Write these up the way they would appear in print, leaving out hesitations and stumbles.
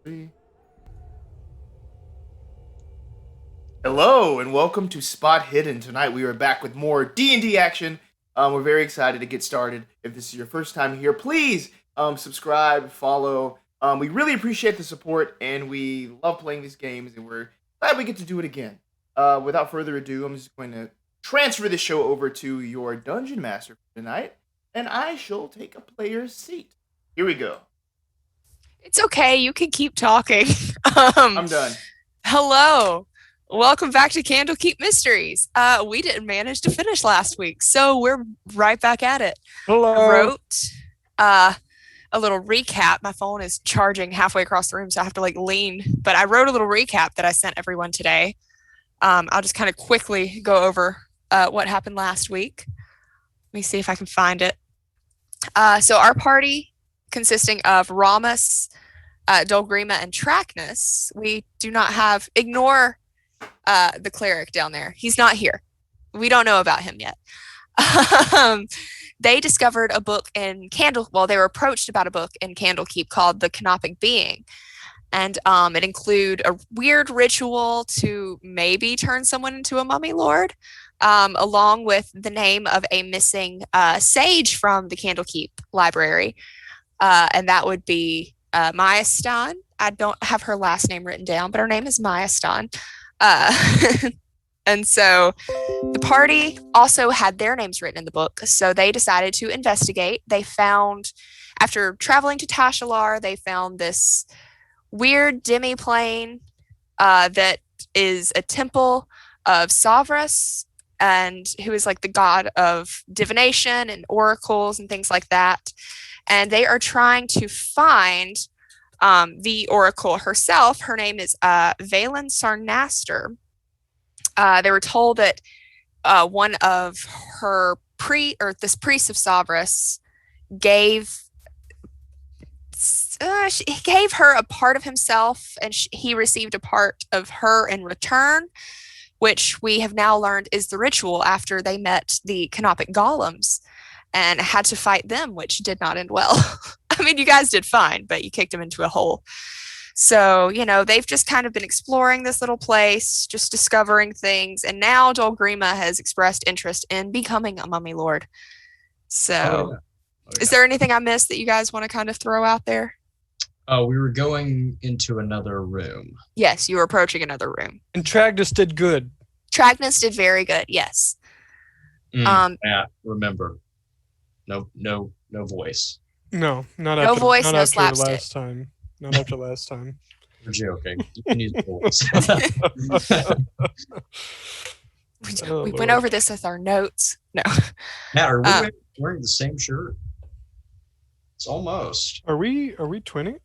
Three. Hello and welcome to Spot Hidden. Tonight we are back with more D&D action. We're very excited to get started. If this is your first time here, please subscribe, follow. We really appreciate the support and we love playing these games and we're glad we get to do it again. Without further ado, I'm just going to transfer the show over to your Dungeon Master for tonight and I shall take a player's seat. Here we go. It's okay. You can keep talking. I'm done. Hello. Welcome back to Candlekeep Mysteries. We didn't manage to finish last week, so we're right back at it. Hello. I wrote a little recap. My phone is charging halfway across the room, so I have to lean. But I wrote a little recap that I sent everyone today. I'll just kind of quickly go over what happened last week. Let me see if I can find it. So our party, consisting of Rommus, Grima, and Tracknus. We do not have, ignore the cleric down there. He's not here. We don't know about him yet. They discovered a book in they were approached about a book in Candlekeep called The Canopic Being. And it include a weird ritual to maybe turn someone into a mummy lord, along with the name of a missing sage from the Candlekeep library. And that would be Mayastan. I don't have her last name written down, but her name is Mayastan. And so the party also had their names written in the book. So they decided to investigate. They found, after traveling to Tashalar, they found this weird demi-plane that is a temple of Savras, and who is the god of divination and oracles and things like that. And they are trying to find the oracle herself. Her name is Valen Sarnaster. They were told that one of her this priest of Savras gave her a part of himself, and he received a part of her in return, which we have now learned is the ritual after they met the Canopic golems and had to fight them, which did not end well. I mean, you guys did fine, but you kicked them into a hole. So, they've just kind of been exploring this little place, just discovering things. And now Grima has expressed interest in becoming a mummy lord. So, Is there anything I missed that you guys want to kind of throw out there? We were going into another room. Yes, you were approaching another room. And Tracknus did good. Tracknus did very good, yes. Yeah, remember. No voice. No, not no after, voice, not no after slapstick. last time. Not after last time. We're joking. You can use voice. We went over this with our notes. No. Matt, are we wearing the same shirt? It's almost. Are we twinning?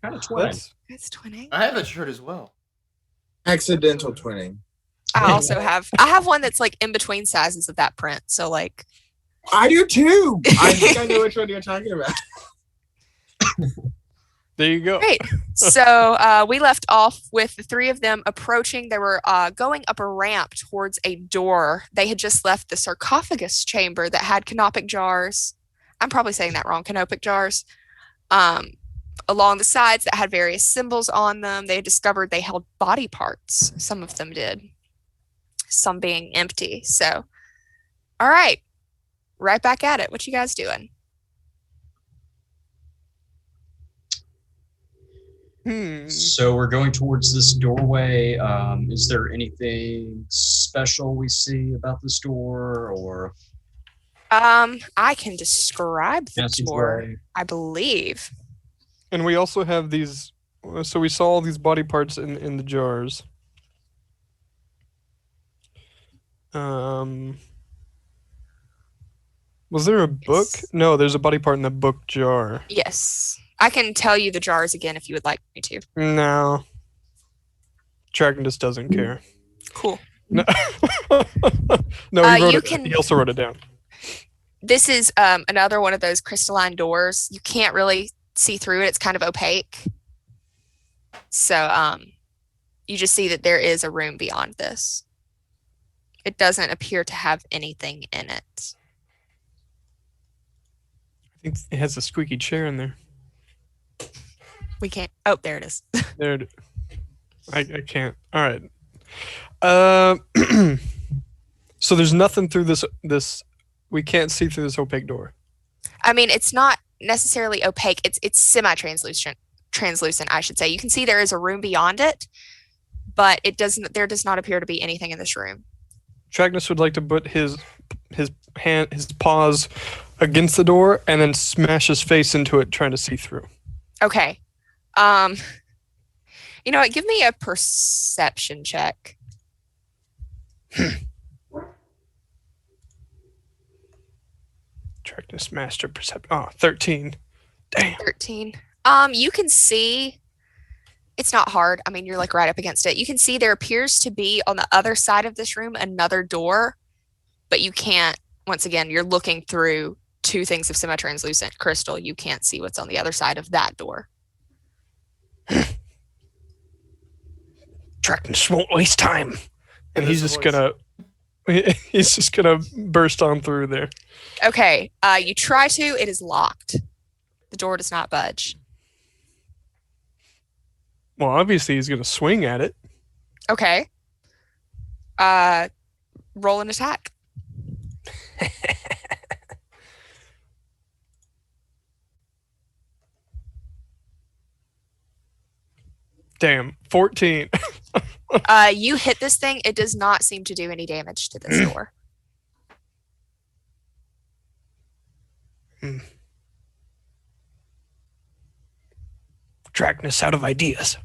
Kind of twinning. It's twinning. I have that shirt as well. Accidental twinning. I also have one that's in between sizes of that print. So I do too. I think I know which one you're talking about. There you go. Great. So we left off with the three of them approaching. They were going up a ramp towards a door. They had just left the sarcophagus chamber that had canopic jars. I'm probably saying that wrong. Canopic jars. Along the sides that had various symbols on them. They had discovered they held body parts. Some of them did. Some being empty. So, all right. Right back at it. What you guys doing? So we're going towards this doorway. Is there anything special we see about this door, or? I can describe the door, I believe. And we also have these. So we saw all these body parts in the jars. Was there a book? No, there's a body part in the book jar. Yes. I can tell you the jars again if you would like me to. No. Tracknus doesn't care. Cool. No, he also wrote it down. This is another one of those crystalline doors. You can't really see through it. It's kind of opaque. So you just see that there is a room beyond this. It doesn't appear to have anything in it. I think it has a squeaky chair in there. We can't. Oh, there it is. There. I can't. All right. So there's nothing through this. We can't see through this opaque door. I mean, it's not necessarily opaque. It's semi-translucent. Translucent, I should say. You can see there is a room beyond it, but there does not appear to be anything in this room. Tracknus would like to put his paws against the door and then smash his face into it, trying to see through. Okay. You know what? Give me a perception check. Tracknus master perception. Oh, 13. Damn. 13. You can see it's not hard. I mean, you're like right up against it. You can see there appears to be on the other side of this room another door, but you can't. Once again, you're looking through two things of semi-translucent crystal. You can't see what's on the other side of that door. Tracknus won't waste time. And he's just gonna burst on through there. Okay. You try to. It is locked. The door does not budge. Well, obviously he's gonna swing at it. Okay. Roll an attack. Damn, 14. You hit this thing. It does not seem to do any damage to this door. Tracknus out of ideas.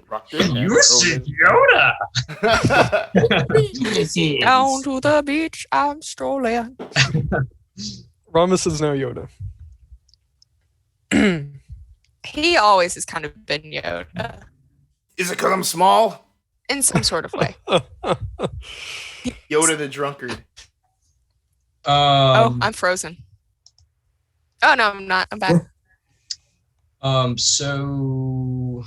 Rocked. You see Yoda. Down to the beach, I'm strolling. Rommus is now Yoda. He always has kind of been Yoda Is it because I'm small? in some sort of way. Yoda the drunkard. Oh, I'm frozen. Oh no, I'm not. I'm back. So I'm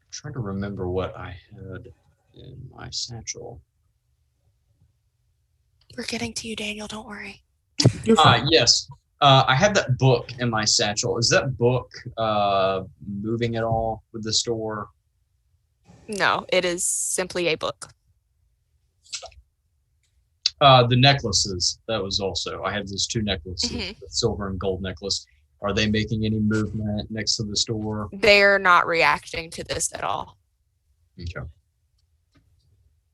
trying to remember what I had in my satchel. We're getting to you, Daniel. Don't worry. Yes. I have that book in my satchel. Is that book moving at all with the store? No, it is simply a book. The necklaces. That was also. I have those two necklaces, Mhm. the silver and gold necklace. Are they making any movement next to the store? They're not reacting to this at all. Okay.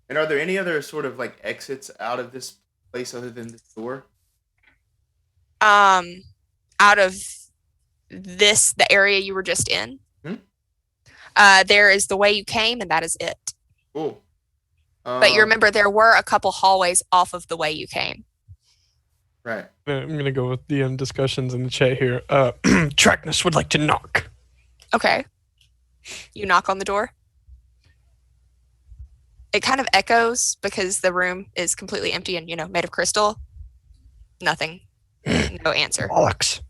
And are there any other sort of like exits out of this place other than this door? Out of the area you were just in, there is the way you came, and that is it. Cool. But you remember there were a couple hallways off of the way you came. Right. I'm going to go with DM discussions in the chat here. Tracknus would like to knock. Okay. You knock on the door. It kind of echoes because the room is completely empty and, made of crystal. Nothing. No answer. Bollocks.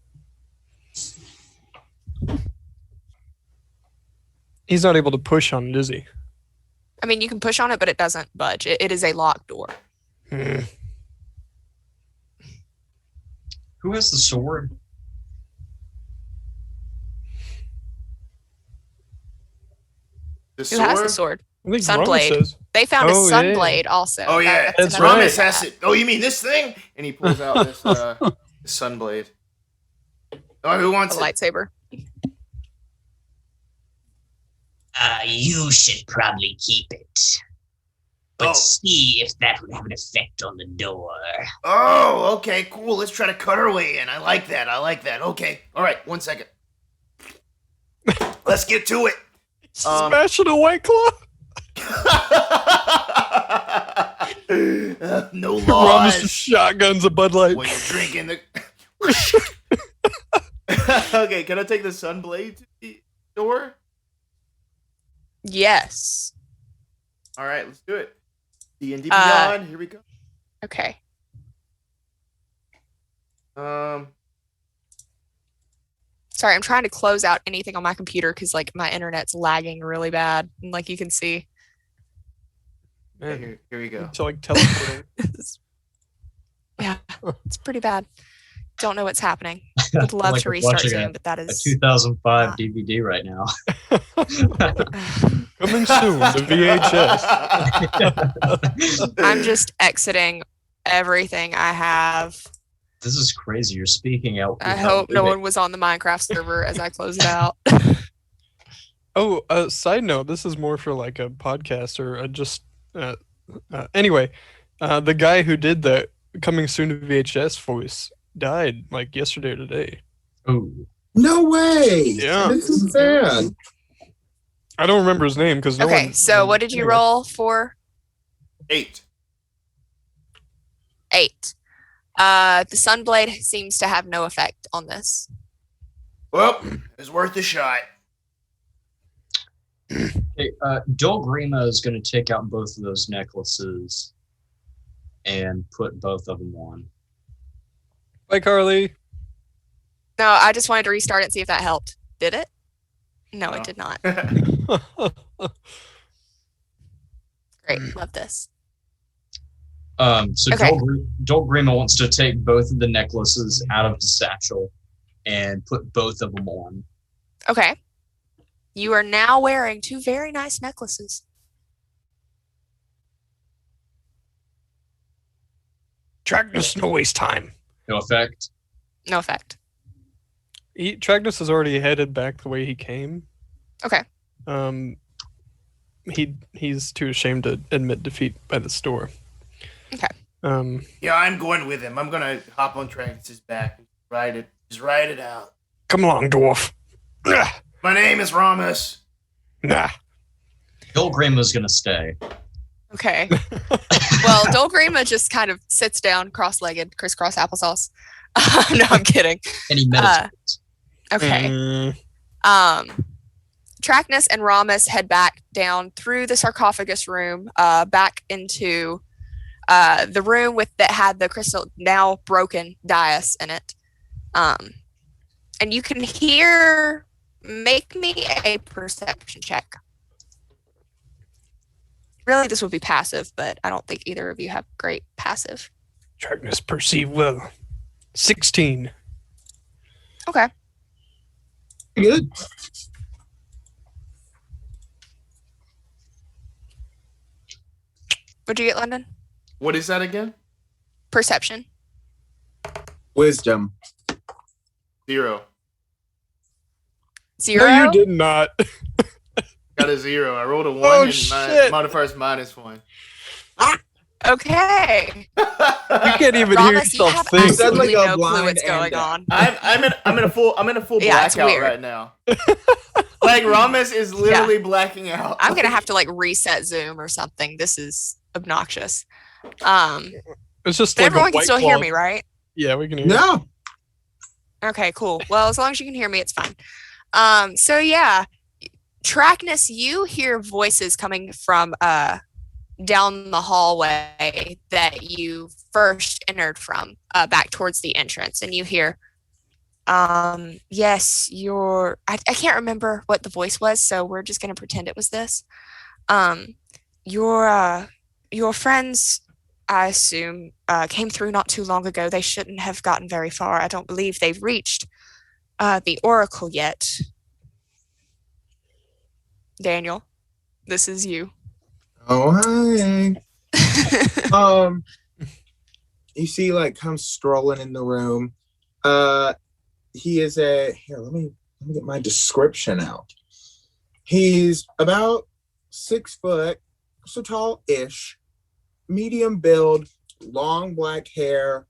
He's not able to push on it, is he? I mean, you can push on it, but it doesn't budge. It is a locked door. Who has the sword? The Who sword? has the sword? I think Sunblade. Rommus says. They found a Oh, yeah. sunblade also. Oh yeah, That's another- right. Rommus has it. Oh, you mean this thing? And he pulls out this sunblade. Oh, who A wants it? lightsaber. You should probably keep it. But Oh. see if that would have an effect on the door. Oh, okay, cool. Let's try to cut our way in. I like that. Okay. All right, 1 second. Let's get to it. Smashing a White Claw? No Rommus laws. just shotguns a Bud Light. When you're drinking the. Okay, can I take the sunblade to the door? Yes. All right, let's do it. D&D Beyond. Here we go. Okay. Sorry, I'm trying to close out anything on my computer because like my internet's lagging really bad, and like you can see. Okay, here we go. To like teleporting. Yeah, it's pretty bad. Don't know what's happening. Would love Like to I'm restart watching Zoom, a but that A is 2005 not. DVD right now. Coming soon to VHS. I'm just exiting everything I have. This is crazy. You're speaking out. I without hope no moving. one was on the Minecraft server as I close it out. Oh, side note, this is more for like a podcast or just anyway, the guy who did the coming soon to VHS voice died like yesterday or today. Oh, No way. Yeah. This is sad. I don't remember his name because no Okay, one. so what did you anyway. roll for? 8. 8. The Sunblade seems to have no effect on this. Well, it was worth a shot. okay. Dol Grima is going to take out both of those necklaces and put both of them on. Bye, Carly. No, I just wanted to restart it and see if that helped. Did it? No, No. it did not. Oh, Great, love this. So Okay. Dol Grima wants to take both of the necklaces out of his satchel and put both of them on. Okay. You are now wearing 2 very nice necklaces. Tracknus, no waste time. No effect. No effect. Tracknus is already headed back the way he came. Okay. He's too ashamed to admit defeat by the store. Okay. Yeah, I'm going with him. I'm gonna hop on Tracknus' back and ride it. Just ride it out. Come along, dwarf. Nah. My name is Rommus. Nah. Dol Grima's going to stay. Okay. Well, Dol Grima just kind of sits down cross-legged, crisscross applesauce. No, I'm kidding. And he meditates. Okay. Tracknus and Rommus head back down through the sarcophagus room, back into the room that had the crystal now broken dais in it. And you can hear. Make me a perception check. Really, this would be passive, but I don't think either of you have great passive. Tracknus perceive well. 16. Okay. Good. What'd you get, London? What is that again? Perception. Wisdom. 0. 0? No, you did not. Got a 0. I rolled a 1 Oh, and my shit. modifier's -1. Okay. You can't even hear Rommus, you yourself have think. Sounds like absolutely a no clue blind what's going and on. I'm in a full Yeah, it's blackout weird. right now. Like Rommus is literally blacking out. I'm gonna have to like reset Zoom or something. This is obnoxious. It's just But like everyone a can White still hear Claw. me, right? Yeah, we can hear you. No. Okay, cool. Well, as long as you can hear me, it's fine. So yeah, Tracknus, you hear voices coming from down the hallway that you first entered from, back towards the entrance, and you hear, yes, I can't remember what the voice was, so we're just gonna pretend it was this. Your friends, I assume, came through not too long ago. They shouldn't have gotten very far. I don't believe they've reached the Oracle yet. Daniel, this is you. Oh, hi. You see, like, comes strolling in the room. He is here, let me get my description out. He's about 6 foot, so tall-ish, medium build, long black hair,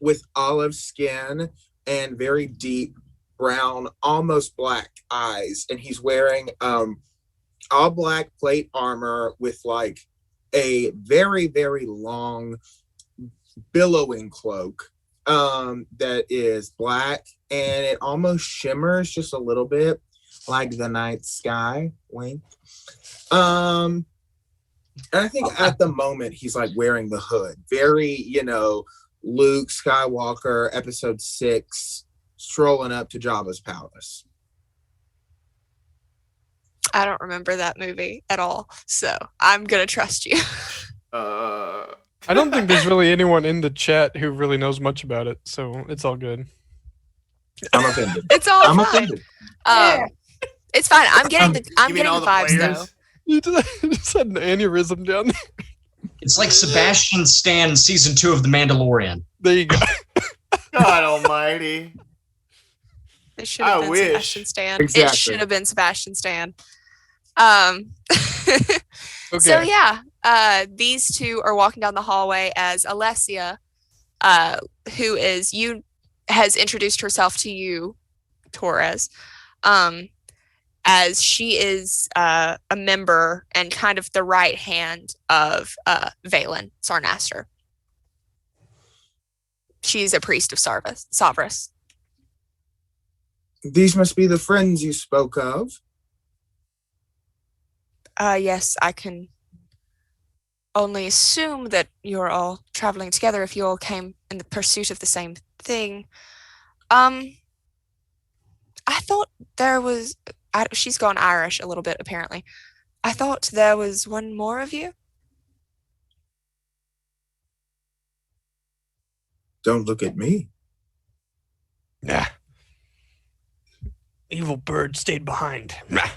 with olive skin and very deep brown, almost black eyes. And he's wearing all black plate armor with like a very, very long billowing cloak that is black, and it almost shimmers just a little bit like the night sky. Wink. And I think at the moment he's like wearing the hood, very, Luke Skywalker episode 6 strolling up to Jabba's palace. I don't remember that movie at all, so I'm gonna trust you. I don't think there's really anyone in the chat who really knows much about it, so it's all good. I'm offended. It's all I'm fine. offended. It's fine. I'm getting the You mean all the vibes players? though. You just had an aneurysm down there. It's like Sebastian Stan season 2 of The Mandalorian. There you go. God almighty. It should have I been wish. Sebastian Stan. It Exactly. should have been Sebastian Stan. Okay. So yeah, these two are walking down the hallway as Alessia, who has introduced herself to you, Torres, as she is a member and kind of the right hand of Valen Sarnaster. She's a priest of Savras. These must be the friends you spoke of. Yes, I can only assume that you're all traveling together if you all came in the pursuit of the same thing. I thought there was... she's gone Irish a little bit, apparently. I thought there was one more of you. Don't look at me. Nah. Evil bird stayed behind. Nah.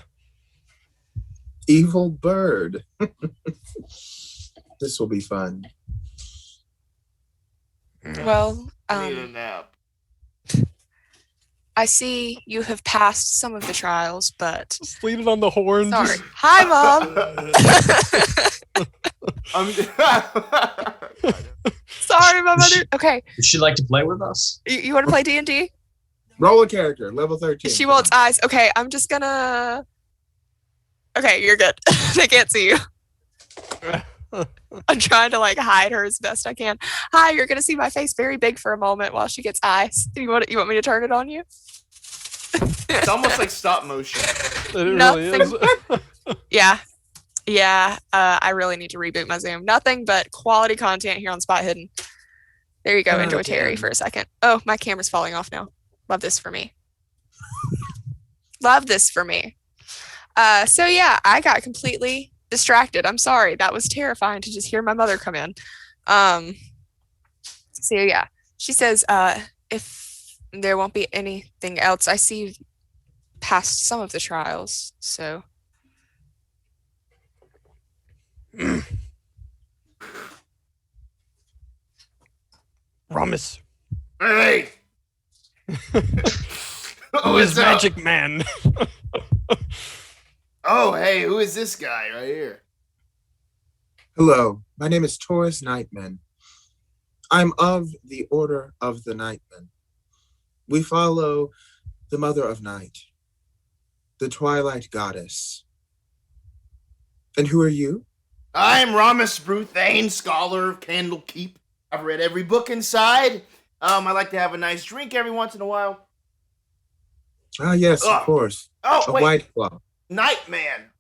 Evil bird. This will be fun. Well, I need a nap. I see you have passed some of the trials, but... Just lean it on the horn. Sorry. just- Hi, Mom! Sorry, my mother... Okay, Would she like to play with us? you want to play D&D? Roll a character, level 13. She wants eyes. Okay, I'm just gonna... Okay, you're good. They can't see you. I'm trying to like hide her as best I can. Hi, you're gonna see my face very big for a moment while she gets eyes. You want me to turn it on you? It's almost like stop motion. It really is. Yeah. I really need to reboot my Zoom. Nothing but quality content here on Spot Hidden. There you go. Enjoy Terry for a second. Oh, my camera's falling off now. Love this for me. Love this for me. So yeah, I got completely distracted. I'm sorry. That was terrifying to just hear my mother come in. So yeah, she says, if there won't be anything else, I see you've passed some of the trials, so. Rommus. Hey! Who is Magic Man? Oh, hey, who is this guy right here? Hello, my name is Taurus Nightman. I'm of the Order of the Nightmen. We follow the Mother of Night, the Twilight Goddess. And who are you? I'm Rommus Brewthane, scholar of Candlekeep. I've read every book inside. I like to have a nice drink every once in a while. Ah, yes, Ugh. of course. Oh, A wait, White Claw. Nightman,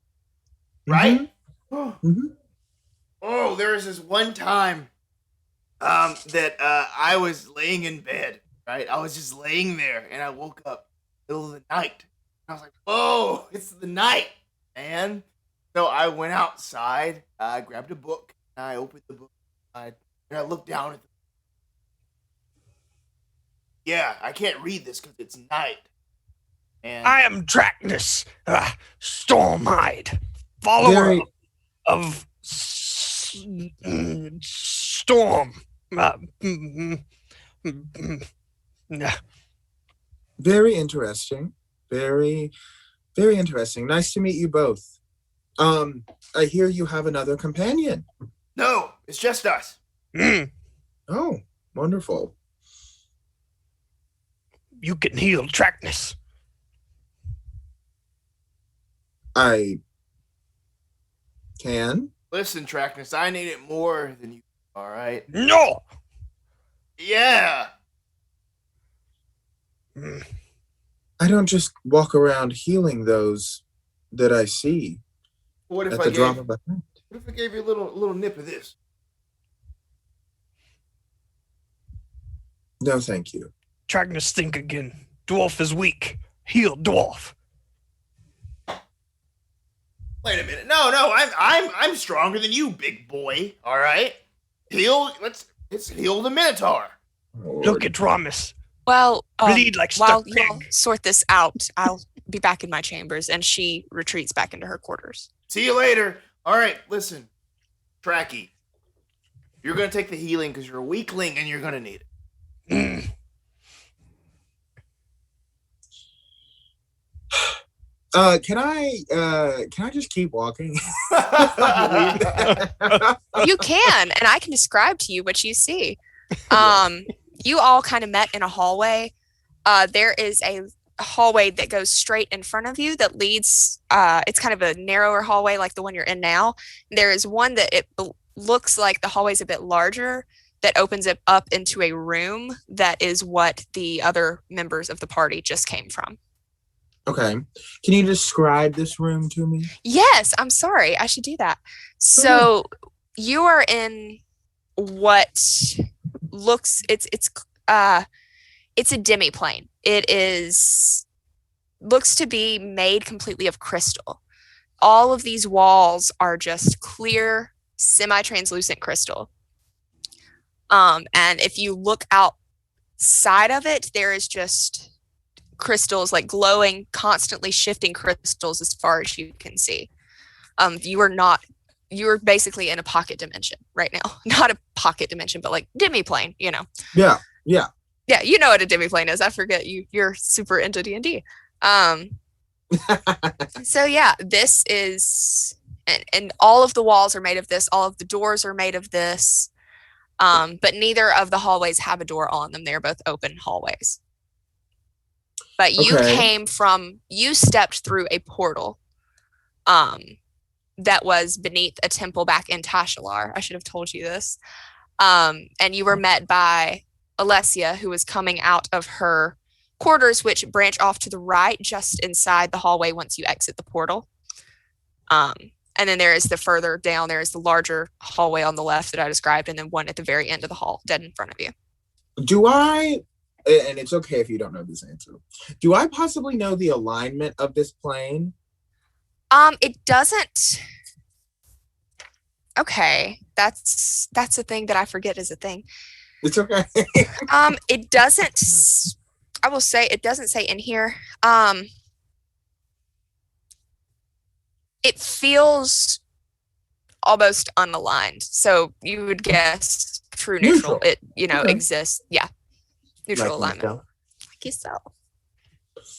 right? Mm-hmm. Oh, there was this one time that I was laying in bed, right? I was just laying there, and I woke up middle of the night. I was like, "Whoa, it's the night, man!" So I went outside, I grabbed a book, and I opened the book, and I looked down at the... Yeah, I can't read this because it's night. And I am Tracknus, Stormhide, follower Very, of Storm. very interesting. Very, very interesting. Nice to meet you both. I hear you have another companion. no, it's just us. Oh, wonderful. You can heal Tracknus. I can. Listen, Tracknus, I need it more than you, all right? No. Yeah. I don't just walk around healing those that I see What if at I the gave? drop of a hat. What if I gave you a little nip of this? No, thank you. Tracknus, think again. Dwarf is weak. Heal, dwarf. Wait a minute. No, I'm stronger than you, big boy. All right. Let's heal the Minotaur. Look at Rommus. Well, Bleed like while stuck y'all pig. sort this out, I'll be back in my chambers, and she retreats back into her quarters. See you later. All right, listen. Tracky, you're going to take the healing because you're a weakling and you're going to need it. Can I just keep walking? You can, and I can describe to you what you see. You all kind of met in a hallway. There is a hallway that goes straight in front of you that leads, it's kind of a narrower hallway like the one you're in now. There is one that looks like the hallway's a bit larger that opens it up into a room that is what the other members of the party just came from. Okay. Can you describe this room to me? Yes, I'm sorry. I should do that. So you are in what looks it's a demi-plane. It looks to be made completely of crystal. All of these walls are just clear, semi-translucent crystal. And if you look outside of it, there is just crystals, like glowing, constantly shifting crystals as far as you can see. You're basically in a pocket dimension right now. Not a pocket dimension, but like demi-plane, you know. Yeah. Yeah, you know what a demi-plane is. I forget you're super into D&D. So yeah, this is, and all of the walls are made of this, all of the doors are made of this, but neither of the hallways have a door on them. They're both open hallways. But you stepped through a portal that was beneath a temple back in Tashalar. I should have told you this. And you were met by Alessia, who was coming out of her quarters, which branch off to the right, just inside the hallway once you exit the portal. And then there is the further down, there is the larger hallway on the left that I described, and then one at the very end of the hall, dead in front of you. Do I, and it's okay if you don't know this answer, do I possibly know the alignment of this plane? It doesn't. Okay, that's a thing that I forget is a thing. It's okay. It doesn't. I will say it doesn't say in here. It feels almost unaligned. So you would guess true neutral. It exists. Yeah, neutral alignment. Like yourself.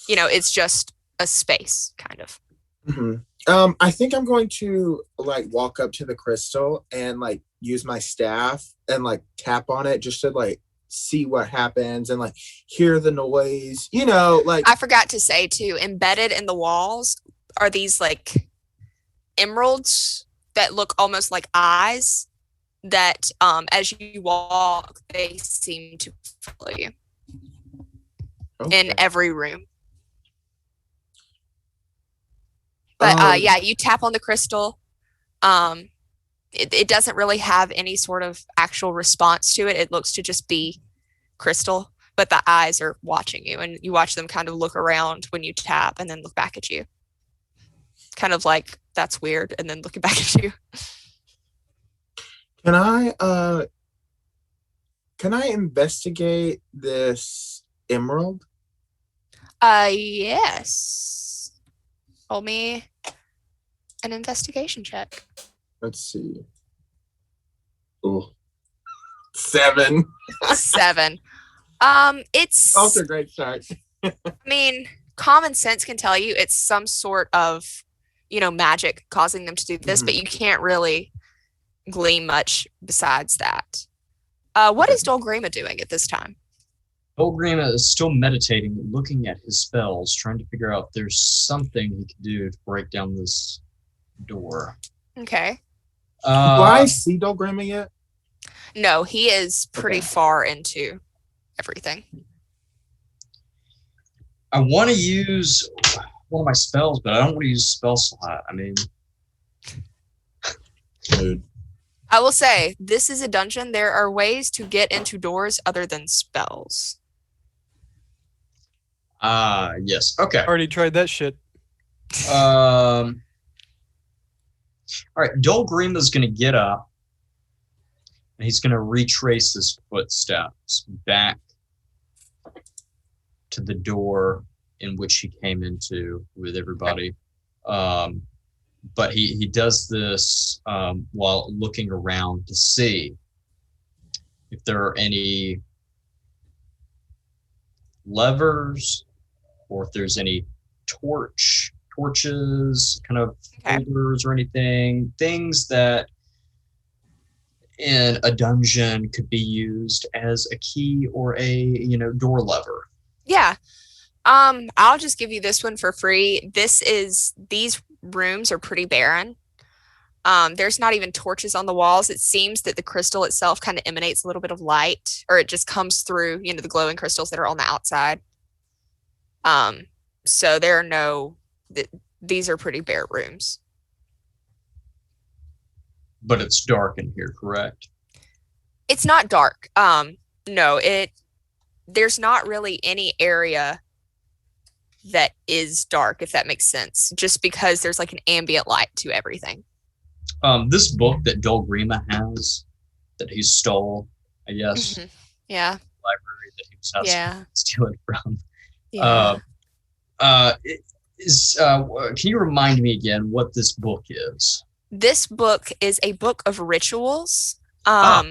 It's just a space, kind of. Mm-hmm. I think I'm going to walk up to the crystal and use my staff and tap on it just to see what happens and hear the noise. I forgot to say too, embedded in the walls are these emeralds that look almost like eyes that as you walk they seem to follow you in every room. But you tap on the crystal. It doesn't really have any sort of actual response to it. It looks to just be crystal, but the eyes are watching you, and you watch them kind of look around when you tap and then look back at you. Kind of like, that's weird, and then looking back at you. Can I investigate this emerald? Yes. Roll me an investigation check. Let's see. Oh, 7. 7. It's also a great start. I mean, common sense can tell you it's some sort of, magic causing them to do this, but you can't really glean much besides that. What is Dol Grima doing at this time? Dol Grima is still meditating, looking at his spells, trying to figure out if there's something he can do to break down this door. Okay. Do I see Dol Grima yet? No, he is pretty far into everything. I want to use one of my spells, but I don't want to use spell slot. I mean, dude. I will say, this is a dungeon. There are ways to get into doors other than spells. Yes. Okay. Already tried that shit. All right. Dol Grima's going to get up, and he's going to retrace his footsteps back to the door in which he came into with everybody. But he does this while looking around to see if there are any levers or if there's any torches, kind of holders or anything, things that in a dungeon could be used as a key or a door lever. Yeah. I'll just give you this one for free. These rooms are pretty barren. There's not even torches on the walls. It seems that the crystal itself kind of emanates a little bit of light, or it just comes through, the glowing crystals that are on the outside. So there are these are pretty bare rooms. But it's dark in here, correct? It's not dark. No, there's not really any area that is dark, if that makes sense, just because there's like an ambient light to everything. This book that Dol Grima has, that he stole, I guess. Mm-hmm. Yeah. Library that he was to steal it from. Yeah. Can you remind me again what this book is? This book is a book of rituals. Yeah,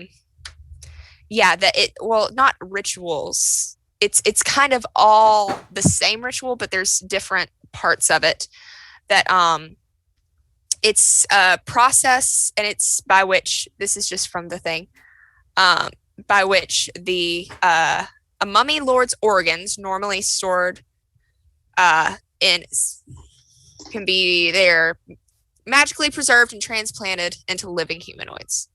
not rituals. It's kind of all the same ritual, but there's different parts of it that it's a process, and it's by which, this is just from the thing, by which a mummy lord's organs, normally stored they're magically preserved and transplanted into living humanoids.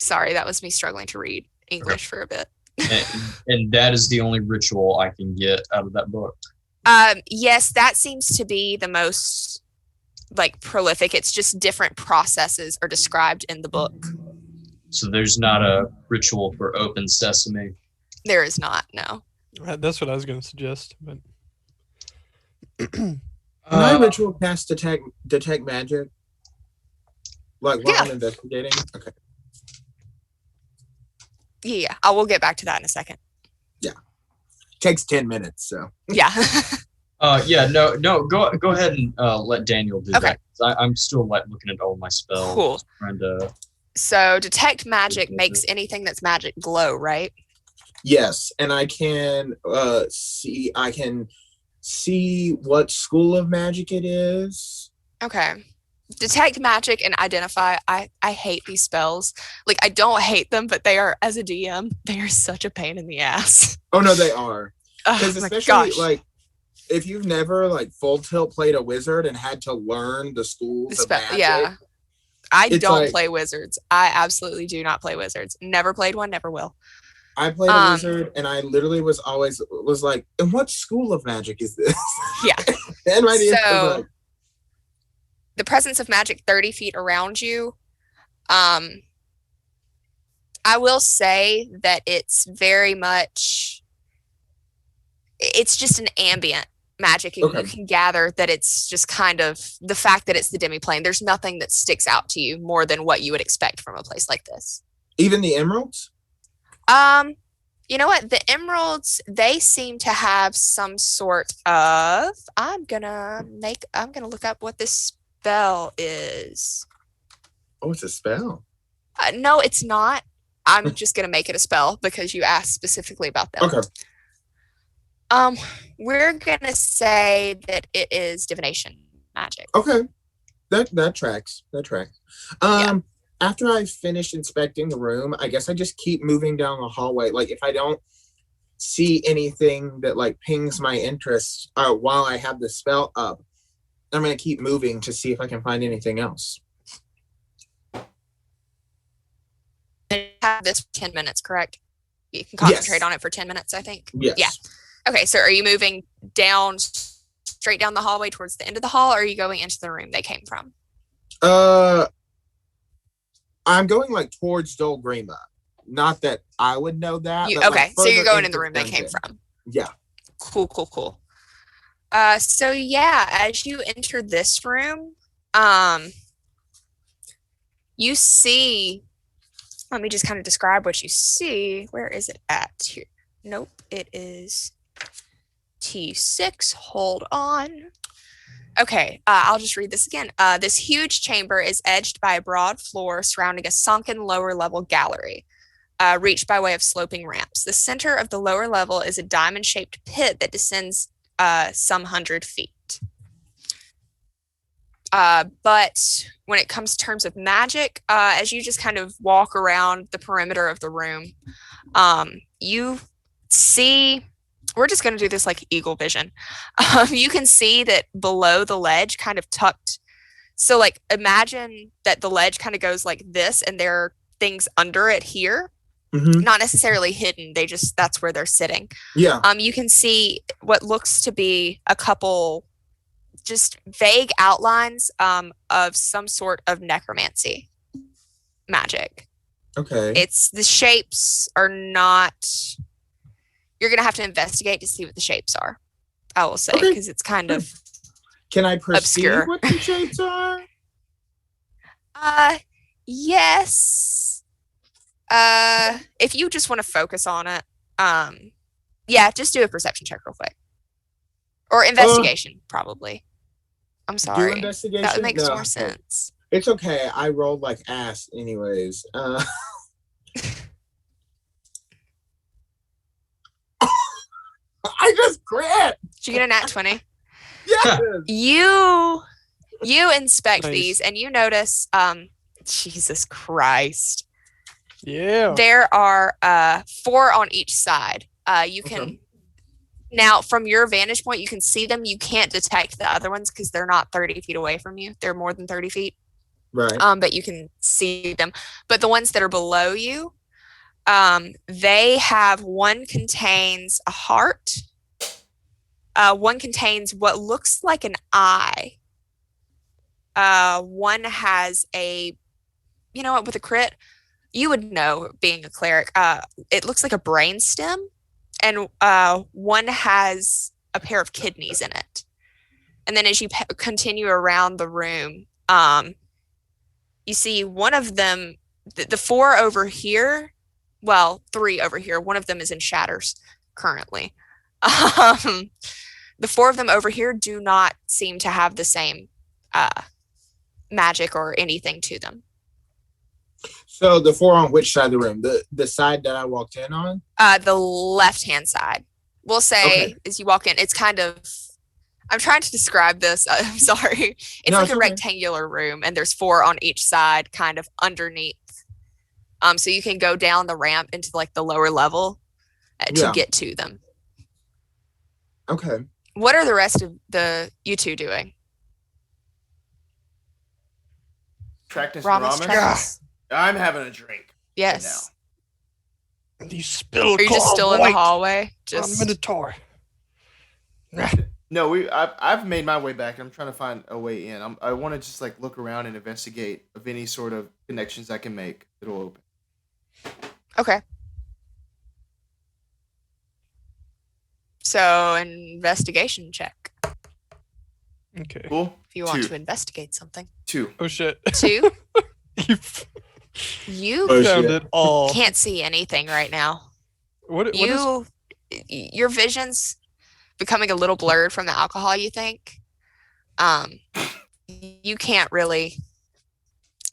Sorry, that was me struggling to read English for a bit. and that is the only ritual I can get out of that book. Yes, that seems to be the most prolific. It's just different processes are described in the book. So there's not a ritual for open sesame? There is not, no. That's what I was going to suggest. But Can I ritual cast detect magic? While I'm investigating? Okay. Yeah, I will get back to that in a second. Yeah. Takes 10 minutes, so. Yeah. No, go ahead and let Daniel do that. I'm still looking at all my spells. Cool. Trying to... So detect magic makes anything that's magic glow, right? Yes, and I can see what school of magic it is. Okay. Detect magic and identify. I hate these spells. I don't hate them, but they are, as a DM, they are such a pain in the ass. Oh no, they are. Because especially gosh. If you've never full tilt played a wizard and had to learn the schools of magic. Yeah. I don't play wizards. I absolutely do not play wizards. Never played one, never will. I played a wizard, and I literally was like, and what school of magic is this? Yeah. And my DM was like, the presence of magic 30 feet around you, I will say that it's very much, it's just an ambient magic. And you can gather that it's just kind of the fact that it's the demiplane. There's nothing that sticks out to you more than what you would expect from a place like this. Even the emeralds? You know what? The emeralds, they seem to have some sort of, I'm gonna look up what this spell is. Oh, it's a spell. No, it's not. I'm just gonna make it a spell because you asked specifically about them. Okay. We're gonna say that it is divination magic. Okay. That tracks. After I finish inspecting the room, I guess I just keep moving down the hallway. If I don't see anything that pings my interest while I have the spell up, I'm going to keep moving to see if I can find anything else. And have this for 10 minutes, correct? You can concentrate on it for 10 minutes, I think. Yes. Yeah. Okay, so are you moving straight down the hallway towards the end of the hall, or are you going into the room they came from? I'm going towards Dol Grima. Not that I would know that. You, but, like, okay, so you're further going in into the room they came dungeon. from. Yeah. Cool. So yeah, as you enter this room, you see, let me just kind of describe what you see. Where is it at here? Nope, it is T6. Hold on. Okay, I'll just read this again. This huge chamber is edged by a broad floor surrounding a sunken lower level gallery, reached by way of sloping ramps. The center of the lower level is a diamond-shaped pit that descends some 100 feet. But when it comes to terms of magic, as you just kind of walk around the perimeter of the room, you see, we're just going to do this like eagle vision. You can see that below the ledge, kind of tucked. So like imagine that the ledge kind of goes like this and there are things under it here. Mm-hmm. Not necessarily hidden. That's where they're sitting. Yeah. You can see what looks to be a couple just vague outlines of some sort of necromancy magic. Okay. It's the shapes are not. You're gonna have to investigate to see what the shapes are. I will say because it's kind of. Can I perceive obscure. what the shapes are? Yes. If you just want to focus on it, yeah, just do a perception check real quick. Or investigation, probably. I'm sorry. Do investigation? That makes No. more sense. It's okay. I rolled like ass anyways. I just crit. Did you get a nat 20? Yes. You inspect Nice. these and you notice, Jesus Christ. Yeah. There are 4 on each side. You can Okay. now from your vantage point, you can see them. You can't detect the other ones because they're not 30 feet away from you. They're more than 30 feet. Right. But you can see them. But the ones that are below you, they have one contains a heart. One contains what looks like an eye. One has a, you know what, with a crit, you would know being a cleric. It looks like a brain stem, and one has a pair of kidneys in it. And then as you continue around the room, you see one of them, the 4 over here, well, 3 over here, one of them is in shatters currently. The 4 of them over here do not seem to have the same magic or anything to them. So the 4 on which side of the room? The side that I walked in on? The left-hand side. We'll say Okay. as you walk in, it's kind of, I'm trying to describe this. I'm sorry. It's No, like it's a okay. rectangular room and there's 4 on each side kind of underneath. So you can go down the ramp into like the lower level to Yeah. get to them. Okay. What are the rest of you two doing? Tracknus Rommus, Rommus. Tracknus? I'm having a drink. Yes. You spilled Are you just still in the hallway? Just Minotaur. No, I've made my way back. I'm trying to find a way in. I want to just like look around and investigate of any sort of connections I can make that'll open. okay. So investigation check. Okay. Cool. If you want 2. to investigate something. 2. Oh shit. 2. You You Oh, found shit. it all. can't see anything right now. What is Your vision's becoming a little blurred from the alcohol, you think. You can't really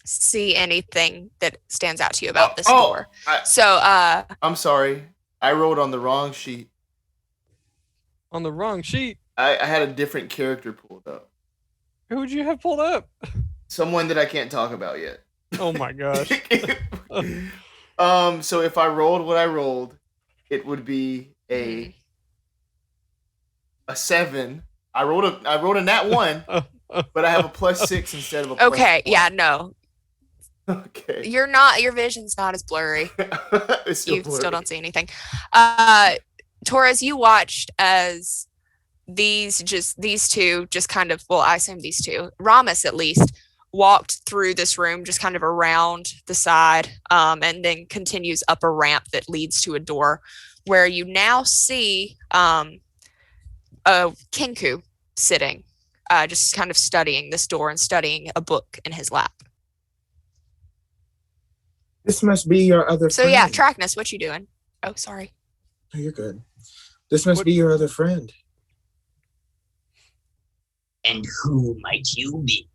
see anything that stands out to you about this door. So I'm sorry. I rolled on the wrong sheet. on the wrong sheet? I had a different character pulled up. Who would you have pulled up? Someone that I can't talk about yet. Oh my gosh. So if I rolled what I rolled, it would be a 7. I rolled a nat 1, but I have a +6 instead of a okay, +1. yeah, no. Okay. Your vision's not as blurry. It's You blurry. still don't see anything. Torres, you watched as these two just kind of, well, I assume these two, Rommus at least, walked through this room, just kind of around the side, and then continues up a ramp that leads to a door where you now see a Kinku sitting, just kind of studying this door and studying a book in his lap. This must be your other So friend. yeah, Tracknus, what you doing? Oh, sorry. No, you're good. This must be your other friend. And who might you be?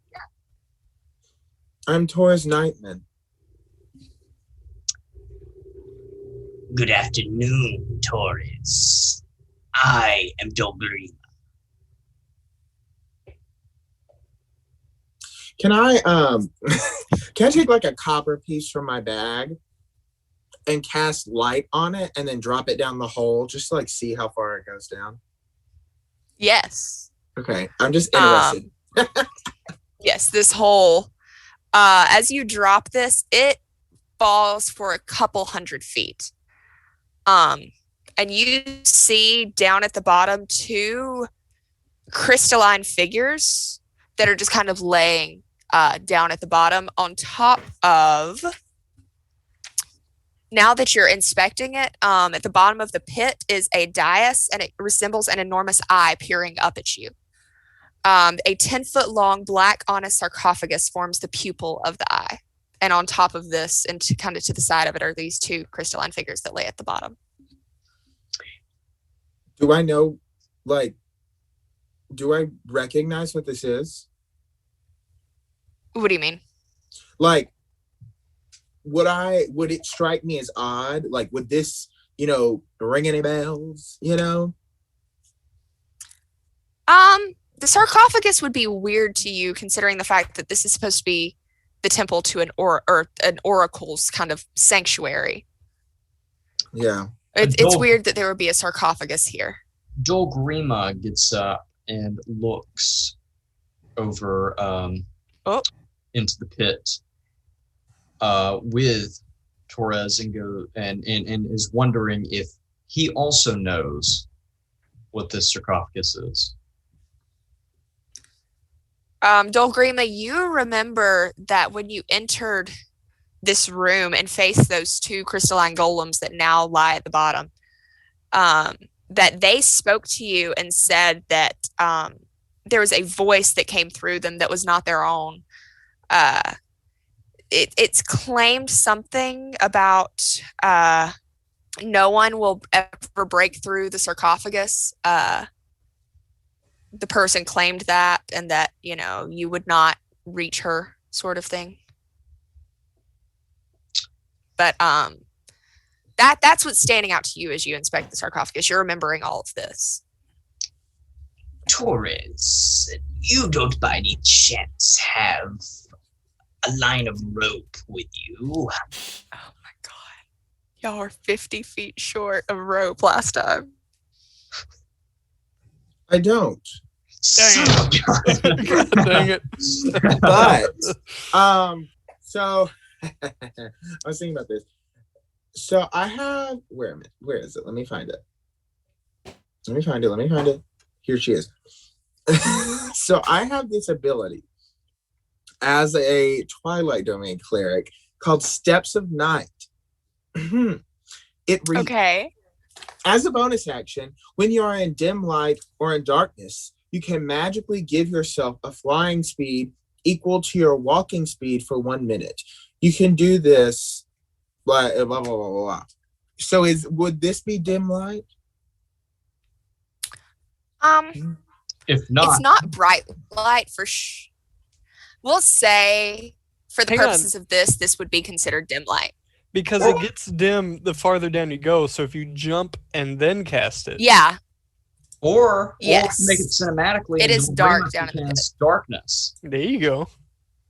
I'm Torres Nightman. Good afternoon, Torres. I am Grima. Can I can I take like a copper piece from my bag and cast light on it and then drop it down the hole just to like see how far it goes down? Yes. Okay, I'm just interested. Yes, this hole. As you drop this, it falls for a couple 100 feet. And you see down at the bottom 2 crystalline figures that are just kind of laying down at the bottom on top of, now that you're inspecting it, at the bottom of the pit is a dais, and it resembles an enormous eye peering up at you. A 10-foot long black honest sarcophagus forms the pupil of the eye. And on top of this, and kind of to the side of it, are these 2 crystalline figures that lay at the bottom. Do I know, like, do I recognize what this is? What do you mean? Like, would it strike me as odd? Like, would this, ring any bells, The sarcophagus would be weird to you, considering the fact that this is supposed to be the temple to an oracle's kind of sanctuary. Yeah. It's weird that there would be a sarcophagus here. Grima gets up and looks over into the pit with Torres and is wondering if he also knows what this sarcophagus is. Grima, you remember that when you entered this room and faced those 2 crystalline golems that now lie at the bottom, that they spoke to you and said that there was a voice that came through them that was not their own. It's claimed something about no one will ever break through the sarcophagus. The person claimed that, and that, you would not reach her, sort of thing. But that's what's standing out to you as you inspect the sarcophagus. You're remembering all of this. Torres, you don't by any chance have a line of rope with you? Oh my god. Y'all are 50 feet short of rope last time. I don't. Dang it. But so I was thinking about this. So I have where is it? Let me find it. Here she is. So I have this ability as a Twilight Domain cleric called Steps of Night. Okay. As a bonus action, when you are in dim light or in darkness, you can magically give yourself a flying speed equal to your walking speed for 1 minute. You can do this, blah, blah, blah, blah, blah. So would this be dim light? If not, it's not bright light for we'll say, for the Hang purposes of this would be considered dim light. Because it gets dim the farther down you go, so if you jump and then cast it. Yeah. Or Yes. make it cinematically. It and is Grima dark down in the cast darkness. There you go.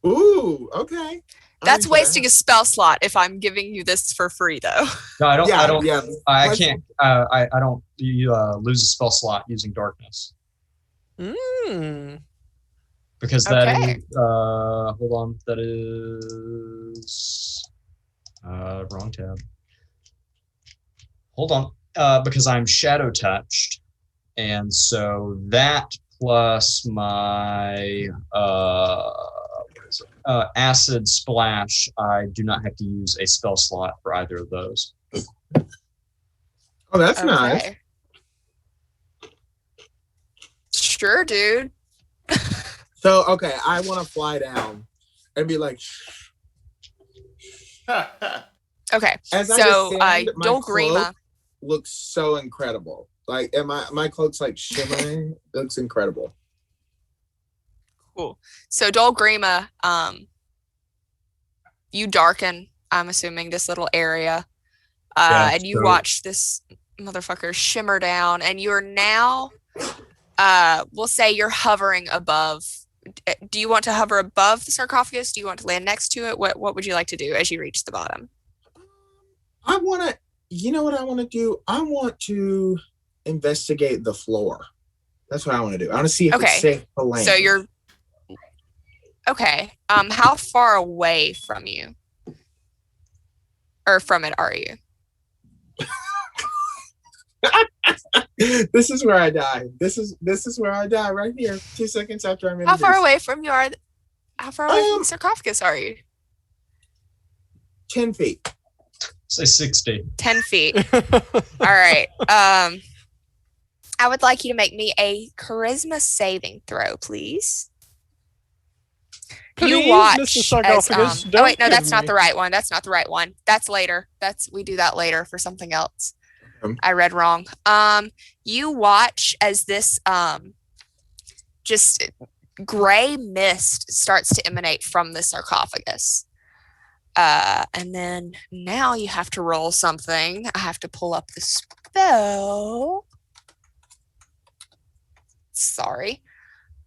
Ooh, okay. That's wasting a spell slot if I'm giving you this for free, though. No, I don't. Yeah, I don't. yeah. I can't. I don't. You lose a spell slot using darkness because that Okay. is. Hold on. That is. Wrong tab. Hold on. Because I'm shadow touched, and so that plus my. What is it? acid splash, I do not have to use a spell slot for either of those. Oh, that's nice. Okay. Sure, dude. So, okay, I want to fly down and be like, Okay. as I So, descend, my Dol cloak Grima. looks so incredible. Like, and my cloak's like shimmering. It looks incredible. Cool. So, Dol Grima, you darken, I'm assuming, this little area. And you watch this motherfucker shimmer down, and you're now, we'll say you're hovering above. Do you want to hover above the sarcophagus? Do you want to land next to it? What would you like to do as you reach the bottom? I want to, you know what I want to do? I want to investigate the floor. That's what I want to do. I want to see if it's safe to land. So you're, okay. How far away from you? Or from it are you? This is where I die. This is where I die right here. 2 seconds after I'm in. How far away from you are? How far away from the sarcophagus are you? 10 feet. Say 60. 10 feet. All right. I would like you to make me a charisma saving throw, please. You watch as, oh wait, no, that's not the right one. That's not the right one. That's later. We do that later for something else. I read wrong. You watch as this just gray mist starts to emanate from the sarcophagus. And then now you have to roll something. I have to pull up the spell. Sorry.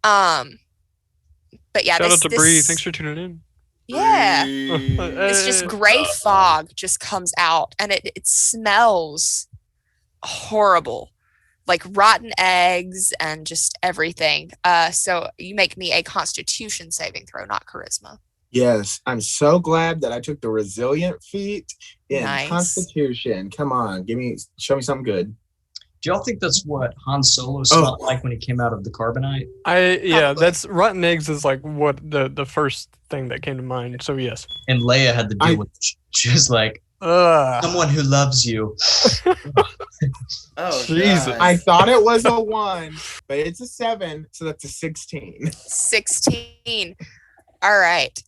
But yeah, shout out to Bree. Thanks for tuning in. Yeah. It's just gray fog just comes out, and it smells horrible, like rotten eggs and just everything. So you make me a Constitution saving throw, not charisma. Yes, I'm so glad that I took the resilient feat in Nice. Constitution. Come on, show me something good. Do y'all think that's what Han Solo smelled like when he came out of the carbonite? That's rotten eggs is like what the first thing that came to mind. So yes. And Leia had to deal with just like someone who loves you. Oh, Jesus. God. I thought it was a 1, but it's a 7, so that's a 16. 16. All right.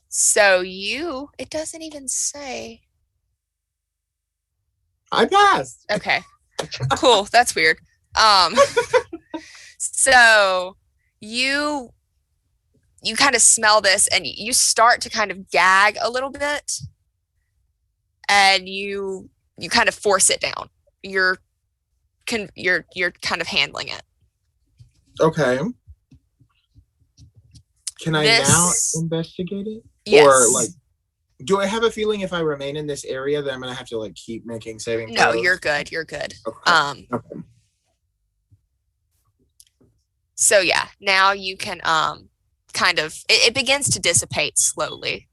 So it doesn't even say. I passed. Okay. Cool. That's weird. So you kind of smell this, and you start to kind of gag a little bit, and you kind of force it down. You're kind of handling it. Okay. Can I This- now investigate it? Yes. Or like, do I have a feeling if I remain in this area that I'm gonna have to like keep making saving No, throws? you're good. You're good. Okay. Okay. So yeah, now you can kind of it begins to dissipate slowly.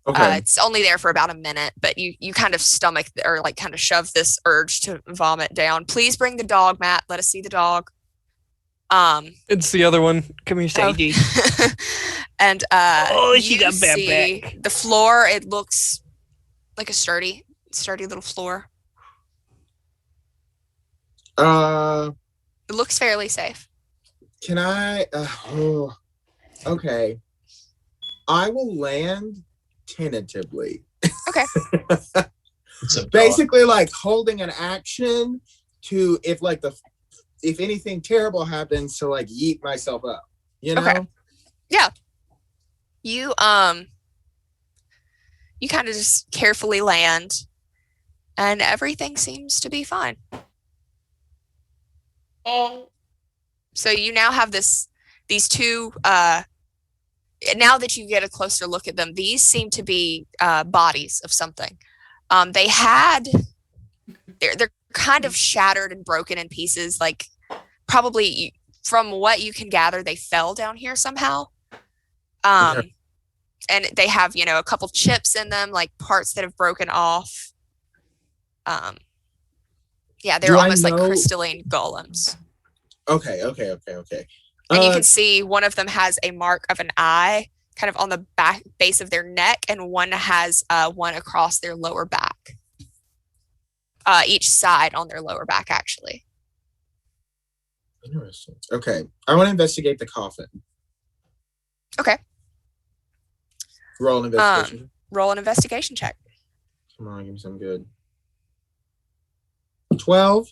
Okay. It's only there for about a minute, but you kind of stomach or like kind of shove this urge to vomit down. Please bring the dog, Matt. Let us see the dog. It's the other one. Come here, Sadie. And she got bad back. The floor, it looks like a sturdy little floor. It looks fairly safe. Can I? Okay. I will land tentatively. Okay. Basically, like holding an action to if anything terrible happens, to like yeet myself up. You know? Okay. Yeah. You kind of just carefully land, and everything seems to be fine. So you now have these two. Now that you get a closer look at them, these seem to be bodies of something. They're kind of shattered and broken in pieces. Like probably from what you can gather, they fell down here somehow. Okay. And they have, a couple chips in them, like parts that have broken off. Yeah, they're Do I almost like know- crystalline golems. Okay. And you can see one of them has a mark of an eye kind of on the back base of their neck, and one has one across their lower back. Each side on their lower back, actually. Interesting. Okay. I want to investigate the coffin. Okay. Roll an investigation. Roll an investigation check. Come on, give me some good. 12.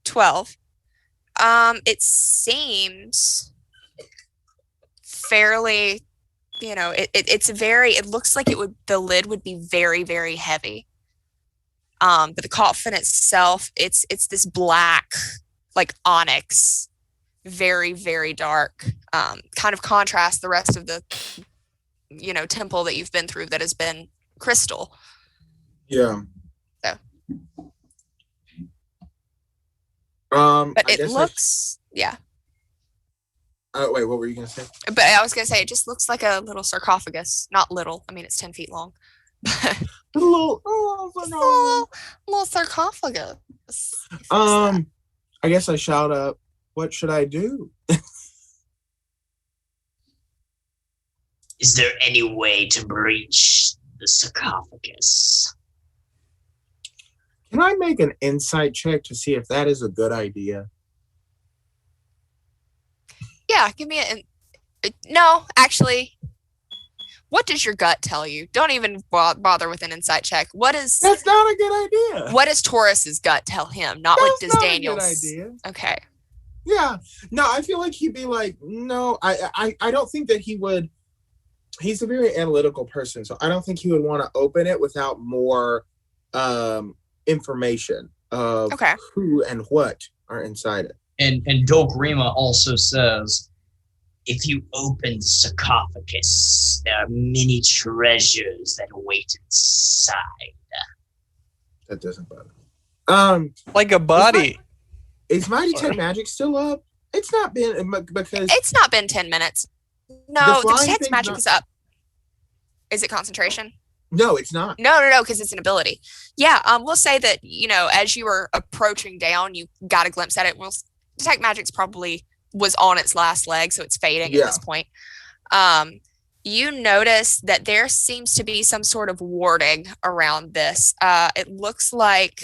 12. It seems fairly, it looks like the lid would be very, very heavy. But the coffin itself, it's this black, like onyx, very, very dark, kind of contrasts the rest of the, temple that you've been through that has been crystal. Yeah. So. But it looks, yeah. Oh, wait, what were you going to say? But I was going to say, it just looks like a little sarcophagus. Not little. I mean, it's 10 feet long. little sarcophagus. I guess I shout up, what should I do? Is there any way to breach the sarcophagus? Can I make an insight check to see if that is a good idea? Yeah, give me no, actually. What does your gut tell you? Don't even bother with an insight check. That's not a good idea. What does Taurus's gut tell him? Not what does Daniel's. That's not a good idea. Okay. Yeah. No, I feel like he'd be like, no, I don't think that he would. He's a very analytical person, so I don't think he would want to open it without more information of who and what are inside it. And Grima also says, if you open the sarcophagus, there are many treasures that await inside. That doesn't bother me. Like a body. Is Mighty 10 Magic still up? It's not been because it's not been 10 minutes. No, the detect magic is up. Is it concentration? No, it's not. No, because it's an ability. Yeah, we'll say that, as you were approaching down, you got a glimpse at it. Well, detect magic's probably was on its last leg, so it's fading at this point. You notice that there seems to be some sort of warding around this. It looks like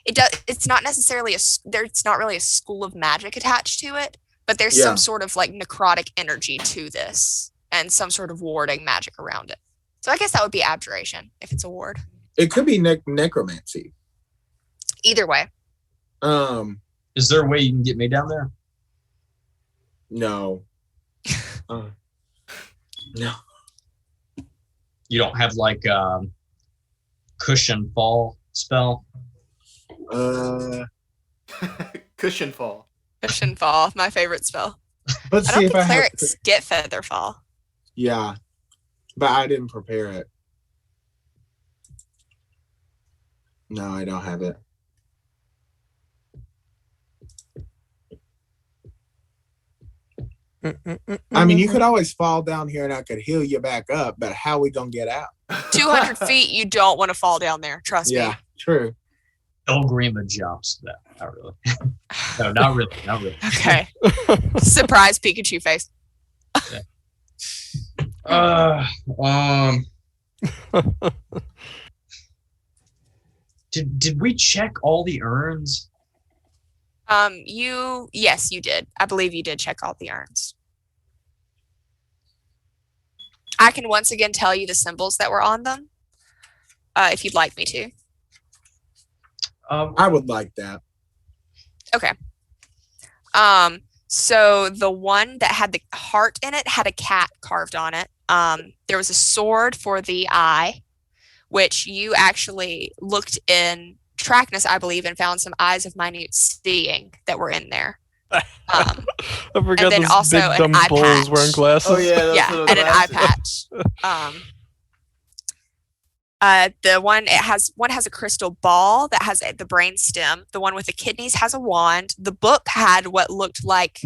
it's not necessarily it's not really a school of magic attached to it, but there's some sort of like necrotic energy to this and some sort of warding magic around it. So I guess that would be abjuration if it's a ward. It could be necromancy. Either way. Is there a way you can get me down there? No. No. You don't have like cushion fall spell? Cushion fall. Cushion fall, my favorite spell. Let's I don't think clerics get feather fall. Yeah, but I didn't prepare it. No, I don't have it. I mean, you could always fall down here and I could heal you back up, but how are we going to get out? 200 feet, you don't want to fall down there. Trust me. Yeah, true. Grima jumps. No, not really. No, not really. Not really. Okay. Surprise Pikachu face. Did we check all the urns? Yes, you did. I believe you did check all the urns. I can once again tell you the symbols that were on them, if you'd like me to. I would like that. Okay. So the one that had the heart in it had a cat carved on it. There was a sword for the eye, which you actually looked in Tracknus, I believe, and found some eyes of minute seeing that were in there. I forgot and then those also big dumb an eye bulls patch. wearing glasses. Oh yeah, Yeah, and an eye patch. The one has a crystal ball that has the brain stem. The one with the kidneys has a wand. The book had what looked like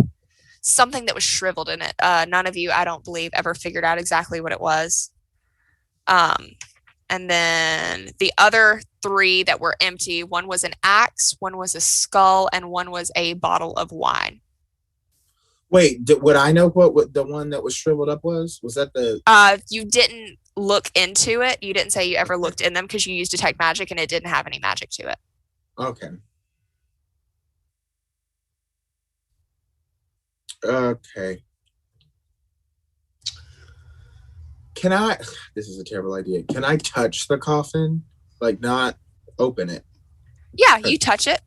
something that was shriveled in it. None of you, I don't believe, ever figured out exactly what it was. And then the other three that were empty, one was an axe, one was a skull, and one was a bottle of wine. Wait, would I know what the one that was shriveled up was? Was that the? You didn't look into it. You didn't say you ever looked in them because you used detect magic and it didn't have any magic to it. Okay. Okay. Can I? This is a terrible idea. Can I touch the coffin? Like, not open it? Yeah, you touch it.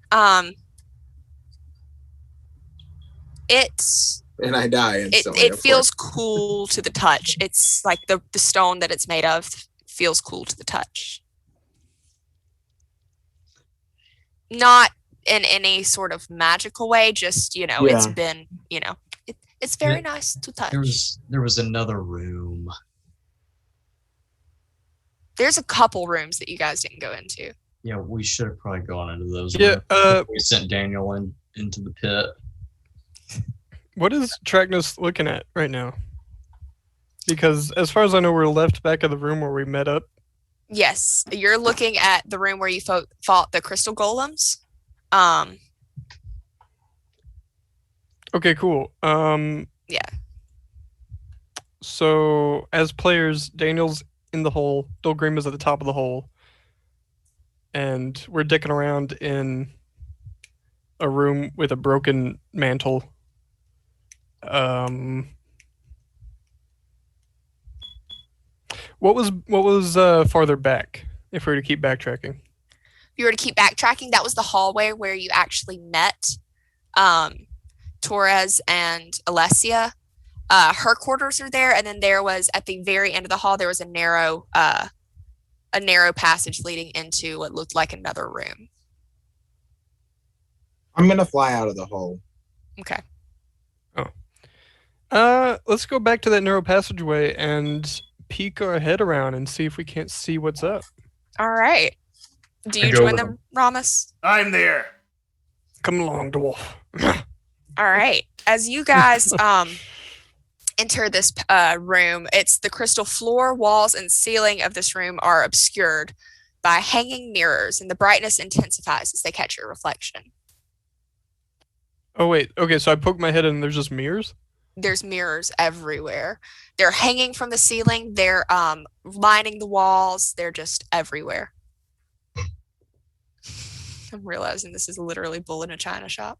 It's And I die instantly. it feels cool to the touch. It's like the stone that it's made of feels cool to the touch. Not in any sort of magical way, just, it's been, it's very nice to touch. There was another room. There's a couple rooms that you guys didn't go into. Yeah, we should have probably gone into those Yeah, rooms. We sent Daniel into the pit. What is Tracknus looking at right now? Because as far as I know, we're left back of the room where we met up. Yes, you're looking at the room where you fought the crystal golems. Okay, cool. Yeah. So as players, Daniel's in the hole, Grima's at the top of the hole, and we're dicking around in a room with a broken mantle. What was farther back, if we were to keep backtracking? If you were to keep backtracking, that was the hallway where you actually met Torres and Alessia. Her quarters are there, and then there was, at the very end of the hall, there was a narrow passage leading into what looked like another room. I'm gonna fly out of the hole. Okay. Let's go back to that narrow passageway and peek our head around and see if we can't see what's up. All right. Do you join them, Rommus? I'm there. Come along, dwarf. All right. As you guys enter this room, it's the crystal floor, walls, and ceiling of this room are obscured by hanging mirrors, and the brightness intensifies as they catch your reflection. Oh, wait. Okay, so I poke my head in and there's just mirrors? There's mirrors everywhere. They're hanging from the ceiling. They're lining the walls. They're just everywhere. I'm realizing this is literally bull in a china shop.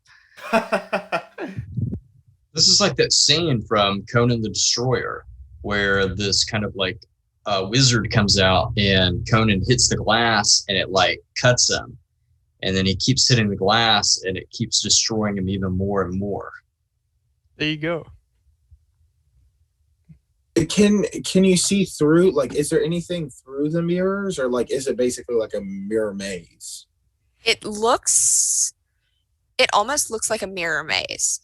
This is like that scene from Conan the Destroyer, where this kind of like wizard comes out and Conan hits the glass and it like cuts him. And then he keeps hitting the glass and it keeps destroying him even more and more. There you go. Can you see through, like, is there anything through the mirrors, or like is it basically like a mirror maze? It almost looks like a mirror maze.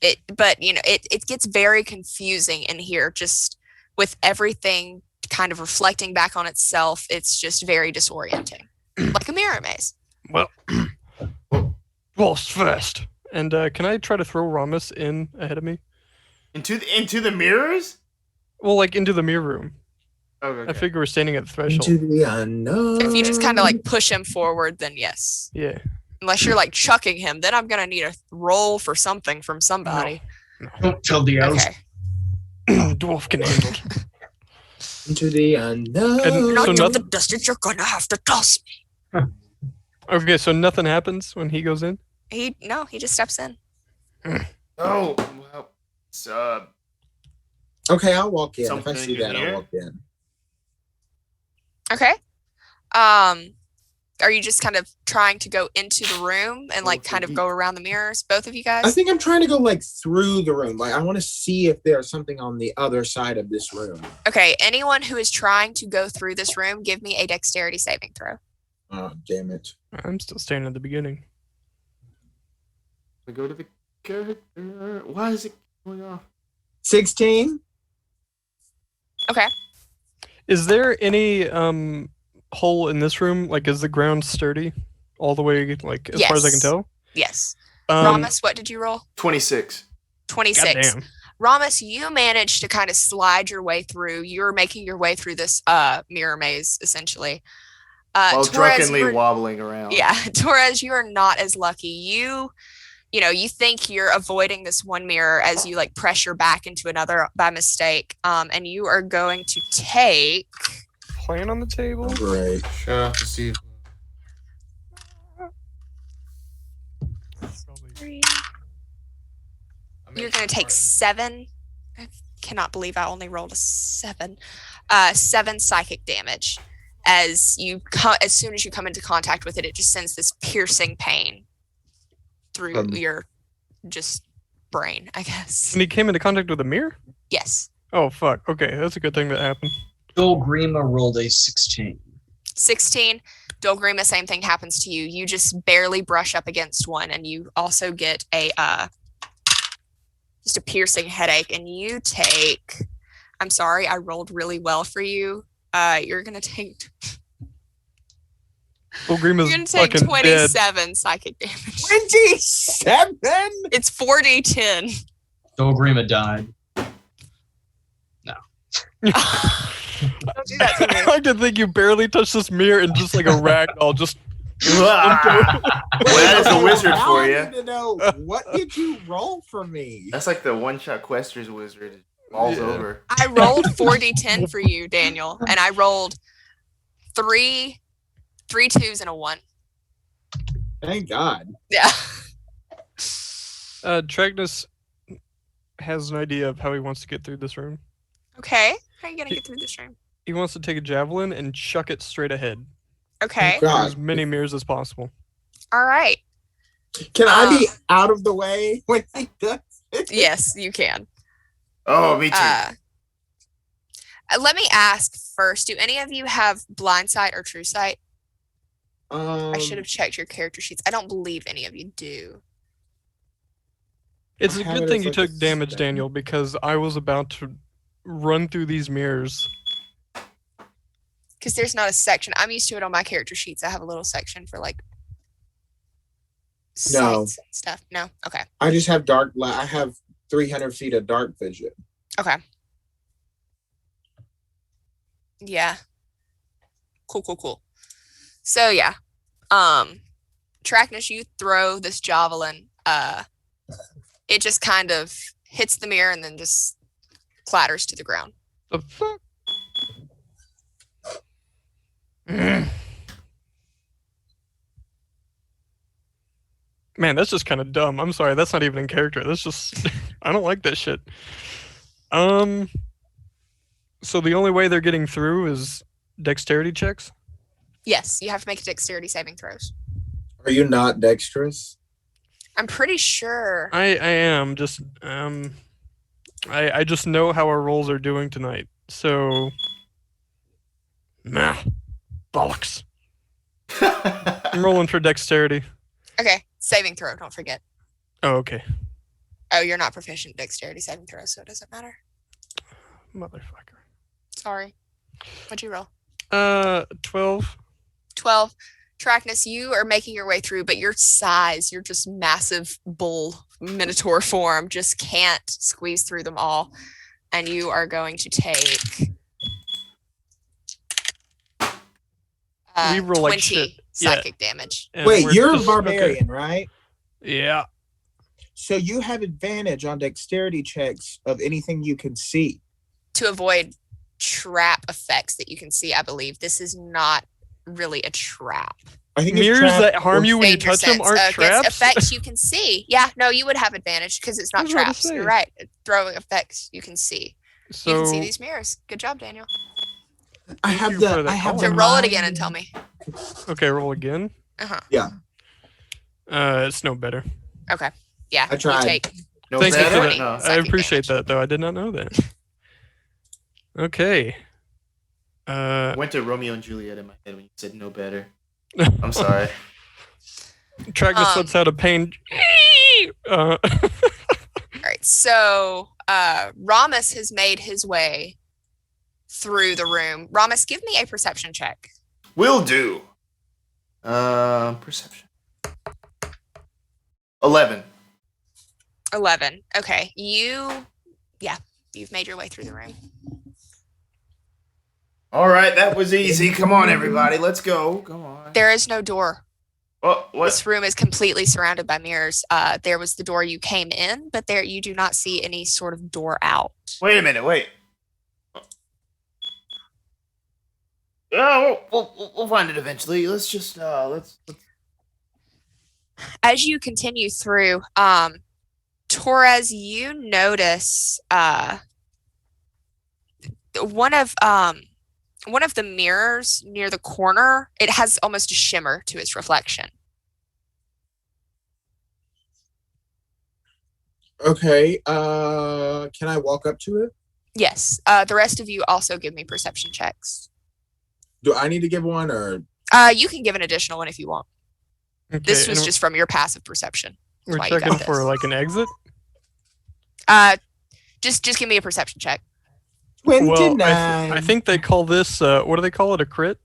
But it gets very confusing in here, just with everything kind of reflecting back on itself. It's just very disorienting. Like a mirror maze. Well, dwarfs first. And can I try to throw Rommus in ahead of me? Into the mirrors? Well, like into the mirror room. Okay. I figure we're standing at the threshold. Into the unknown. If you just kind of like push him forward, then yes. Yeah. Unless you're like chucking him, then I'm gonna need a roll for something from somebody. No. Don't tell the elves. Okay. Dwarf can handle it. Into the unknown. And Not so doing nothing. the distance. You're gonna have to toss me. Okay, so nothing happens when he goes in? He just steps in. Oh, well, it's, Okay, I'll walk in. If I Something see in that, here? I'll walk in. Okay. Are you just kind of trying to go into the room and like kind of go around the mirrors, both of you guys? I think I'm trying to go like through the room. Like I want to see if there's something on the other side of this room. Okay, anyone who is trying to go through this room, give me a dexterity saving throw. Oh, damn it. I'm still standing at the beginning. I go to the character. Why is it going off? 16? Okay. Is there any hole in this room? Like, is the ground sturdy all the way, like, as far as I can Yes. tell? Yes. Um, Rommus, what did you roll? 26. 26. Goddamn. Rommus, you managed to kind of slide your way through. You're making your way through this mirror maze, essentially. While Torres, drunkenly you're- wobbling around. Yeah, Torres, you are not as lucky. You you think you're avoiding this one mirror as you like press your back into another by mistake. And you are going to take. Plan on the table. Great. Shut up to see. You're going to take 7. I cannot believe I only rolled a 7. 7 psychic damage. As soon as you come into contact with it, it just sends this piercing pain through your just brain, I guess. And he came into contact with a mirror? Yes. Oh, fuck. Okay, that's a good thing that happened. Bill Grima rolled a 16. 16. Grima, same thing happens to you. You just barely brush up against one, and you also get just a piercing headache, and you take. I'm sorry, I rolled really well for you. You're gonna take. Bill Grima's You're gonna take fucking 27 dead. psychic damage. 27? It's 4d10. Bill Grima died. Don't do that to me. I can think you barely touched this mirror and just like a ragdoll just. Well, that is a wizard Now for I you. need to know, what did you roll for me? That's like the one-shot Quester's wizard. It falls Yeah. over. I rolled 4d10 for you, Daniel, and I rolled 3 2s and a 1. Thank God. Yeah. Tracknus has an idea of how he wants to get through this room. Okay. How are you gonna get through this room? He wants to take a javelin and chuck it straight ahead. Okay. Through God. as many mirrors as possible. All right. Can I be out of the way when he does it? Yes, you can. Oh, me too. Let me ask first, do any of you have blind sight or true sight? I should have checked your character sheets. I don't believe any of you do. It's I a have good it thing as you like a took damage, 7. Daniel, because I was about to run through these mirrors. Because there's not a section. I'm used to it on my character sheets. I have a little section for like No. sights and stuff. No? Okay. I just have I have 300 feet of dark vision. Okay. Yeah. Cool. So yeah. Tracknus, you throw this javelin. It just kind of hits the mirror and then just clatters to the ground. The fuck? Man, that's just kind of dumb. I'm sorry, that's not even in character. That's just I don't like that shit. So the only way they're getting through is dexterity checks? Yes, you have to make dexterity saving throws. Are you not dexterous? I'm pretty sure. I am just I just know how our rolls are doing tonight. So bollocks. I'm rolling for dexterity. Okay, saving throw, don't forget. Oh, okay. Oh, you're not proficient in dexterity saving throws, so it doesn't matter. Motherfucker. Sorry. What'd you roll? 12. 12. Tracknus, you are making your way through, but your size, your just massive bull minotaur form just can't squeeze through them all. And you are going to take We roll 20 like shit. psychic damage. And Wait, we're you're a just- barbarian, right? okay. Yeah. So you have advantage on dexterity checks of anything you can see. To avoid trap effects that you can see, I believe. This is not really a trap. I think it's Mirrors trap that harm or- you when you Danger touch them sense, aren't against traps? effects you can see. Yeah, no, you would have advantage because it's I not was about to traps. say. You're right. Throwing effects you can see. So You can see these mirrors. Good job, Daniel. I Thank have you the for that I have So the roll it mind- again and tell me. okay, roll again. Uh-huh. It's no better. Okay. Yeah. I tried. You take No Thank you better? for 20 that. No. I psychic appreciate damage. that, though. I did not know that. Okay. I went to Romeo and Juliet in my head when you said no better. I'm sorry. Tracknus lets out a pain. All right. So Rommus has made his way through the room. Rommus, give me a perception check. Will do. Perception. 11. 11. Okay. You've made your way through the room. All right, that was easy. Come on, everybody. Let's go. Come on. There is no door. What? This room is completely surrounded by mirrors. There was the door you came in, but there you do not see any sort of door out. Wait a minute. Wait. Yeah, we'll find it eventually. Let's just let's. As you continue through, Torres, you notice one of the mirrors near the corner. It has almost a shimmer to its reflection. Okay. Can I walk up to it? Yes. The rest of you also give me perception checks. Do I need to give one or? You can give an additional one if you want. Okay, This was and just from your passive perception. we're That's why you checking got for this. like an exit. Just give me a perception check. 29. Well, I think they call this. What do they call it? A crit?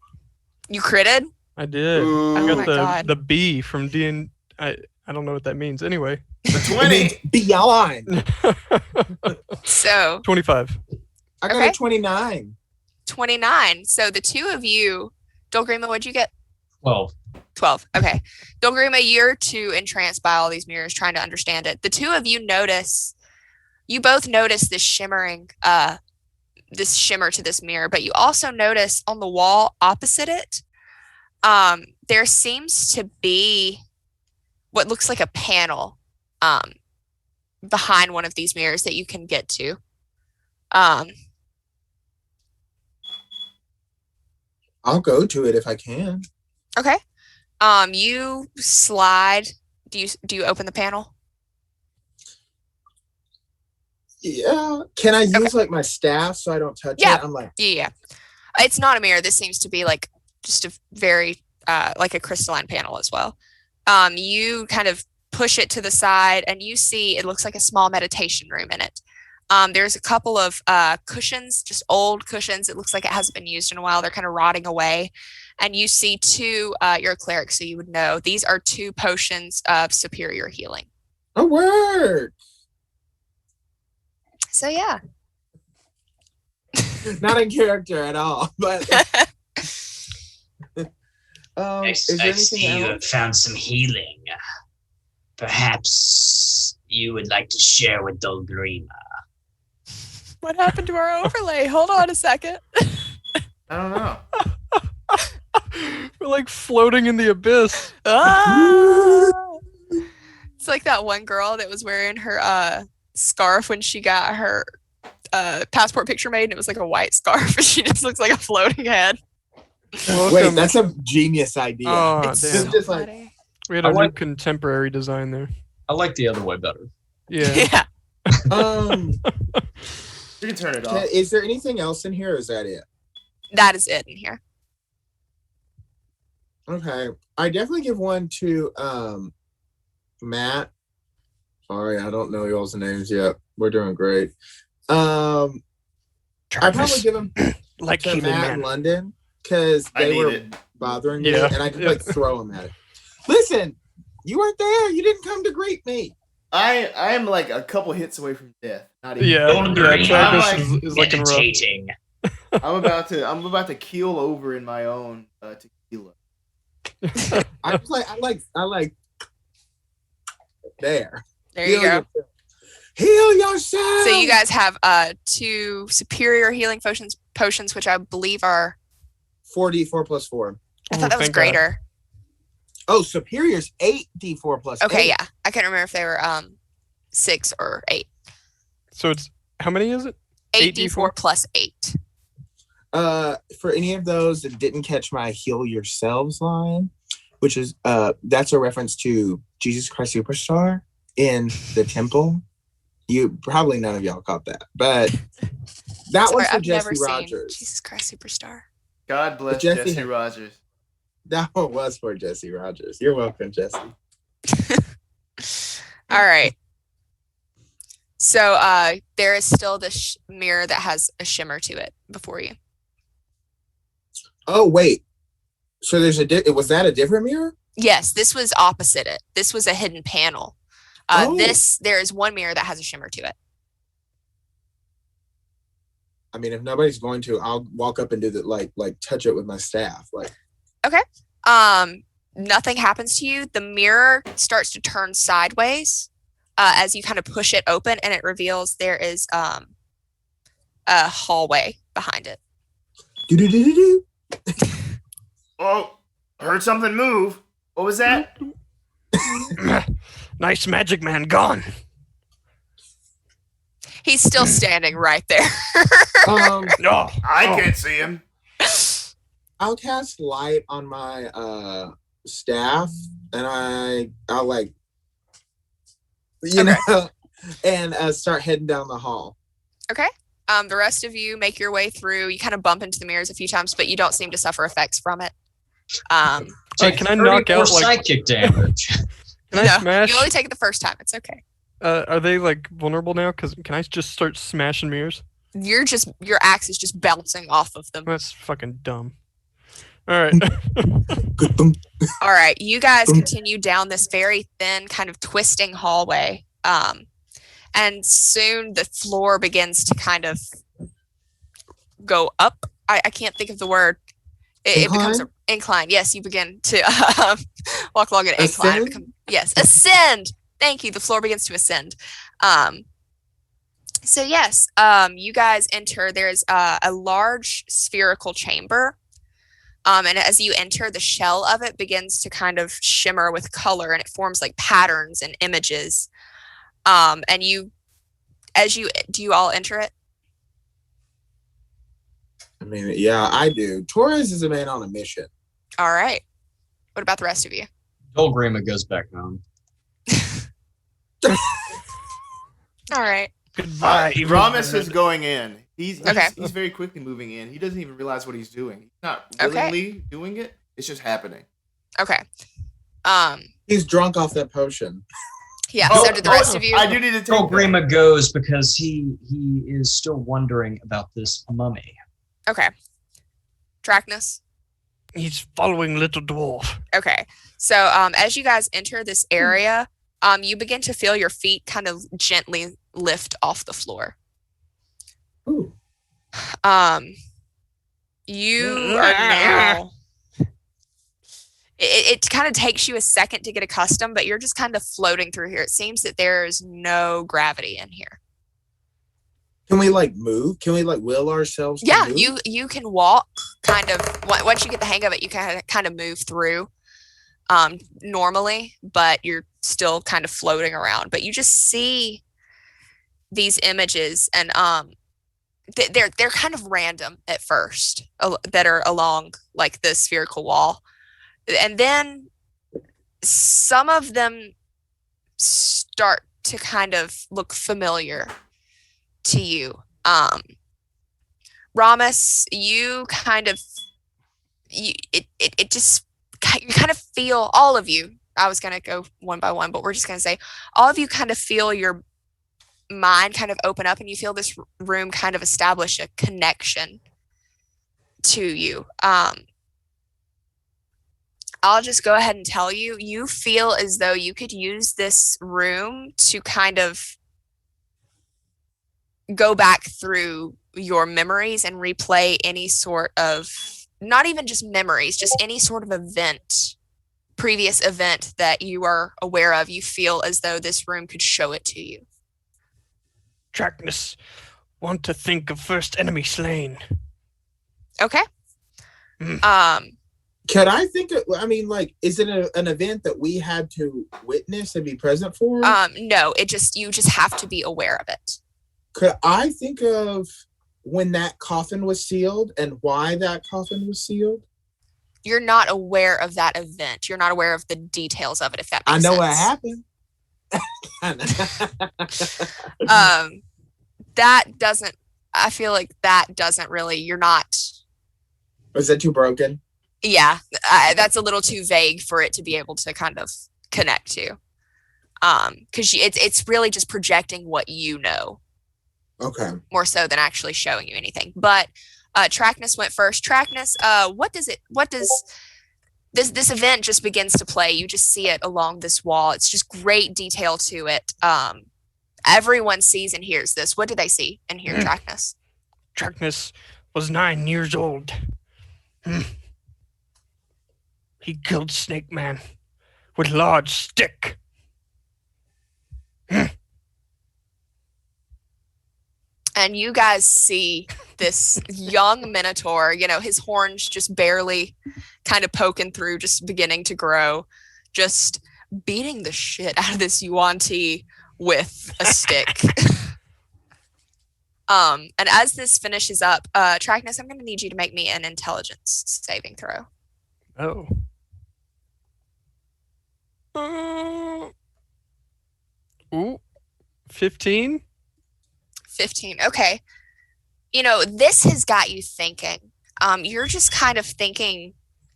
You critted? I did. Ooh. I Oh got my the God. the B from D. I don't know what that means. Anyway, The It means 20. beyond. So 25. I got Okay. a 29. 29. So the two of you, Dolgrima, what'd you get? 12. 12. Okay. Dolgrima, you're too entranced by all these mirrors trying to understand it. The two of you both notice this shimmering, this shimmer to this mirror, but you also notice on the wall opposite it, there seems to be what looks like a panel behind one of these mirrors that you can get to. I'll go to it if I can. Okay. You slide. Do you open the panel? Yeah. Can I use like my staff so I don't touch Yeah. it? I'm like, Yeah. It's not a mirror. This seems to be like just a very like a crystalline panel as well. You kind of push it to the side and you see it looks like a small meditation room in it. There's a couple of cushions, just old cushions. It looks like it hasn't been used in a while. They're kind of rotting away. And you see two, you're a cleric, so you would know. These are 2 potions of superior healing. a word. So yeah. Not in character at all. But I is there see anything you have else? found some healing. Perhaps you would like to share with Dolgrima. What happened to our overlay? Hold on a second. I don't know. We're like floating in the abyss. Ah! It's like that one girl that was wearing her scarf when she got her passport picture made, and it was like a white scarf, and she just looks like a floating head. Wait, that's a genius idea. Oh, It's damn. so Just like- funny. We had I a new like- contemporary design there. I like the other way better. Yeah. Yeah. You can turn it off. Is there anything else in here or is that it? That is it in here. Okay. I definitely give one to Matt. Sorry, I don't know y'all's names yet. We're doing great. I probably give them Like to human Matt man. in London because I they need were it. bothering me Yeah. and I could like throw them at it. Listen, you weren't there. You didn't come to greet me. I am like a couple hits away from death. Not even. Yeah, Dolgrima Tracknus is looking rough. meditating. I'm about to keel over in my own tequila. I like there. There you go. yourself. Heal yourself. So you guys have 2 superior healing potions, which I believe are. 4d4 plus 4. I Oh, thought that was thank God. greater. Oh, superior's 8d4 plus Okay, 8. yeah. I can't remember if they were 6 or 8. So it's how many is it? 8d4 plus 8. For any of those that didn't catch my heal yourselves line, which is that's a reference to Jesus Christ Superstar in the temple. You probably none of y'all caught that, but that Sorry, one's for I've never Jesse seen Rogers. Jesus Christ Superstar. God bless Jesse- Jesse Rogers. That one was for Jesse Rogers. You're welcome, Jesse. All right. So there is still this mirror that has a shimmer to it before you. Oh wait, so there's was that a different mirror? Yes, this was opposite it. This was a hidden panel. Oh. There is one mirror that has a shimmer to it. I mean, if nobody's going to, I'll walk up and do that, like touch it with my staff. Like, nothing happens to you. The mirror starts to turn sideways as you kind of push it open, and it reveals there is a hallway behind it. Do-do-do-do-do. Oh, heard something move. What was that? Nice magic man gone. He's still standing right there. No, I can't see him. I'll cast light on my staff, and I'll like, and start heading down the hall. Okay. The rest of you make your way through. You kind of bump into the mirrors a few times, but you don't seem to suffer effects from it. Can I knock out like psychic damage? Can I smash? You only take it the first time. It's okay. Are they like vulnerable now? Because can I just start smashing mirrors? Your axe is just bouncing off of them. That's fucking dumb. All right. All right, you guys continue down this very thin, kind of twisting hallway, and soon the floor begins to kind of go up. I can't think of the word. It becomes an incline. Yes, you begin to walk along an incline. Yes, ascend. Thank you. The floor begins to ascend. So yes, you guys enter. There's a large spherical chamber. And as you enter, the shell of it begins to kind of shimmer with color, and it forms like patterns and images. And do you all enter it? I mean, yeah, I do. Torres is a man on a mission. All right. What about the rest of you? Old Grima goes back home. All right. Goodbye. Rommus is going in. He's Okay. He's very quickly moving in. He doesn't even realize what he's doing. He's not willingly doing it. It's just happening. Okay. He's drunk off that potion. Yeah. So did the rest of you? I do need to take Old Grima goes because he is still wondering about this mummy. Okay. Trackness. He's following little dwarf. Okay. So as you guys enter this area, you begin to feel your feet kind of gently lift off the floor. Ooh. You are now. It kind of takes you a second to get accustomed, but you're just kind of floating through here. It seems that there's no gravity in here. Can we like move? Can we like will ourselves? Yeah, to move? you can walk kind of. Once you get the hang of it, you can kind of move through normally, but you're still kind of floating around. But you just see these images, and they're kind of random at first that are along like the spherical wall, and then some of them start to kind of look familiar to you. Rommus, you kind of you kind of feel, all of you, I was going to go one by one, but we're just going to say all of you kind of feel your mind kind of open up, and you feel this room kind of establish a connection to you. I'll just go ahead and tell you, you feel as though you could use this room to kind of go back through your memories and replay any sort of, not even just memories, just any sort of event, previous event that you are aware of. You feel as though this room could show it to you. Tracknus, want to think of first enemy slain. Okay. Can I think of, I mean, like, is it an event that we had to witness and be present for? No, you just have to be aware of it. Could I think of when that coffin was sealed and why that coffin was sealed? You're not aware of that event. You're not aware of the details of it, if that makes sense. I know what happened. I feel like that doesn't really, you're not. Was that too broken? Yeah, that's a little too vague for it to be able to kind of connect to. Because it's really just projecting what you know. Okay. More so than actually showing you anything. But Tracknus went first. Tracknus, what does this event just begins to play? You just see it along this wall. It's just great detail to it. Everyone sees and hears this. What do they see and hear, Tracknus? Tracknus was 9 years old. He killed Snake Man with large stick. And you guys see this young minotaur, his horns just barely kind of poking through, just beginning to grow, just beating the shit out of this Yuan-Ti with a stick. And as this finishes up, Tracknus, I'm going to need you to make me an intelligence saving throw. Oh. 15? 15. Okay. This has got you thinking. You're just kind of thinking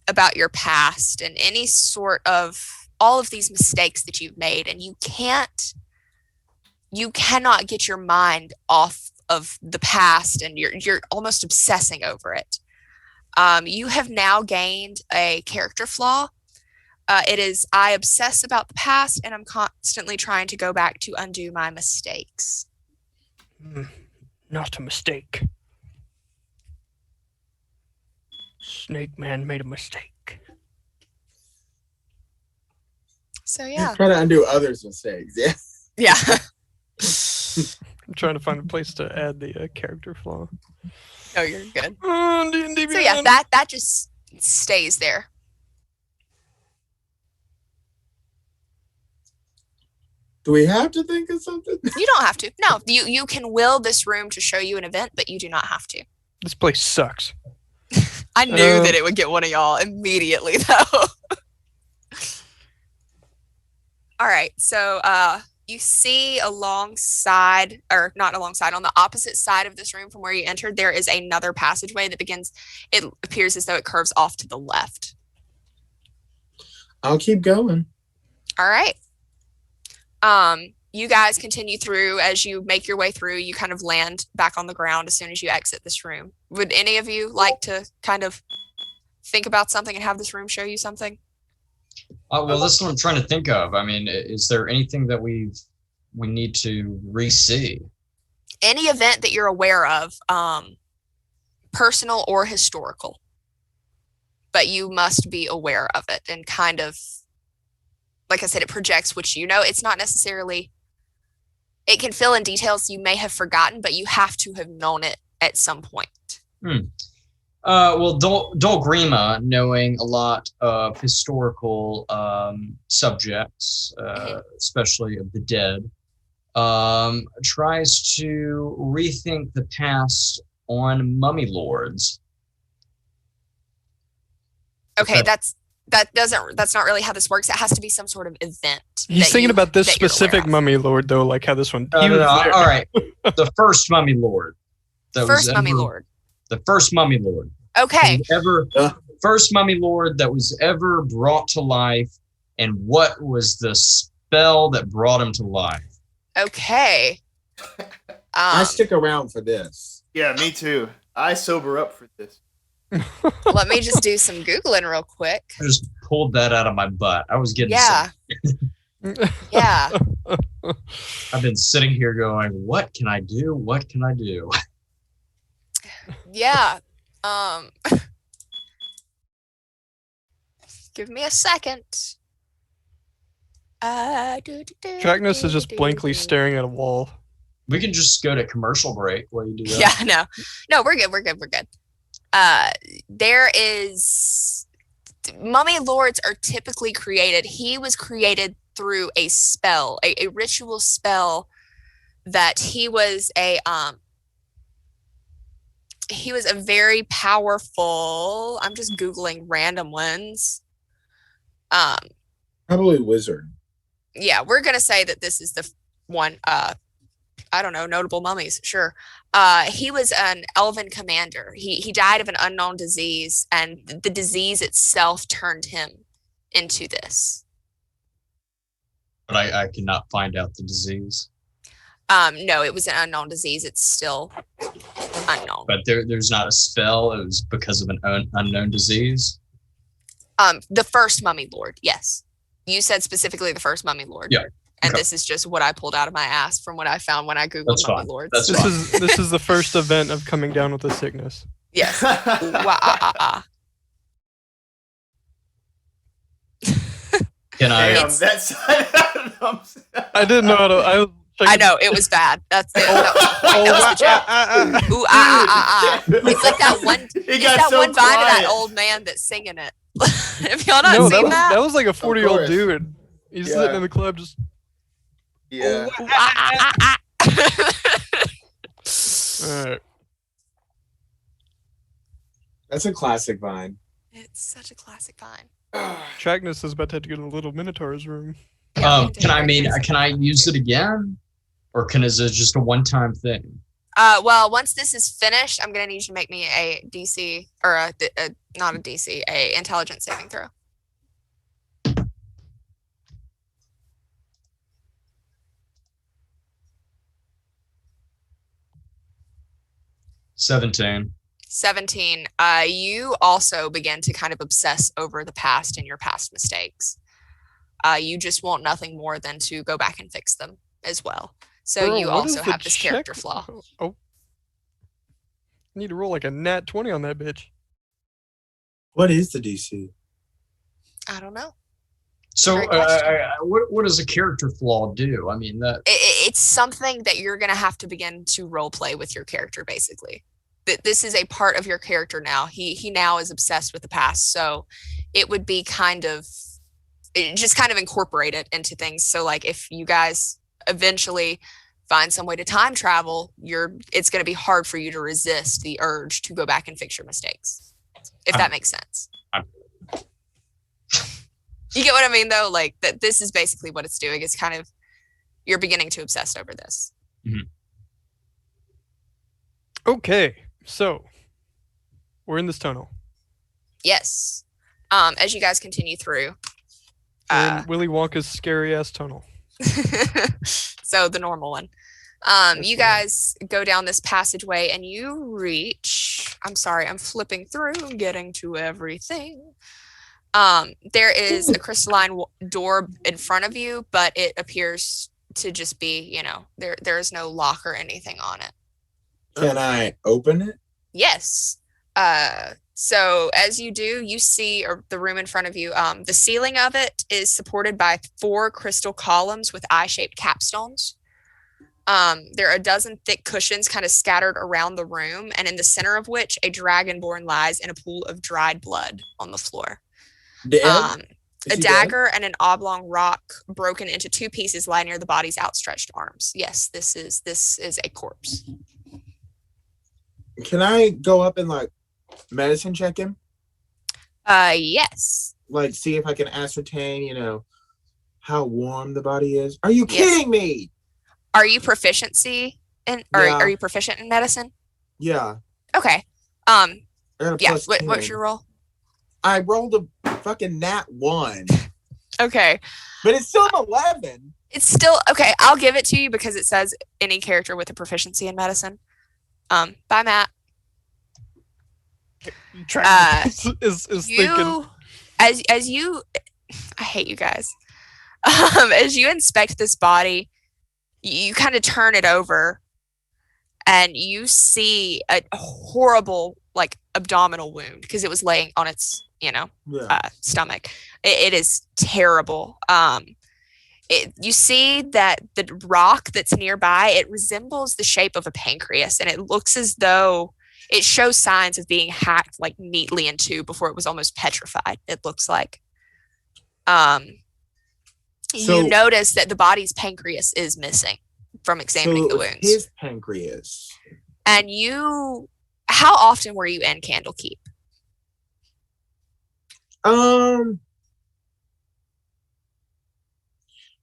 about your past and any sort of all of these mistakes that you've made, and you cannot get your mind off of the past, and you're almost obsessing over it. You have now gained a character flaw. It is, I obsess about the past, and I'm constantly trying to go back to undo my mistakes. Not a mistake. Snake Man made a mistake. So yeah. Try to undo others' mistakes. Yeah. Yeah. I'm trying to find a place to add the character flaw. No, you're good. D&D So yeah, Beyond. that just stays there. Do we have to think of something? You don't have to. No, you can will this room to show you an event, but you do not have to. This place sucks. I knew that it would get one of y'all immediately, though. All right, so you see alongside, or not alongside, on the opposite side of this room from where you entered, there is another passageway that begins, it appears as though it curves off to the left. I'll keep going. All right. You guys continue through. As you make your way through, you kind of land back on the ground as soon as you exit this room. Would any of you like to kind of think about something and have this room show you something? Well, that's what I'm trying to think of. I mean, is there anything that we need to re-see? Any event that you're aware of, personal or historical, but you must be aware of it and kind of, like I said, it projects what you know. It's not necessarily, it can fill in details you may have forgotten, but you have to have known it at some point. Well, Dol Grima, knowing a lot of historical subjects, especially of the dead, tries to rethink the past on mummy lords. Okay, that's not really how this works. It has to be some sort of event. He's thinking about this specific mummy lord, though, like how this one. No, all right. The first mummy lord. The first mummy lord. Okay. First mummy lord that was ever brought to life, and what was the spell that brought him to life? Okay. I stick around for this. Yeah, me too. I sober up for this. Let me just do some Googling real quick. I just pulled that out of my butt. I was getting Yeah. I've been sitting here going, what can I do? What can I do? Yeah. Give me a second. Trackness is just blankly staring at a wall. We can just go to commercial break while you do that. Yeah, no, we're good. There is, mummy lords are typically created. He was created through a spell, a ritual spell that he was a very powerful, I'm just Googling random ones. Probably wizard. Yeah, we're going to say that this is the one, I don't know, notable mummies, sure. He was an elven commander. He died of an unknown disease, and the disease itself turned him into this. But I cannot find out the disease. No, it was an unknown disease. It's still unknown. But there's not a spell. It was because of an unknown disease. The first mummy lord, yes. You said specifically the first mummy lord. Yeah. And Okay. This is just what I pulled out of my ass from what I found when I Googled That's mummy fine. lords. That's This is the first event of coming down with a sickness. Yes. Can I? Damn, that's. I didn't know how to. I know it was bad. That was the joke. Ooh, It's like that one. It's that so one vine of that quiet. old man that's singing it. Have y'all not No, seen that was like a 40-year-old course. dude. He's Yeah. sitting in the club just. Yeah. Ooh, All right. That's a classic vine. It's such a classic vine. Tracknus is about to have to go to the little Minotaur's room. Yeah, Can I use it again, or is it just a one-time thing? Well, once this is finished, I'm gonna need you to make me a DC or not a DC, a intelligence saving throw. $17. 17. You also begin to kind of obsess over the past and your past mistakes. You just want nothing more than to go back and fix them as well. So Bro, you what is also the have this character check- flaw. Oh. I need to roll like a nat 20 on that bitch. What is the DC? I don't know. So, Great question. what does a character flaw do? I mean, It's something that you're going to have to begin to role play with your character, basically. This is a part of your character now. He now is obsessed with the past. So it would be just kind of incorporated into things. So like if you guys eventually find some way to time travel, it's going to be hard for you to resist the urge to go back and fix your mistakes. If that makes sense. You get what I mean, though? Like, that. This is basically what it's doing. It's kind of, you're beginning to obsess over this. Okay, so we're in this tunnel. Yes. As you guys continue through. We're in Willy Wonka's scary ass tunnel. So the normal one. You guys go down this passageway and you reach, I'm sorry, I'm flipping through and getting to everything. There is a crystalline door in front of you, but it appears to just be, there is no lock or anything on it. Can I open it? Yes. So as you do, you see the room in front of you. The ceiling of it is supported by 4 crystal columns with eye-shaped capstones. There are a dozen thick cushions kind of scattered around the room, and in the center of which a dragonborn lies in a pool of dried blood on the floor. Dead? A dagger and an oblong rock broken into 2 pieces lie near the body's outstretched arms. Yes, this is a corpse. Can I go up and medicine check him? Yes. See if I can ascertain, how warm the body is. Are you kidding me? Are you proficiency in Yeah. are you proficient in medicine? Yeah. Okay. I got a Yeah, plus what's 10. your roll? I rolled a fucking nat 1. Okay. But it's still an 11. It's still okay. I'll give it to you because it says any character with a proficiency in medicine. Bye, Matt. Tracknus is thinking. You, as you, I hate you guys. As you inspect this body, you kind of turn it over, and you see a horrible abdominal wound because it was laying on its stomach. It is terrible. You see that the rock that's nearby, it resembles the shape of a pancreas, and it looks as though it shows signs of being hacked neatly in 2 before it was almost petrified. It looks like. You notice that the body's pancreas is missing from examining the wounds. His pancreas. And how often were you in Candlekeep?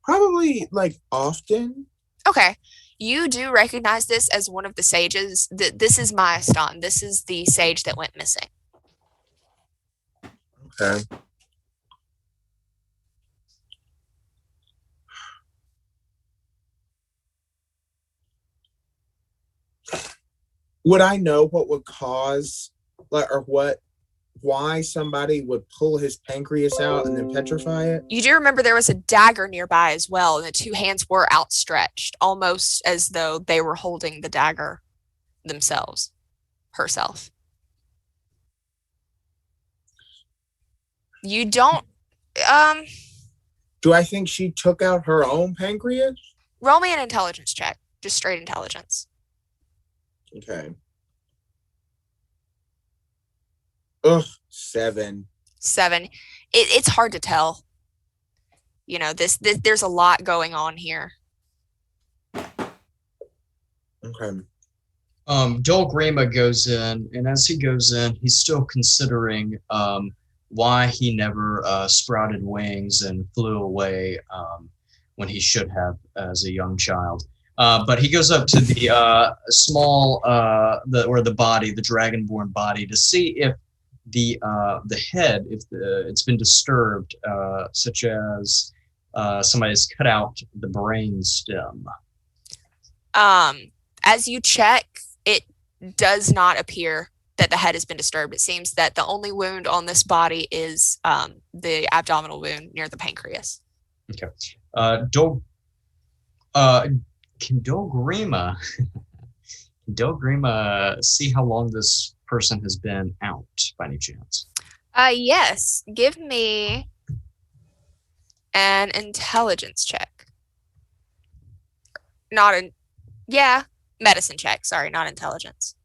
Probably often. Okay. You do recognize this as one of the sages. This is Maestan. This is the sage that went missing. Okay. Would I know what would cause, why somebody would pull his pancreas out and then petrify it? You do remember there was a dagger nearby as well, and the 2 hands were outstretched, almost as though they were holding the dagger herself. You don't, Do I think she took out her own pancreas? Roll me an intelligence check. Just straight intelligence. Okay. Ugh, 7. 7. It's hard to tell. You know, this there's a lot going on here. Okay. Dol Grima goes in, and as he goes in, he's still considering why he never sprouted wings and flew away when he should have as a young child. But he goes up to the small, the body, the dragonborn body, to see if the head, if it's been disturbed, such as somebody's cut out the brain stem. As you check, it does not appear that the head has been disturbed. It seems that the only wound on this body is the abdominal wound near the pancreas. Okay. Can Dol Grima see how long this person has been out by any chance? Yes. Give me an intelligence check. Medicine check. Sorry, not intelligence.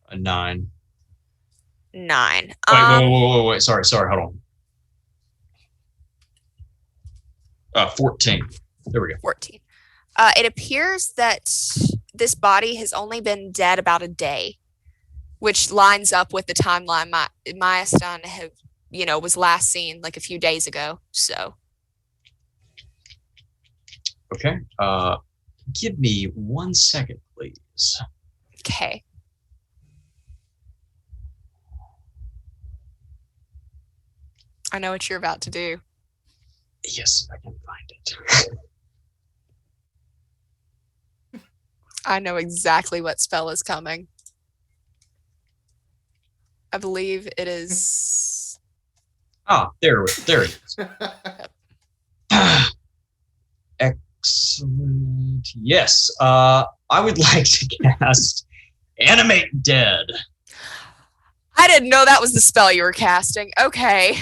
A 9. 9. Wait. Sorry. Hold on. 14. There we go. 14. It appears that this body has only been dead about a day, which lines up with the timeline Myastan was last seen like a few days ago. So. Okay. Give me 1 second, please. Okay. I know what you're about to do. Yes, I can find it. I know exactly what spell is coming. I believe it is. There it is. Excellent. Yes. I would like to cast Animate Dead. I didn't know that was the spell you were casting. Okay.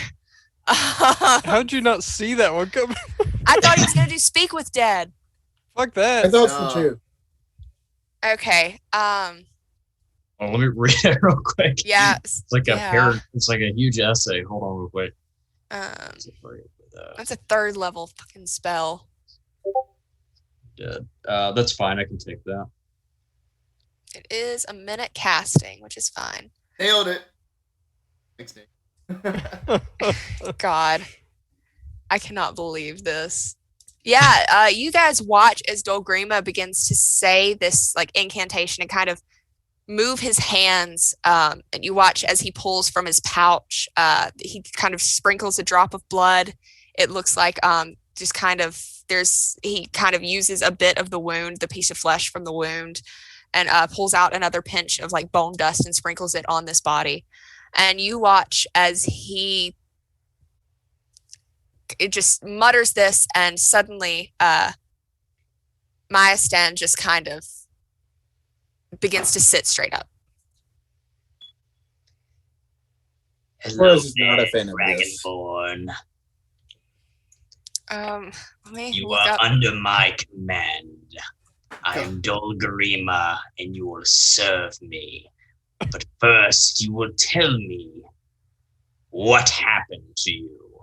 How'd you not see that one coming? I thought he was gonna do Speak with Dead. Fuck that. I thought so too. Okay. Well, let me read it real quick. Yeah. It's like it's like a huge essay. Hold on real quick. That's a 3rd level fucking spell. Dead. That's fine. I can take that. It is a minute casting, which is fine. Nailed it. Thanks, Nick. God, I cannot believe this. Yeah, you guys watch as Dol Grima begins to say this like incantation and kind of move his hands, and you watch as he pulls from his pouch. He kind of sprinkles a drop of blood. It looks like he kind of uses a bit of the wound, the piece of flesh from the wound, and pulls out another pinch of like bone dust and sprinkles it on this body. And you watch as it just mutters this, and suddenly Myastan just kind of begins to sit straight up. Or is he not a fan of this? Dragonborn. Let me You look are up. under my command. I am Dol Grima, and you will serve me. But first, you will tell me what happened to you.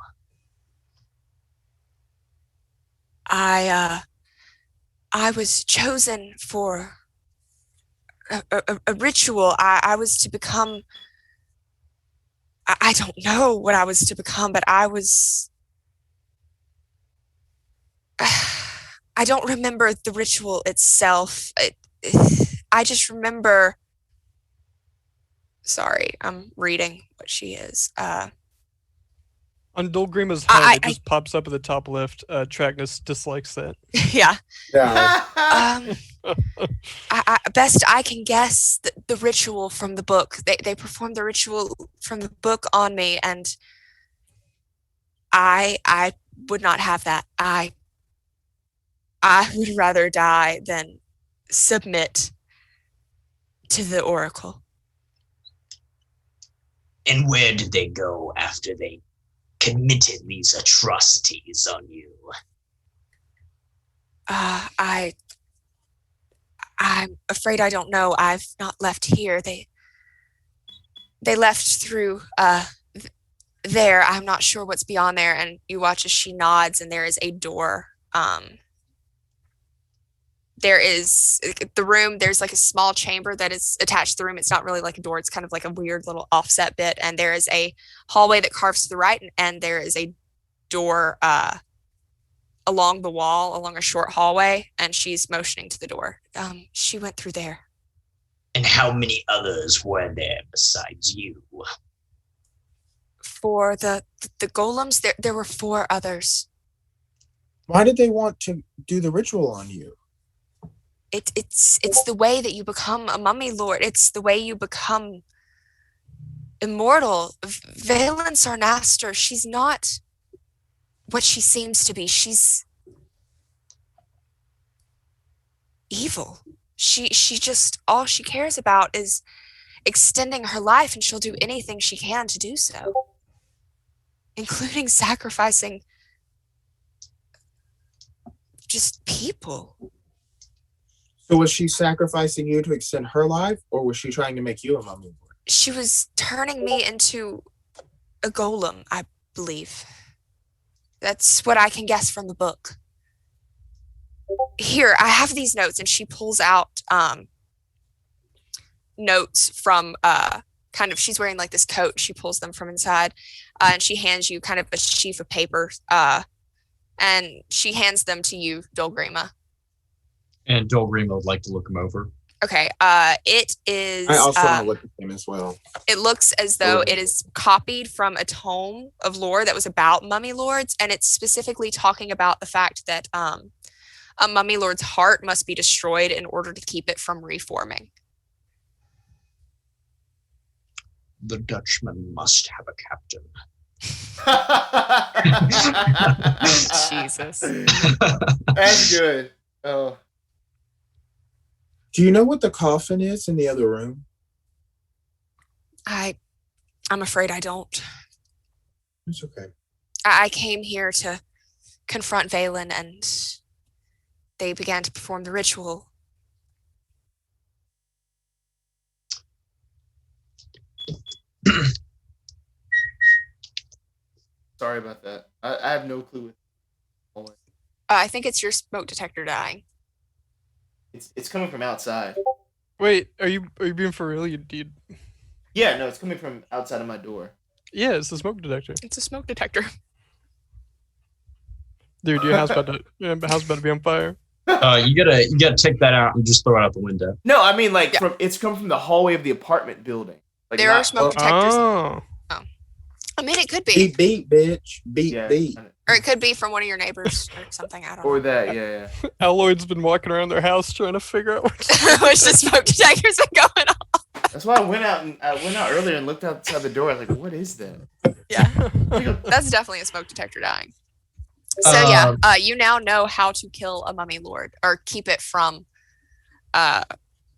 I was chosen for a ritual. I was to become. I don't know what I was to become, but I was. I don't remember the ritual itself. I just remember. Sorry, I'm reading what she is. On Dol Grima's head, it just pops up at the top left. Tracknus dislikes that. Yeah. Yeah. Best I can guess, the ritual from the book. They performed the ritual from the book on me, and I would not have that. I would rather die than submit to the oracle. And where did they go after they committed these atrocities on you? I'm afraid I don't know. I've not left here. They left through there. I'm not sure what's beyond there. And you watch as she nods, and there is a door. There is the room. There's like a small chamber that is attached to the room. It's not really like a door. It's kind of like a weird little offset bit. And there is a hallway that carves to the right, and there is a door along the wall, along a short hallway, and she's motioning to the door. She went through there. And how many others were there besides you? For the golems, there were 4 others. Why did they want to do the ritual on you? It's the way that you become a mummy lord. It's the way you become immortal. Valen Sarnaster, she's not what she seems to be. She's evil. She just, all she cares about is extending her life, and she'll do anything she can to do so, including sacrificing just people. So was she sacrificing you to extend her life, or was she trying to make you a mummy lord? She was turning me into a golem, I believe. That's what I can guess from the book. Here, I have these notes, and she pulls out notes from kind of, she's wearing like this coat. She pulls them from inside, and she hands you kind of a sheaf of paper, and she hands them to you, Dolgrima. And Dolgrima would like to look them over. Okay, it is... I also want to look at them as well. It looks as though it is copied from a tome of lore that was about mummy lords, and it's specifically talking about the fact that a mummy lord's heart must be destroyed in order to keep it from reforming. The Dutchman must have a captain. Jesus. That's good. Oh. Do you know what the coffin is in the other room? I'm afraid I don't. It's okay. I came here to confront Valen, and they began to perform the ritual. Sorry about that. I have no clue. I think it's your smoke detector dying. It's coming from outside. Wait, are you being for real? You dude? Yeah, no, it's coming from outside of my door. Yeah, it's the smoke detector. It's a smoke detector. Dude, your house about to be on fire. You gotta take that out and just throw it out the window. No, I mean like it's come from the hallway of the apartment building. Like there are smoke detectors. Oh. I mean, it could be. Beat, bitch. Beat. Or it could be from one of your neighbors or something. I don't know. Or that, yeah. Alloyd's been walking around their house trying to figure out which the smoke detector's been going on. That's why I went out earlier and looked outside the door. I was like, what is that? Yeah. That's definitely a smoke detector dying. So you now know how to kill a mummy lord or keep it from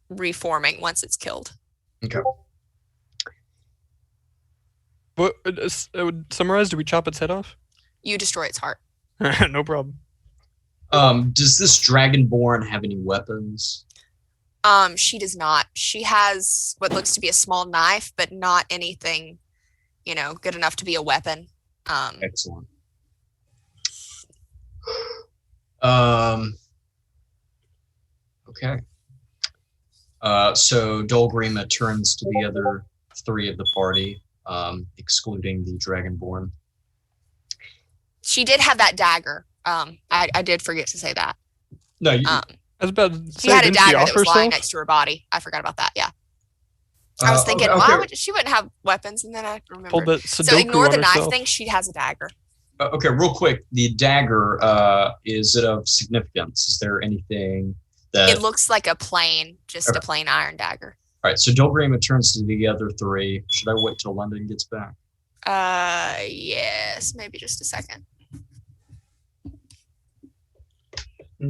reforming once it's killed. Okay. What summarize? Do we chop its head off? You destroy its heart. No problem. Does this dragonborn have any weapons? She does not. She has what looks to be a small knife, but not anything, good enough to be a weapon. Excellent. Okay. So Dolgrima turns to the other 3 of the party, excluding the dragonborn. She did have that dagger. I did forget to say that. No, you. I was about to say, she had a didn't she dagger off that was lying herself? next to her body. I forgot about that. Yeah. I was thinking, why would she wouldn't have weapons, and then I Pulled remembered. that So Sudoku ignore the on knife herself. thing. She has a dagger. Okay, real quick. The dagger, is it of significance? Is there anything that... It looks like a plain iron dagger. All right, so Dolgrima turns to the other 3. Should I wait till London gets back? Yes, maybe just a second. So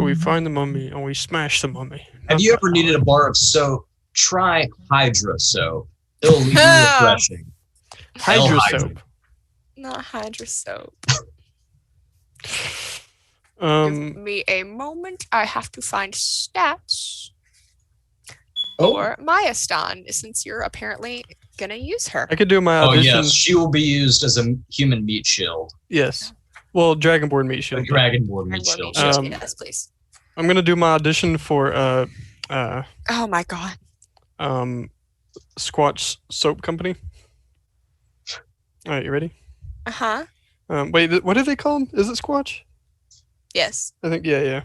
we find the mummy and we smash the mummy. Have you ever needed a bar of soap try Hydra soap. It'll leave you refreshing. Hydra Hydra. soap. Not Hydra soap. Give Um, me a moment. I have to find stats Oh, for Mayastan, since you're apparently gonna use her. I could do my Oh audition. yes, she will be used as a human meat shield. Yes. Well, Dragonborn meat A shield. dragonborn meat Dragonborn shield. meat shield, Um, yes, please. I'm gonna do my audition for Oh my god. Squatch Soap Company. All right, you ready? Uh-huh. Wait, what do they call them? Is it Squatch? Yes. I think yeah.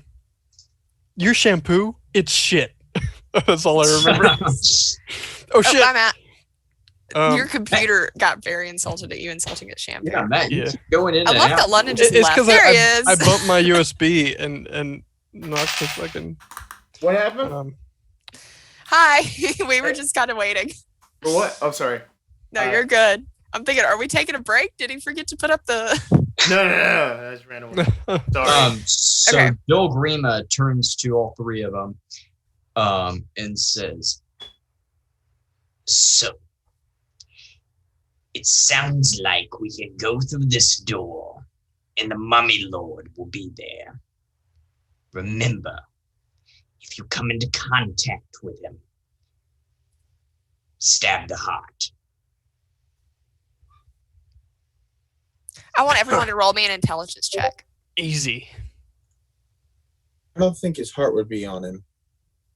Your shampoo, it's shit. That's all I remember. Oh Oh, shit. I'm at. Um, Your computer got very insulted at you insulting its shampoo. Yeah, Matt, you Yeah. keep going in I and love out. that London just it's left. because There he I is. bumped my USB and knocked the fucking What happened? Hi. We were just kind of waiting. For what? Oh, sorry. No, you're good. I'm thinking, are we taking a break? Did he forget to put up the... No. I just ran away. Sorry. So Okay. Bill Grima turns to all three of them and says, So, it sounds like we can go through this door, and the Mummy Lord will be there. Remember, if you come into contact with him, stab the heart. I want everyone to roll me an intelligence check. easy. I don't think his heart would be on him.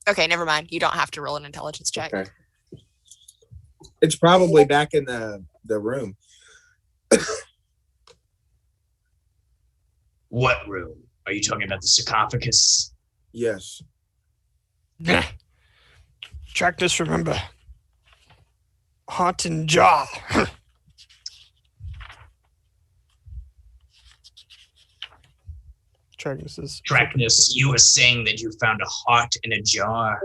Okay, never mind. You don't have to roll an intelligence check. Okay. It's probably back in the room. What room? Are you talking about the sarcophagus? Yes. Tracknus, remember. Heart and jaw. Tracknus is. Tracknus, you were saying that you found a heart in a jar.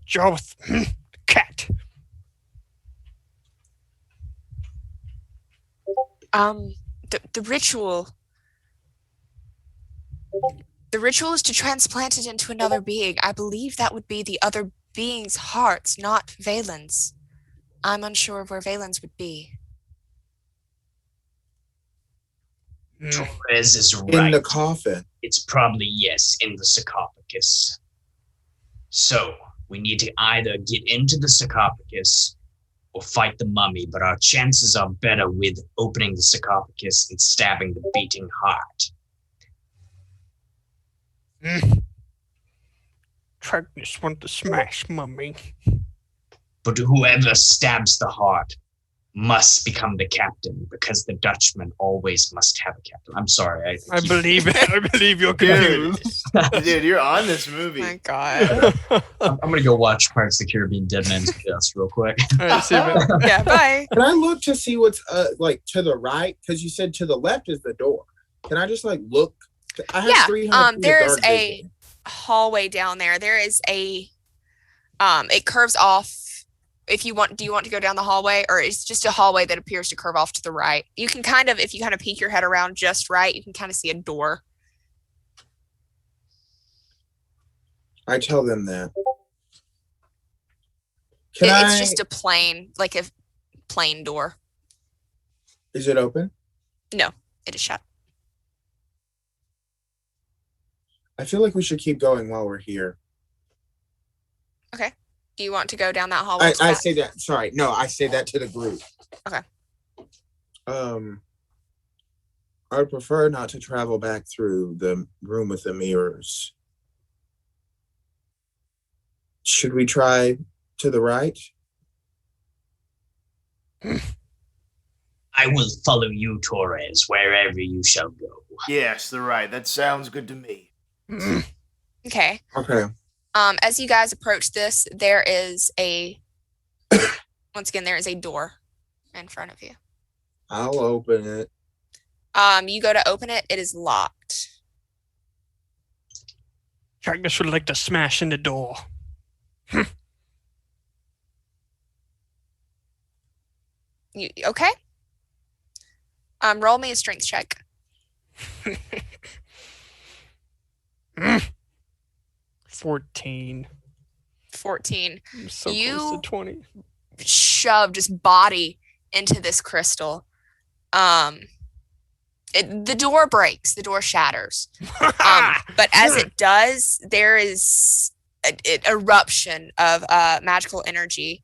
Jaw with cat. The ritual. The ritual is to transplant it into another being. I believe that would be the other being's hearts, not Valen's. I'm unsure of where Valen's would be. Torres is In right. the coffin. It's probably, yes, in the sarcophagus. So, we need to either get into the sarcophagus or fight the mummy, but our chances are better with opening the sarcophagus and stabbing the beating heart. Tracknus want to smash mummy. But whoever stabs the heart must become the captain, because the Dutchman always must have a captain. I'm sorry. I believe it. I believe you're Dude. confused. Dude, you're on this movie. My God. I'm going to go watch Pirates of the Caribbean Dead Man's Chest real quick. All right, see you, man. Yeah, bye. Can I look to see what's like to the right? Because you said to the left is the door. Can I just like look? I have Yeah, 300 feet of there's dark a vision. hallway down there. There is a it curves off. If you want, do you want to go down the hallway, or it's just a hallway that appears to curve off to the right? You can kind of, if you kind of peek your head around just right, you can kind of see a door. I tell them that. Can It's just a plain, like a plain door. Is it open? No, it is shut. I feel like we should keep going while we're here. Okay. Do you want to go down that hallway? I say that. Sorry, no, I say that to the group. Okay. I would prefer not to travel back through the room with the mirrors. Should we try to the right? I will follow you, Torres, wherever you shall go. Yes, they're right. That sounds good to me. Okay. Okay. As you guys approach this, there is a once again there is a door in front of you. I'll open it. You go to open it, it is locked. Tracknus would like to smash in the door. You okay? Roll me a strength check. 14. 14. I'm so close You to 20. shove just body into this crystal. The door breaks, the door shatters. But as it does, there is an eruption of magical energy.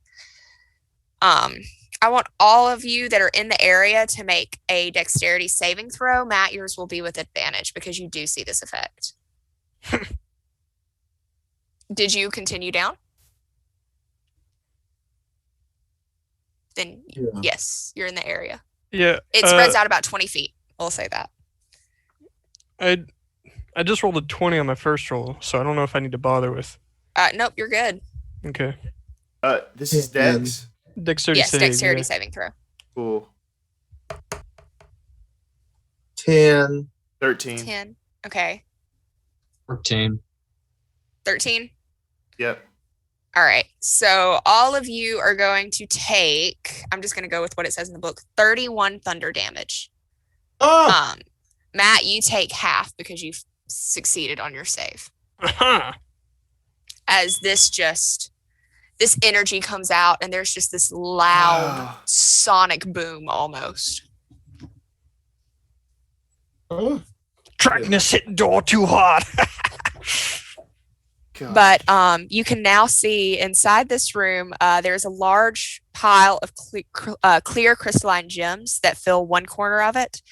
I want all of you that are in the area to make a dexterity saving throw. Matt, yours will be with advantage because you do see this effect. Did you continue down? Then yes, you're in the area. Yeah. It spreads out about 20 feet. We'll say that. I just rolled a 20 on my first roll, so I don't know if I need to bother with. Nope, you're good. Okay. This is Dex. Dexterity Yes, saving. dexterity saving throw. Cool. 10. 13. 10. Okay. 14. 13. Yep. All right. So all of you are going to take, I'm just going to go with what it says in the book, 31 thunder damage. Oh! Matt, you take half because you've succeeded on your save. As this energy comes out and there's just this loud sonic boom almost. Oh. Trackness hit door too hard. But you can now see inside this room, there's a large pile of clear crystalline gems that fill one corner of it.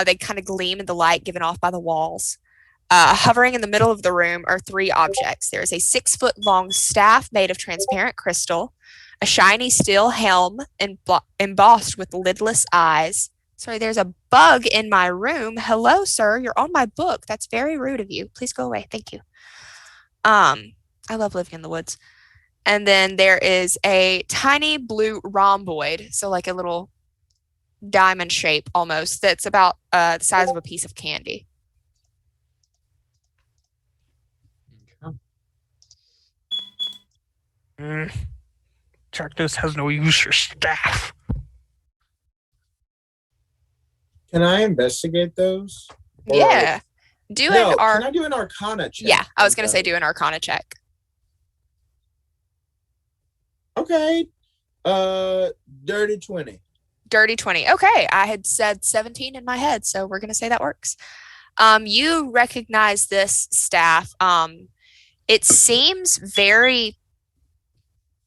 They kind of gleam in the light given off by the walls. Hovering in the middle of the room are 3 objects. There's a 6-foot-long staff made of transparent crystal, a shiny steel helm embossed with lidless eyes. Sorry, there's a bug in my room. Hello, sir. You're on my book. That's very rude of you. Please go away. Thank you. I love living in the woods. And then there is a tiny blue rhomboid, so like a little diamond shape almost, that's about the size of a piece of candy. Tracknus has no use for staff. Can I investigate those? Or- Yeah. Can I do an Arcana check? Yeah, I was going to say do an Arcana check. Okay. Dirty 20. Dirty 20. Okay, I had said 17 in my head, so we're going to say that works. You recognize this staff. It seems very...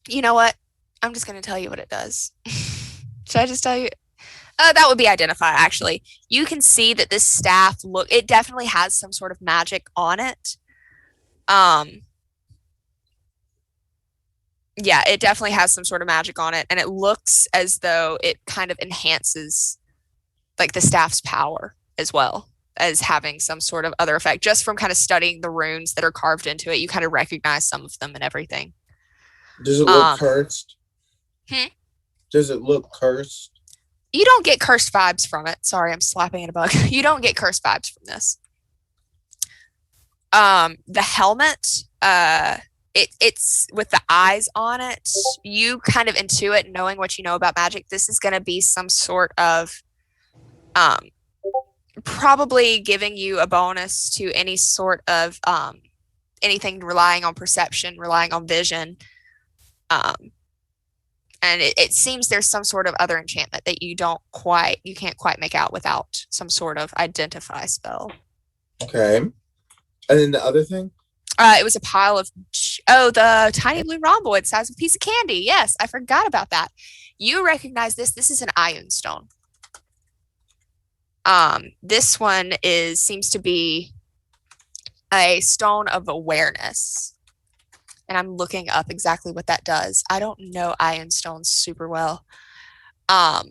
You know what? I'm just going to tell you what it does. Should I just tell you? That would be identify, actually. You can see that this staff it definitely has some sort of magic on it. Yeah, it definitely has some sort of magic on it, and it looks as though it kind of enhances like the staff's power as well as having some sort of other effect. Just from kind of studying the runes that are carved into it, you kind of recognize some of them and everything. Does it look cursed? Does it look cursed? You don't get cursed vibes from it. Sorry, I'm slapping at a bug. You don't get cursed vibes from this. The helmet, it's with the eyes on it. You kind of intuit, knowing what you know about magic, this is going to be some sort of probably giving you a bonus to any sort of anything relying on perception, relying on vision. And it seems there's some sort of other enchantment that you can't quite make out without some sort of identify spell. Okay. And then the other thing? It was a pile of, the tiny blue rhomboid size of a piece of candy. Yes, I forgot about that. You recognize this. This is an Ioun stone. This one seems to be a stone of awareness. And I'm looking up exactly what that does. I don't know Ioun stones super well. I'll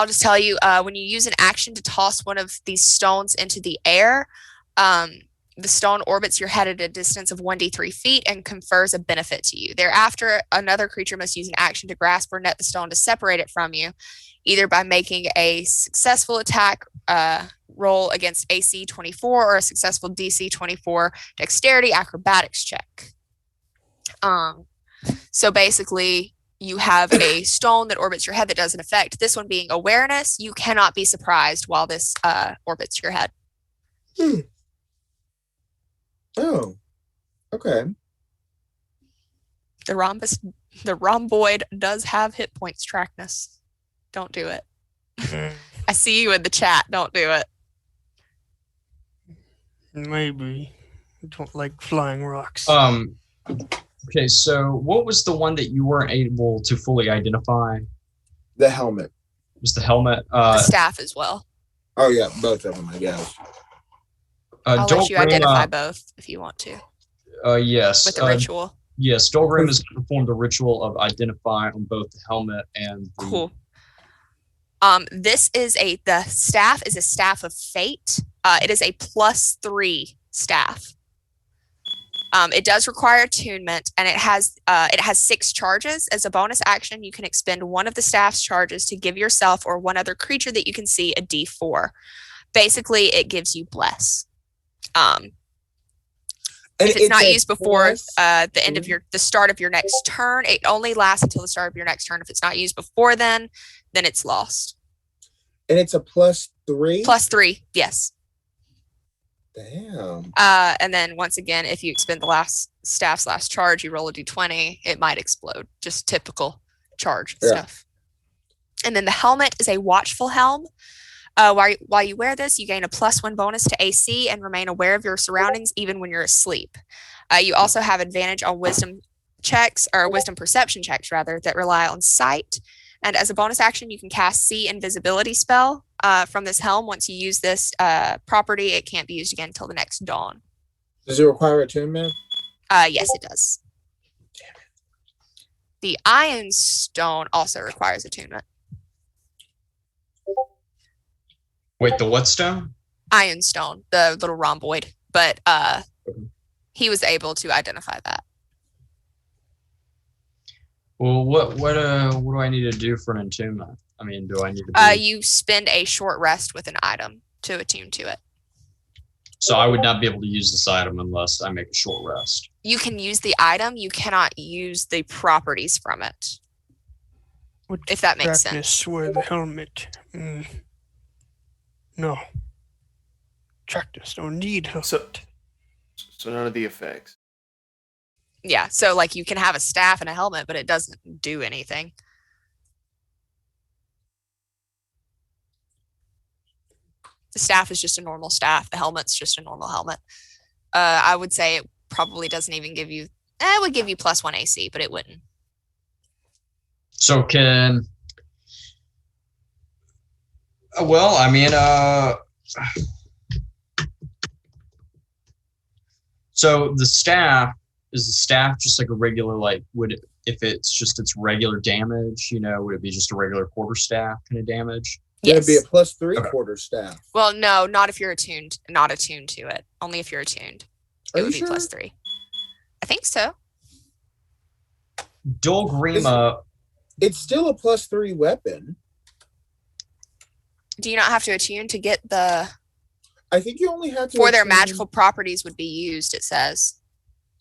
just tell you, when you use an action to toss one of these stones into the air, the stone orbits your head at a distance of 1d3 feet and confers a benefit to you. Thereafter, another creature must use an action to grasp or net the stone to separate it from you, either by making a successful attack roll against AC 24 or a successful DC 24 dexterity acrobatics check. So basically, you have a stone that orbits your head that does an effect. This one being awareness, you cannot be surprised while this orbits your head. Oh. Okay. The rhomboid does have hit points, Tracknus. Don't do it. I see you in the chat. Don't do it. Maybe. I don't like flying rocks. Okay, so what was the one that you weren't able to fully identify? The helmet. It was the helmet? The staff as well. Oh yeah, both of them, I guess. I'll let you identify both if you want to. Yes. With the ritual. Yes, Dolgrim has performed the ritual of identify on both the helmet and the... Cool. The staff is a staff of fate. It is a +3 staff. It does require attunement, and it has 6 charges. As a bonus action, you can expend one of the staff's charges to give yourself or one other creature that you can see a D4. Basically, it gives you bless. If it's not used before the start of your next turn, it only lasts until the start of your next turn. If it's not used before then it's lost. And it's a +3? +3, yes. Damn. And then once again, if you expend the staff's last charge, you roll a d20, it might explode. Just typical charge stuff. And then the helmet is a Watchful Helm. While you wear this, you gain a +1 bonus to AC and remain aware of your surroundings even when you're asleep. You also have advantage on wisdom perception checks rather, that rely on sight. And as a bonus action, you can cast See Invisibility spell from this helm. Once you use this property, it can't be used again until the next dawn. Does it require attunement? Yes, it does. Damn it. The Iron Stone also requires attunement. Wait, the what stone? Iron Stone, the little rhomboid. But he was able to identify that. Well, what do I need to do for an attunement? I mean, do I need to you spend a short rest with an item to attune to it. So I would not be able to use this item unless I make a short rest. You can use the item, you cannot use the properties from it. If that makes sense. Wear the helmet. No. Tracknus don't need helmet. So none of the effects. Yeah, so like you can have a staff and a helmet, but it doesn't do anything. The staff is just a normal staff. The helmet's just a normal helmet. I would say it probably doesn't even give you... it would give you +1 AC, but it wouldn't. So can... Well, I mean... So the staff... Is the staff just like a regular, like, if it's just its regular damage, would it be just a regular quarterstaff kind of damage? Yeah, Yes. it'd be a +3 quarterstaff. Well, no, not if you're attuned. Not attuned to it. Only if you're attuned. It would be sure? +3. I think so. Grima. It's still a +3 weapon. Do you not have to attune to get the... I think you only have to... For their attune- magical properties would be used, it says.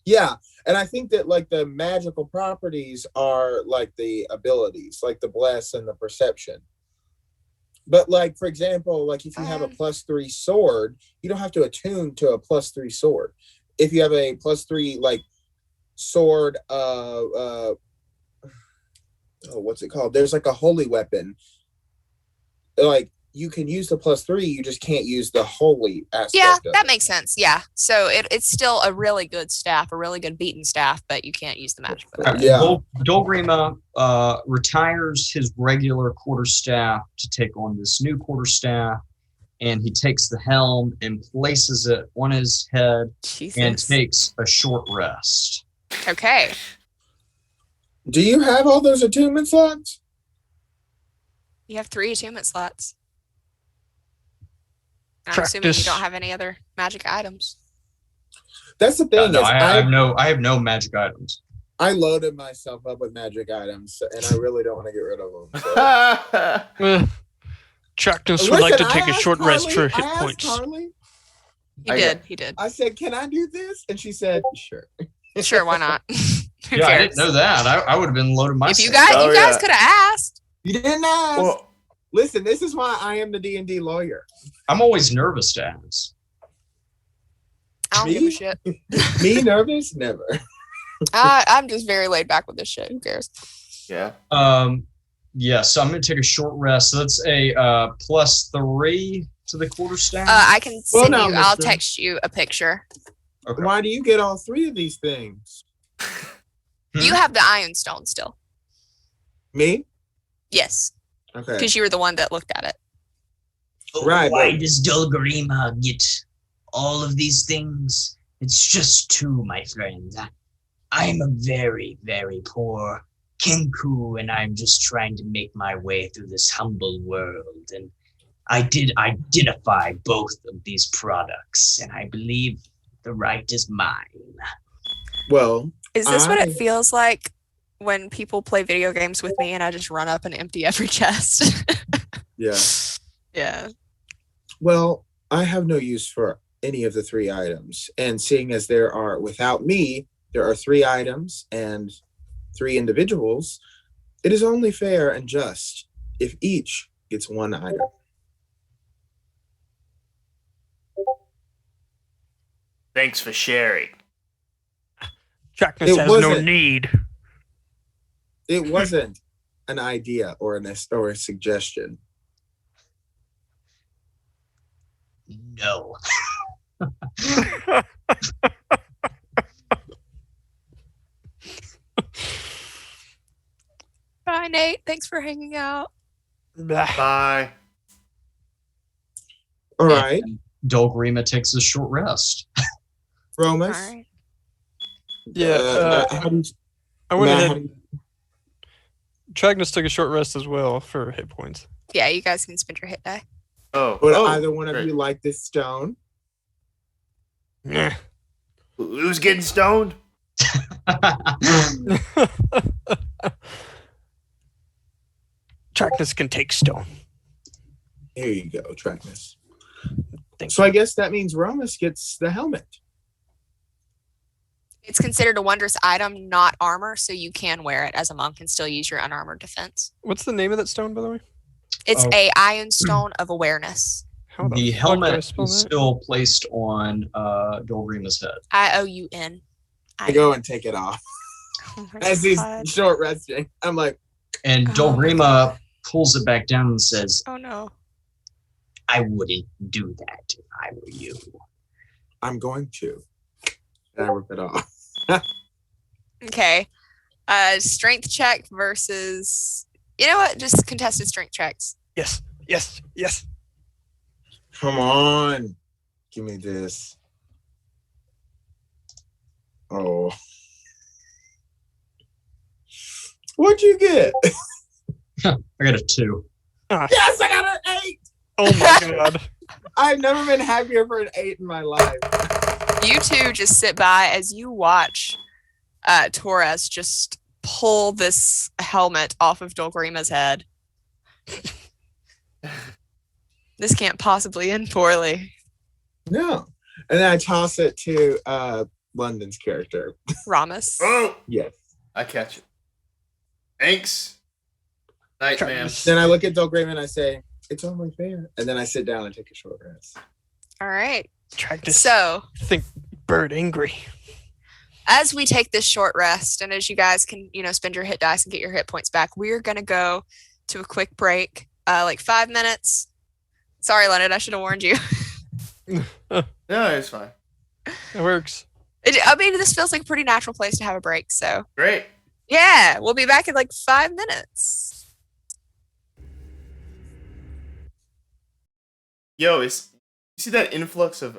Yeah, and I think that like the magical properties are like the abilities, like the bless and the perception. But like, for example, like if you have a +3 sword, you don't have to attune to a +3 sword. If you have a +3 like sword, what's it called? There's like a holy weapon. Like you can use the +3, you just can't use the holy aspect. Yeah, of that it. makes sense. Yeah. So it's still a really good staff, a really good beaten staff, but you can't use the magic with it. Yeah. Grima retires his regular quarterstaff to take on this new quarterstaff, and he takes the helm and places it on his head and Jesus. takes a short rest. Okay. Do you have all those attunement slots? You have 3 attunement slots. I'm assuming you don't have any other magic items. That's the thing. I have no magic items. I loaded myself up with magic items, and I really don't want to get rid of them. So. Tracknus would like to take a short rest for hit I points. asked Carly, He did. I said, "Can I do this?" And she said, "Sure." Sure, why not? Who Yeah, cares? I didn't know that. I would have been loaded myself. If you guys could have asked. You didn't ask. Well, Listen, this is why I am the D&D lawyer. I'm always nervous to ask. I don't give a shit. Me nervous? Never. I'm just very laid back with this shit. Who cares? Yeah. Yeah, so I'm going to take a short rest. So that's a +3 to the quarterstaff. I can Well, send now, you. I'll mister. text you a picture. Okay. Why do you get all 3 of these things? You have the Iron Stone still. Me? Yes, Okay. because you were the one that looked at it. Right, Why but- does Dulgarima get all of these things? It's just 2, my friend. I'm a very, very poor Kenku, and I'm just trying to make my way through this humble world. And I did identify both of these products, and I believe the right is mine. Well, Is this what I- it feels like when people play video games with me and I just run up and empty every chest? yeah. Yeah. Well, I have no use for any of the 3 items. And seeing as without me, there are 3 items and 3 individuals, it is only fair and just if each gets 1 item. Thanks for sharing. Tracknus It has no wasn't- need. It wasn't an idea or a suggestion. No. Bye, Nate. Thanks for hanging out. Bah. Bye. All right, And Dulgarima takes a short rest. Rommus. All right. Yeah, how do you- I went Matt, how ahead. do you- Tracknus took a short rest as well for hit points. Yeah, you guys can spend your hit die. Oh. Would oh, either one of great. you like this stone? Nah. Who's getting stoned? Tracknus can take stone. Here you go, Tracknus. Thank So I guess that means Rommus gets the helmet. It's considered a wondrous item, not armor, so you can wear it as a monk and still use your unarmored defense. What's the name of that stone, by the way? It's Oh. a Iron Stone of Awareness. How The fuck do I helmet spell is that? still placed on Dulgarima's head. IOUN. I go and take it off Oh my as he's God. short resting. I'm like, And Oh. Dulgarima pulls it back down and says, Oh no. I wouldn't do that if I were you. I'm going to. And I rip it off. Okay. Strength check versus. You know what? Just contested strength checks. Yes, yes, yes. Come on. Give me this. Oh. What'd you get? I got a 2. Yes, I got an 8. Oh my god. I've never been happier for an 8 in my life. You two just sit by as you watch Torres just pull this helmet off of Dulgarima's head. This can't possibly end poorly. No. And then I toss it to London's character. Rammus. Oh, Yes. I catch it. Thanks. Night, man. Tracknus. Then I look at Dulgrave and I say, it's only fair. And then I sit down and take a short rest. All right. Tracknus. So, Think bird angry. as we take this short rest and as you guys can, spend your hit dice and get your hit points back, we're going to go to a quick break, like 5 minutes. Sorry, Leonard, I should have warned you. No, it's fine. It works. This feels like a pretty natural place to have a break. So, Great. yeah, we'll be back in like 5 minutes. Yo, you see that influx of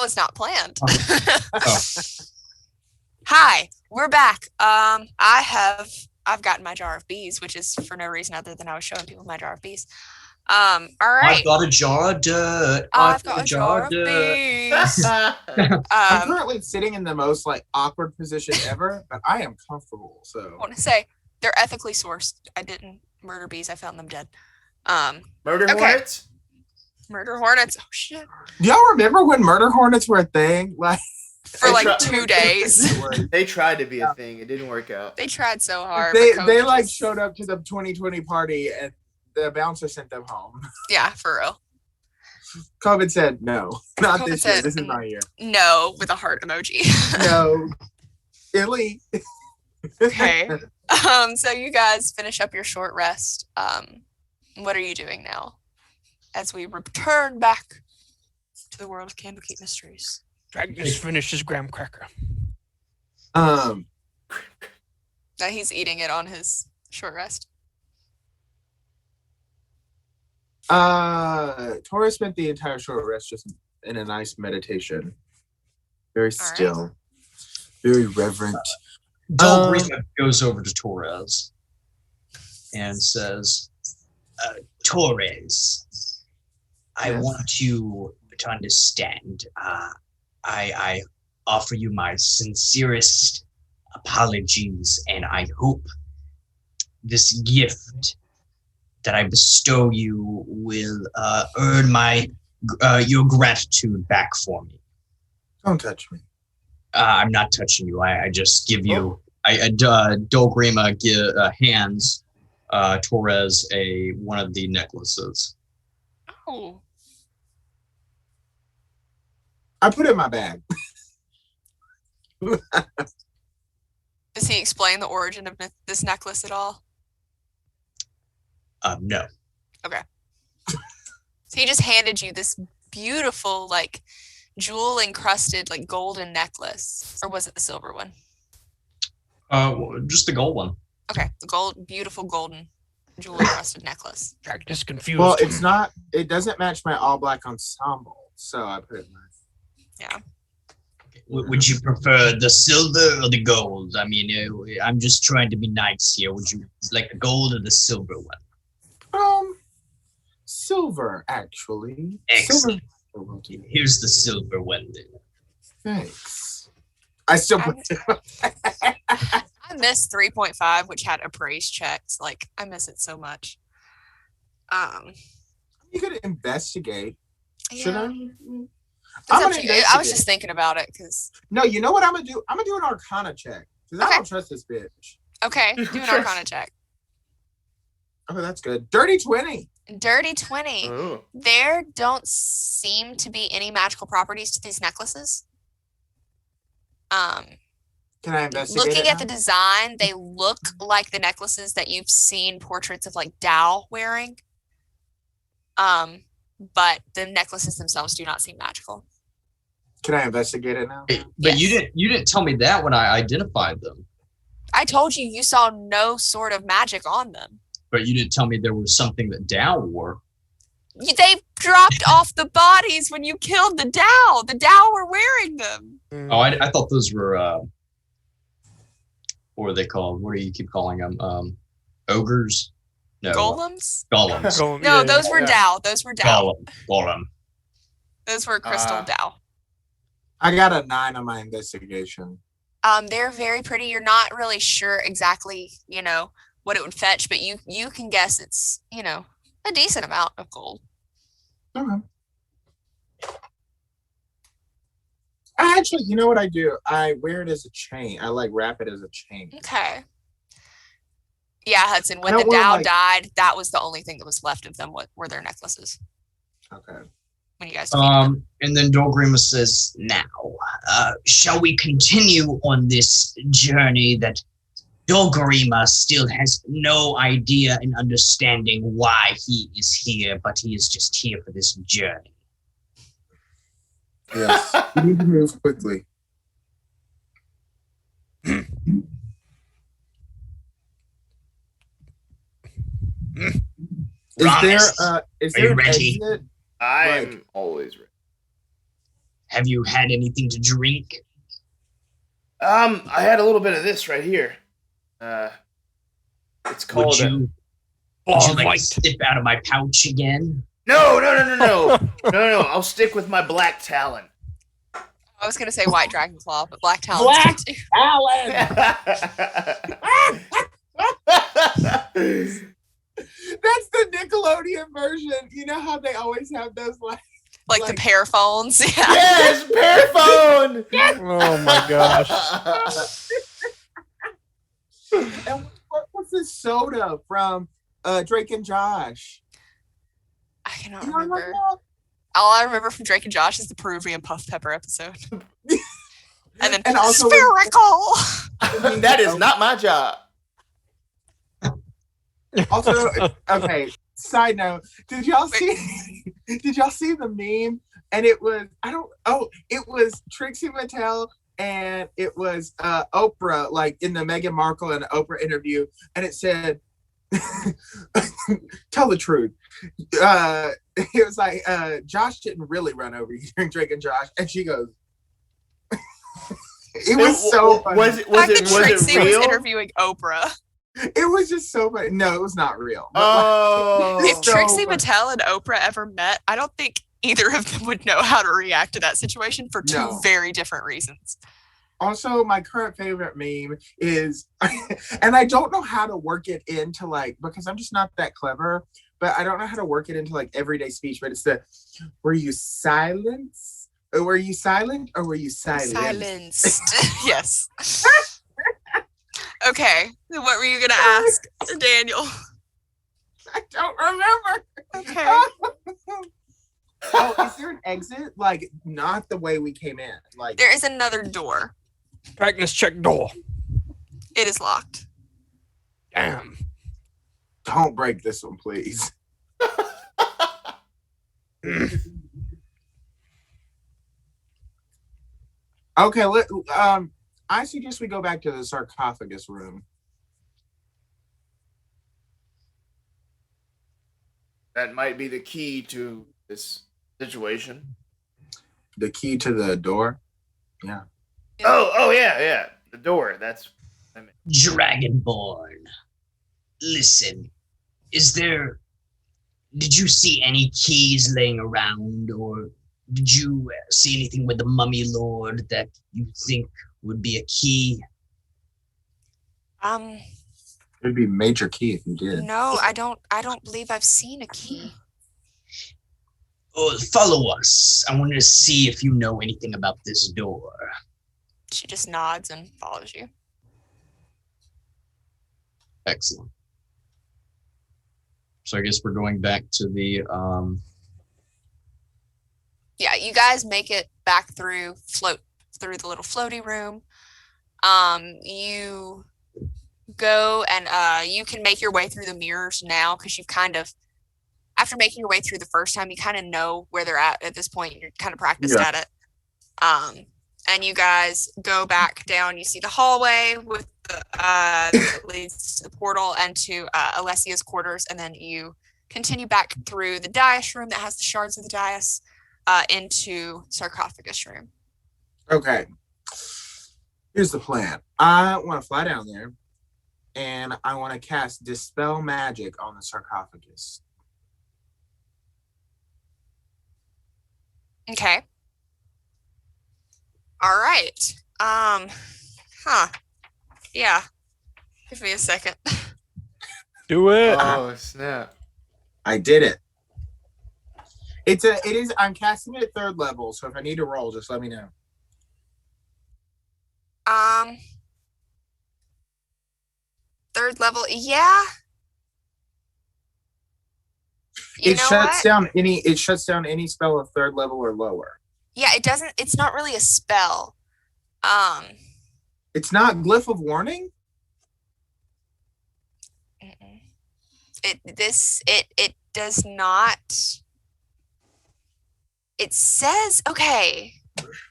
was not planned. Oh. Hi, we're back. I've gotten my jar of bees, which is for no reason other than I was showing people my jar of bees. All right. I've got a jar of dirt. I've got a jar of bees. I'm currently sitting in the most like awkward position ever, but I am comfortable. So I want to say they're ethically sourced. I didn't murder bees. I found them dead. Murder Okay. hornets? Murder hornets. Oh shit. do y'all remember when murder hornets were a thing? Like For like try- 2 days. They tried to be a thing. It didn't work out. They tried so hard. they but they COVID like just- showed up to the 2020 party and the bouncer sent them home. Yeah, for real. COVID said no, not COVID this year. said, This is my year. No, with a heart emoji. No, Illy. Okay. So you guys finish up your short rest. What are you doing now? As we return back to the world of Candlekeep Mysteries. Tracknus finishes graham cracker. Now he's eating it on his short rest. Tora spent the entire short rest just in a nice meditation. Very still, very reverent. Dol Grima goes over to Torres and says, Torres, I Yes. want you to understand. I offer you my sincerest apologies, and I hope this gift that I bestow you will earn your gratitude back for me. Don't touch me. I'm not touching you. I just give you. Dol Grima hands Torres one of the necklaces. Oh. I put it in my bag. Does he explain the origin of this necklace at all? No. So he just handed you this beautiful, like, jewel encrusted, like, golden necklace. Or was it the silver one? Just the gold one. Okay, the beautiful golden jewel encrusted necklace. Tracknus confused. Well, it's not. It doesn't match my all black ensemble, so I put it in my. Would you prefer the silver or the gold? I mean, I'm just trying to be nice here. Would you like the gold or the silver one? Silver actually. Excellent. Silver. Here's the silver one then. Thanks. I still put. I miss 3.5, which had appraise checks. Like, I miss it so much. You could investigate. Should yeah. I? It's I'm up gonna to you. I was investigate. just thinking about it because. No, you know what I'm gonna do? I'm gonna do an Arcana check because I Okay. don't trust this bitch. Okay, do an Arcana check. Oh, that's good. Dirty 20. Dirty 20. Oh. There don't seem to be any magical properties to these necklaces. Can I investigate? Looking it at the now? design, they look like the necklaces that you've seen portraits of like Dao wearing. But the necklaces themselves do not seem magical. Can I investigate it now? But Yes. you didn't tell me that when I identified them. I told you you saw no sort of magic on them. But you didn't tell me there was something that Dow wore. They dropped off the bodies when you killed the Dao. The Dao were wearing them. Oh, I thought those were what are they called? What do you keep calling them? Ogres? No. Golems? Golems. No, those were Dao. Those were Dao. Golem. Those were crystal Dao. I got a 9 on my investigation. They're very pretty. You're not really sure exactly, what it would fetch, but you can guess it's, a decent amount of gold. Okay. Actually, you know what I do? I wear it as a chain. I wrap it as a chain. Okay. Yeah, Hudson, when I the don't wanna, Dao died, that was the only thing that was left of them were their necklaces. Okay. When you guys defeated them. And then Dol Grima says, Now, shall we continue on this journey that Dol Grima still has no idea and understanding why he is here, but he is just here for this journey? Yes. We need to move quickly. Is Rommus, there are you an ready? exit? I'm always ready. Have you had anything to drink? I had a little bit of this right here. It's called. Would you like to sip out of my pouch again? No. I'll stick with my Black Talon. I was gonna say White Dragon Claw, but Black Talon. Black Alan! That's the Nickelodeon version. You know how they always have those like the pair phones. Yeah. Yes, Paraphone! Oh my gosh. And what's this soda from Drake and Josh? I cannot You don't remember. remember All I remember from Drake and Josh is the Peruvian puff pepper episode. And then And also spherical. I mean, that is not my job. Also, okay. Side note: Did y'all see the meme? And it was it was Trixie Mattel and it was Oprah, like in the Meghan Markle and Oprah interview, and it said, "Tell the truth." It was like Josh didn't really run over you during Drake and Josh, and she goes. It was so funny. Was Trixie it real? was interviewing Oprah. It was just so funny. No, it was not real. Oh. If Trixie funny. Mattel and Oprah ever met, I don't think either of them would know how to react to that situation for two very different reasons. Also, my current favorite meme is, and I don't know how to work it into because I'm just not that clever, but I don't know how to work it into everyday speech, but it's were you silenced? Or were you silent or were you silenced? Silenced. Yes. Okay. What were you going to ask, Daniel? I don't remember. Okay. Oh, is there an exit? Not the way we came in. There is another door. Tracknus, check door. It is locked. Damn. Don't break this one, please. Okay, I suggest we go back to the sarcophagus room. That might be the key to this situation. The key to the door? Yeah. Oh yeah. The door. That's. Dragonborn. Listen, did you see any keys laying around, or did you see anything with the mummy lord that you think would be a key? It'd be a major key if you did. No, I don't believe I've seen a key. Oh, follow us. I wanted to see if you know anything about this door. She just nods and follows you. Excellent. So I guess we're going back to the Yeah, you guys make it back through the little floaty room. You go and you can make your way through the mirrors now because you've kind of, after making your way through the first time, you kind of know where they're at this point. You're kind of practiced at it. And you guys go back down. You see the hallway with that leads to the portal and to Alessia's quarters, and then you continue back through the dais room that has the shards of the dais into sarcophagus room. Okay. Here's the plan. I want to fly down there, and I want to cast Dispel Magic on the sarcophagus. Okay. All right. Yeah. Give me a second. Do it. Oh snap! I did it. It is. I'm casting it at 3rd level, so if I need to roll, just let me know. Third level. Yeah. It shuts down any spell of 3rd level or lower. Yeah, it doesn't. It's not really a spell. It's not Glyph of Warning? It does not. It says, okay,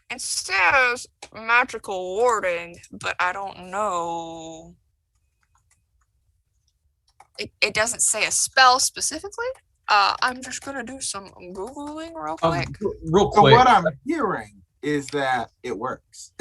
it says magical warding, but I don't know. It doesn't say a spell specifically. I'm just gonna do some Googling real quick. Real So quick. what I'm hearing is that it works.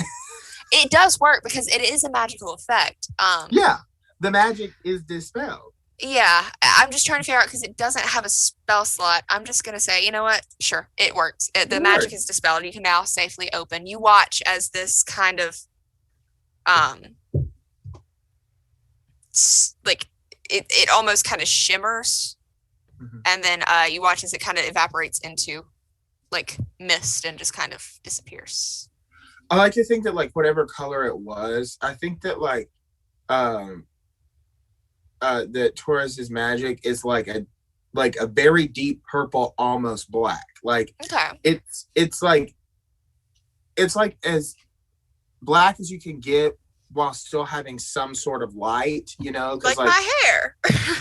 It does work because it is a magical effect. Yeah, the magic is dispelled. Yeah, I'm just trying to figure out because it doesn't have a spell slot. I'm just gonna say, you know what? Sure, it works. The magic is dispelled. You can now safely open. You watch as this kind of, like it almost kind of shimmers, and then you watch as it kind of evaporates into like mist and just kind of disappears. I like to think that like whatever color it was, I think that like that Torres's magic is like a very deep purple, almost black. Like Okay. it's like as black as you can get while still having some sort of light, you know? Like my hair.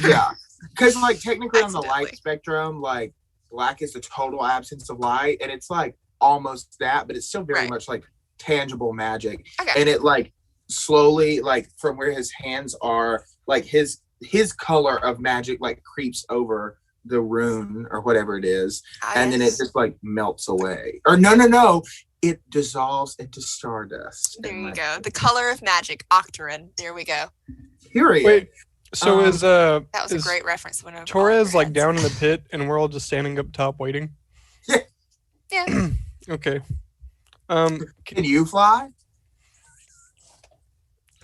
Yeah. Because like technically on the Accidentally. light spectrum, like black is the total absence of light, and it's like almost that, but it's still very Right. much like tangible magic. Okay. And it like slowly, like from where his hands are, like his color of magic like creeps over the rune or whatever it is, and then it just like melts away. Or no, it dissolves into stardust. There you go. The color of magic, Octarine. There we go. Period. Wait, so That was a is great reference. That went over Torres all like of our down in heads. the pit and we're all just standing up top waiting? Yeah. Okay. Can you fly?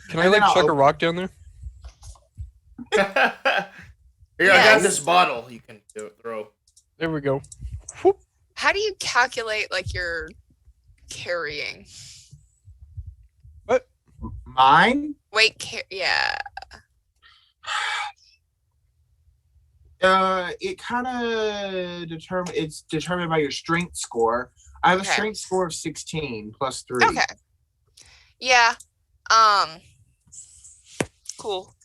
Can I And then like I'll chuck a open- rock down there? Here, I got Yes. this bottle you can throw. There we go. Whoop. How do you calculate like your carrying? Mine? Wait, yeah. It kind of it's determined by your strength score. I have a Okay. strength score of 16 plus 3. Okay. Yeah. Cool.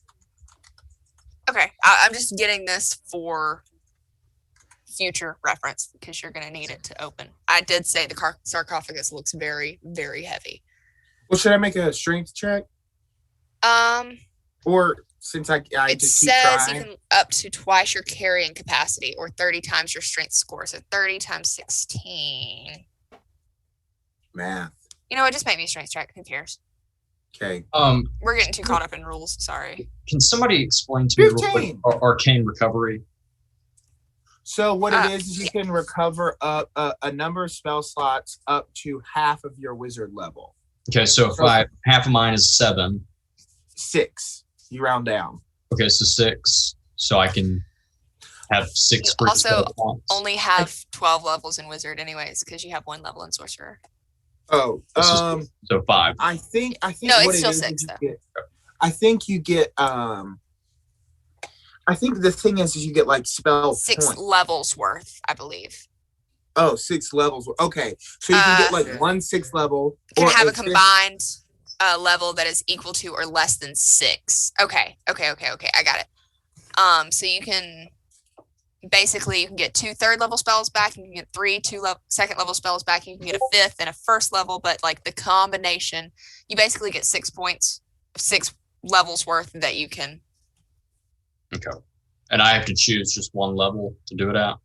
Okay. I'm just getting this for future reference because you're going to need it to open. I did say the sarcophagus looks very, very heavy. Well, should I make a strength check? Or since I It just keep says trying? you can up to twice your carrying capacity or 30 times your strength score. So 30 times 16. Math. You know what? Just make me a strength check. Who cares? Okay. We're getting too caught up in rules. Sorry. Can somebody explain to me real quick 15. Arcane Recovery? So what it is you can recover up a number of spell slots up to half of your wizard level. Okay, so if half of mine is 7. 6. You round down. Okay, so 6. So I can have 6 You free also spell slots. only have 12 levels in wizard anyways because you have 1 level in sorcerer. Oh, This is- so 5. I think No, what it's it still is 6 you though. get, I think you get I think the thing is you get like spell 6 points. levels worth, I believe. Oh, 6 levels. Okay. So you can get like 1 6 level. You can have a it's just- combined level that is equal to or less than 6. Okay. I got it. So you can basically you can get 2 third level spells back, and you can get 3 second level spells back, and you can get a 5th and a first level, but like the combination, you basically get 6 points, 6 levels worth that you can. Okay. And I have to choose just one level to do it out?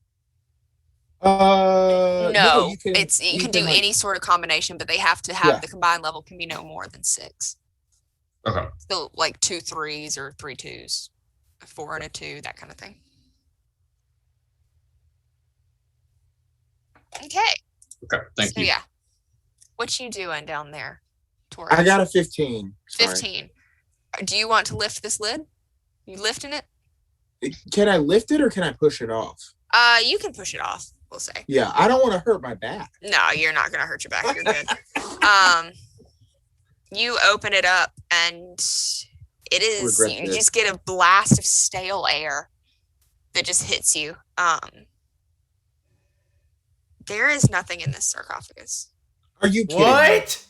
No, you can, you can do like- any sort of combination, but they have to have Yeah. the combined level can be no more than 6. Okay. So like 2 3s or 3 2s, a 4 and a 2, that kind of thing. Okay. Okay, thank So you. yeah, what you doing down there, Torres? I got a 15. Sorry. 15. Do you want to lift this lid? You lifting it? Can I lift it or can I push it off? You can push it off. We'll say. Yeah, I don't want to hurt my back. No, you're not gonna hurt your back. You're good. You open it up and it is. Regret You this. just get a blast of stale air that just hits you. There is nothing in this sarcophagus. Are you kidding? me? What?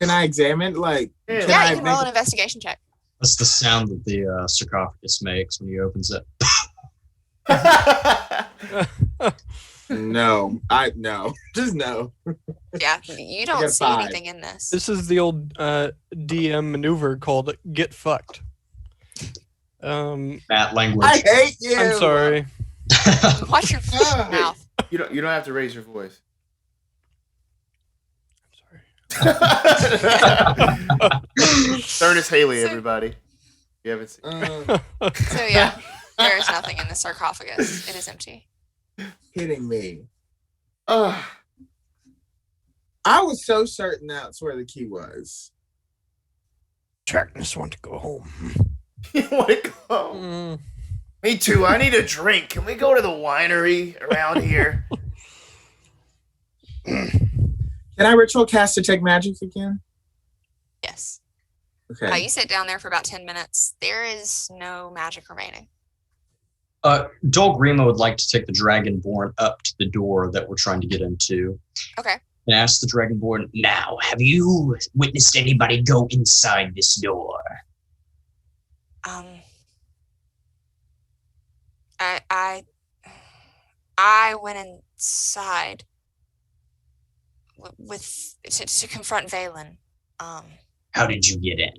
Can I examine? Like, Yeah. can Yeah, I you can make roll an investigation check. That's the sound that the sarcophagus makes when he opens it. No, no, just no. Yeah, you got don't a see 5. anything in this. This is the old DM maneuver called "get fucked." That language. I hate you. I'm sorry. Watch your Ah. mouth. You don't have to raise your voice. I'm Ernest Haley, So- everybody. You haven't seen. Uh, So yeah, there is nothing in the sarcophagus. It is empty. kidding me. Uh, I was so certain that's where the key was. Tracknus want to go home. you want to go? Mm. Me too. I need a drink. Can we go to the winery around here? Can I ritual cast Detect Magic again? Yes. Okay. You sit down there for about 10 minutes. There is no magic remaining. Dol Grima would like to take the Dragonborn up to the door that we're trying to get into. Okay. And ask the Dragonborn, Now, have you witnessed anybody go inside this door? I went inside to confront Valen. How did you get in?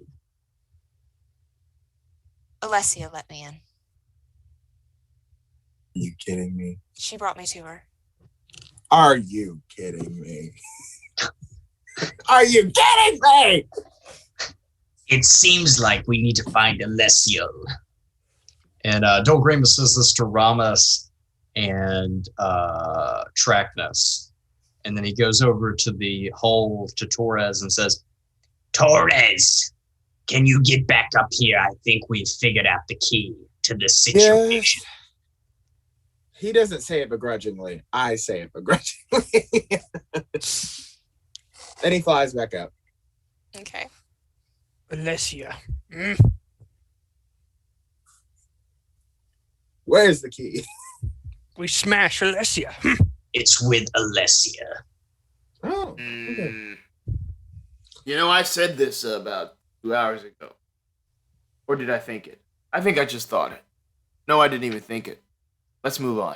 Alessia let me in. Are you kidding me? She brought me to her. Are you kidding me? Are you kidding me? It seems like we need to find Alessio. and Dol Grima says this to Rommus and Tracknus. And then he goes over to the hole to Torres and says, Torres, can you get back up here? I think we've figured out the key to this situation. He doesn't say it begrudgingly. I say it begrudgingly. Then he flies back up. Okay. Alessia. Where's the key? We smash Alessia. It's with Alessia. Oh, okay. You know, I said this about 2 hours ago. Or did I think it? I think I just thought it. No, I didn't even think it. Let's move on.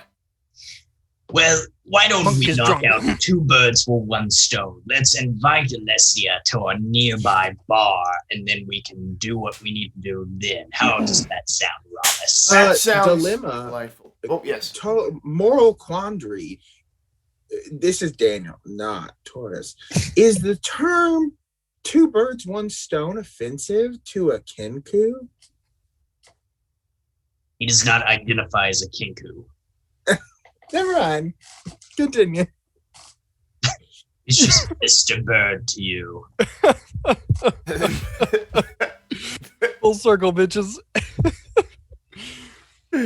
Well, why don't Monk we is knock drunk. out 2 birds with 1 stone? Let's invite Alessia to a nearby bar, and then we can do what we need to do then. How does that sound, Rommus? That sounds dilemma. delightful. Oh, yes. Total moral quandary. This is Daniel, not Torres. Is the term 2 birds, 1 stone offensive to a Kenku? He does not identify as a Kinku. Never mind. Continue. He's just Mr. Bird to you. Full circle, bitches. All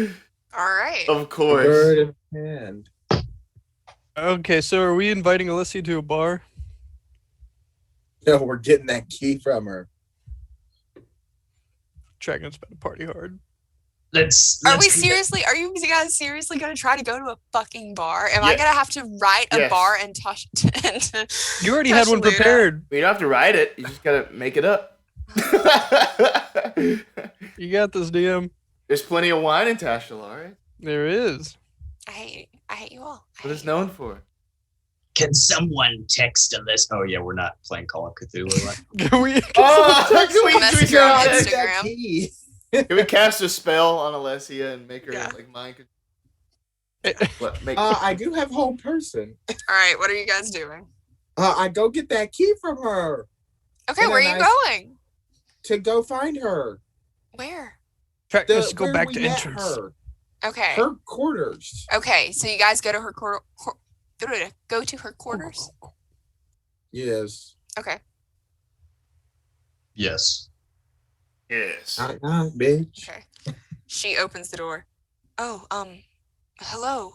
right. Of course. Bird in hand. Okay, so are we inviting Alessia to a bar? No, we're getting that key from her. Tracknus about to party hard. Let's Are we do that. seriously? Are you guys seriously going to try to go to a fucking bar? Am I Yeah. going to have to write a Yes. bar and touch? You already had one Touch Luna. prepared. You don't have to write it. You just gotta make it up. You got this, DM. There's plenty of wine in Tashalar. Right? There is. I hate you all. What is known for? Can someone text Alessia? oh yeah, we're not playing Call of Cthulhu. Right? Can we? Oh, can we, Messenger on Get Instagram. that key. can we cast a spell on Alessia and make her Yeah. like mind? Eh, What make? I do have whole person. All right. What are you guys doing? I go get that key from her Okay. And Where a are you nice- going? to go find her. Where? Tracknus, go Where back we to met entrance. her. Okay. Her quarters. Okay. So you guys go to her go to her quarters. Yes. Okay. Yes. Yes. Knock, knock, bitch. Okay. She opens the door. Oh, hello.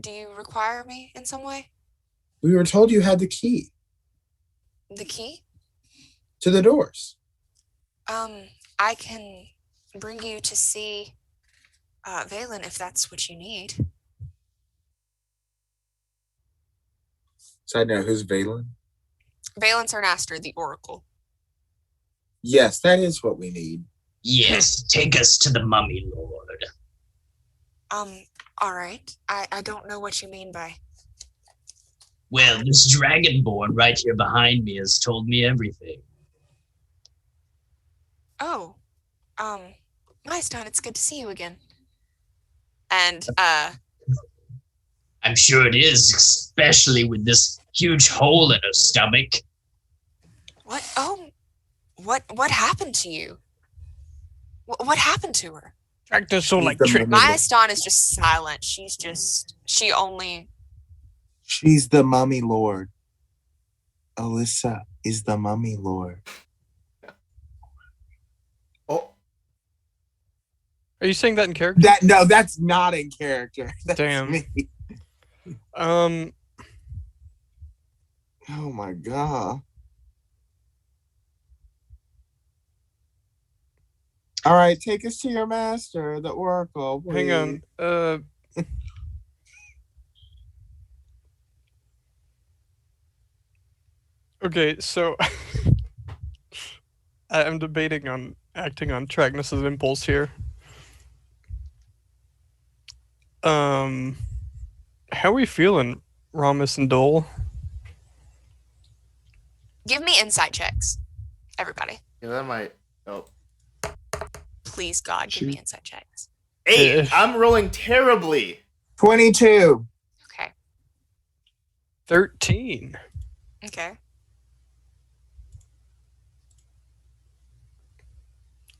Do you require me in some way? We were told you had the key The key? to the doors. I can bring you to see Valen if that's what you need. Side note, who's Valen? Valen's Cernaster, the Oracle. Yes, that is what we need. Yes, take us to the Mummy Lord. All right. I don't know what you mean by. Well, this Dragonborn right here behind me has told me everything. Oh, Maestan, it's good to see you again. And I'm sure it is, especially with this huge hole in her stomach. what? Oh, what happened to you? What happened to her? Tracknus so like The trick. mummy. Maya Ston is just silent. She only. She's the mummy lord. Alyssa is the mummy lord. Oh, Are you saying that in character? No, that's not in character. That's Damn. me. Um, Oh my god. All right, take us to your master, the Oracle. hang please. on. Okay, so I'm debating on acting on Tracknus's impulse here. How are we feeling, Rommus and Dole? Give me insight checks, everybody. yeah, that might. Oh, Please, God, give me insight checks. 8. I'm rolling terribly. 22. Okay. 13. Okay.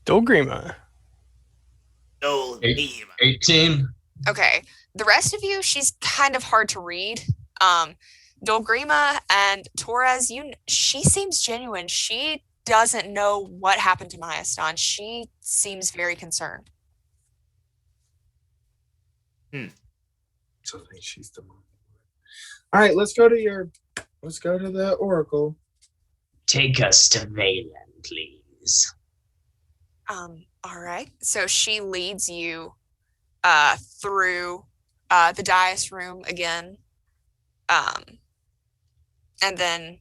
Dole Grima. No, Eight. beam. 18. Okay. The rest of you, she's kind of hard to read. Dolgrima and Torres, she seems genuine. She doesn't know what happened to Maya Stan. She seems very concerned. So I think she's the mummy lord. All right, let's go to the Oracle. Take us to Valen, please. All right. So she leads you through the dais room again. And then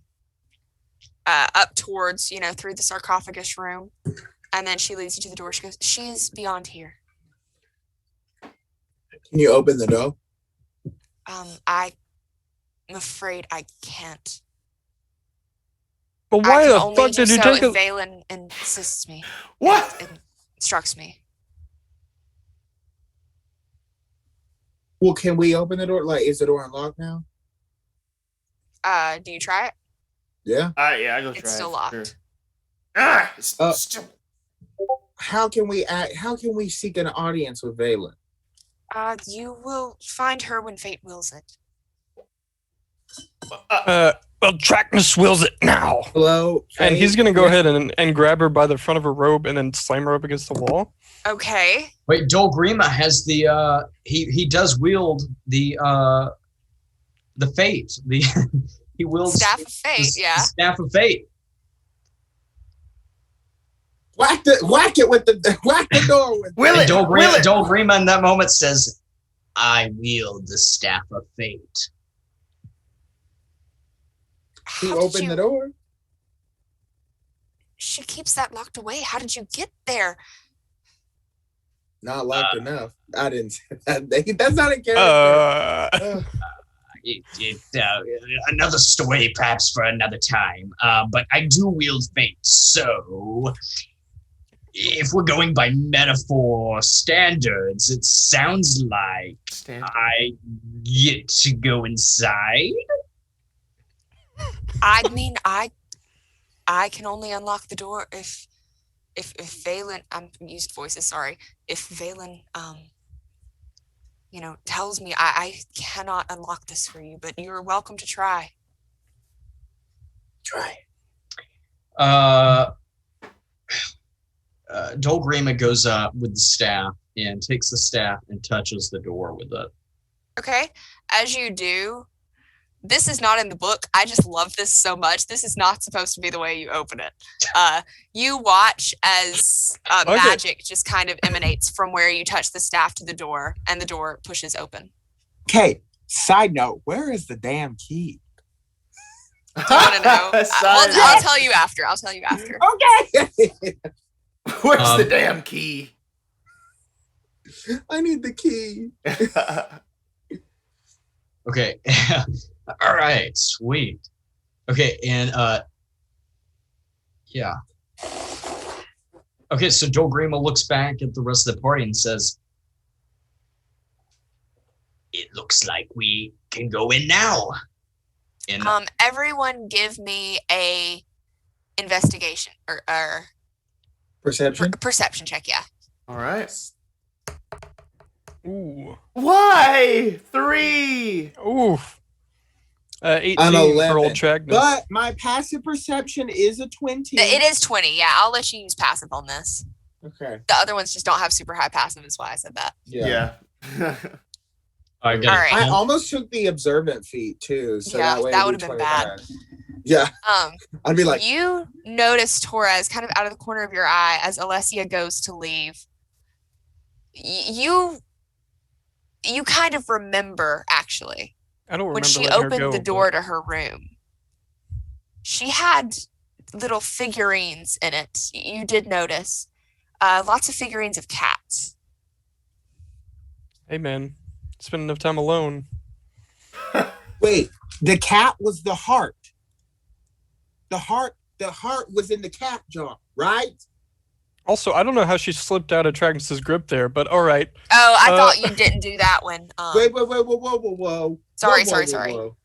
up towards, through the sarcophagus room. And then she leads you to the door. She goes, she is beyond here. Can you open the door? I'm afraid I can't. But I why can the only fuck do did you so take if a... Valen insists me. What? And instructs me. Well, can we open the door? Like, is the door unlocked now? Do you try it? Yeah. Yeah, I go try. It's still it, locked. sure. Ah, it's Uh, still. How can we seek an audience with Valen? You will find her when fate wills it. Well, Tracknus wills it now. Hello? And he's Faye? gonna go Yeah. ahead and grab her by the front of her robe and then slam her up against the wall. Okay. Wait, Dole Grima has the he does wield the fate. He wields Staff of Fate, the yeah. staff of fate. Whack it with whack the door with Will And it? Dole Will it? Grima in that moment says, "I wield the staff of fate." You How did open the door. She keeps that locked away. How did you get there? Not locked enough. I didn't say that. That's not a character. Another story, perhaps for another time. But I do wield fate, so if we're going by metaphor standards, it sounds like Stand. I get to go inside. I mean, I can only unlock the door if Valen, I'm used voices, sorry. If Valen, tells me I cannot unlock this for you, but you're welcome to try. Try. Dole Grima goes up with the staff and takes the staff and touches the door with it. Okay. As you do, this is not in the book. I just love this so much. This is not supposed to be the way you open it. You watch as magic just kind of emanates from where you touch the staff to the door, and the door pushes open. Okay. Side note: where is the damn key? Do you want to know? I'll tell you after. I'll tell you after. Okay. Where's the damn key? I need the key. Okay. All right. Sweet. Okay. And yeah. Okay. So Dole Grima looks back at the rest of the party and says, It looks like we can go in now. And Everyone give me a investigation or Perception. perception check, yeah. All right. Ooh. Why? 3. Oof. 18 An for 11. old Tracknus. But my passive perception is a 20. It is 20, yeah. I'll let you use passive on this. Okay. The other ones just don't have super high passive, is why I said that. Yeah. I got All a right. I 10. almost took the observant feat too, so Yeah, that way that it'd would've be been bad. 25. Yeah, I'd be like, You notice Torres kind of out of the corner of your eye as Alessia goes to leave. You kind of remember, actually, I don't remember when she letting her opened go, the but- door to her room. She had little figurines in it. You did notice. Lots of figurines of cats. Hey man, spend enough time alone. wait, the cat was the heart. The heart was in the cat jar, right? Also, I don't know how she slipped out of Tracknus's grip there, but all right. Oh, I thought you didn't do that one. Wait, whoa. Sorry. Whoa.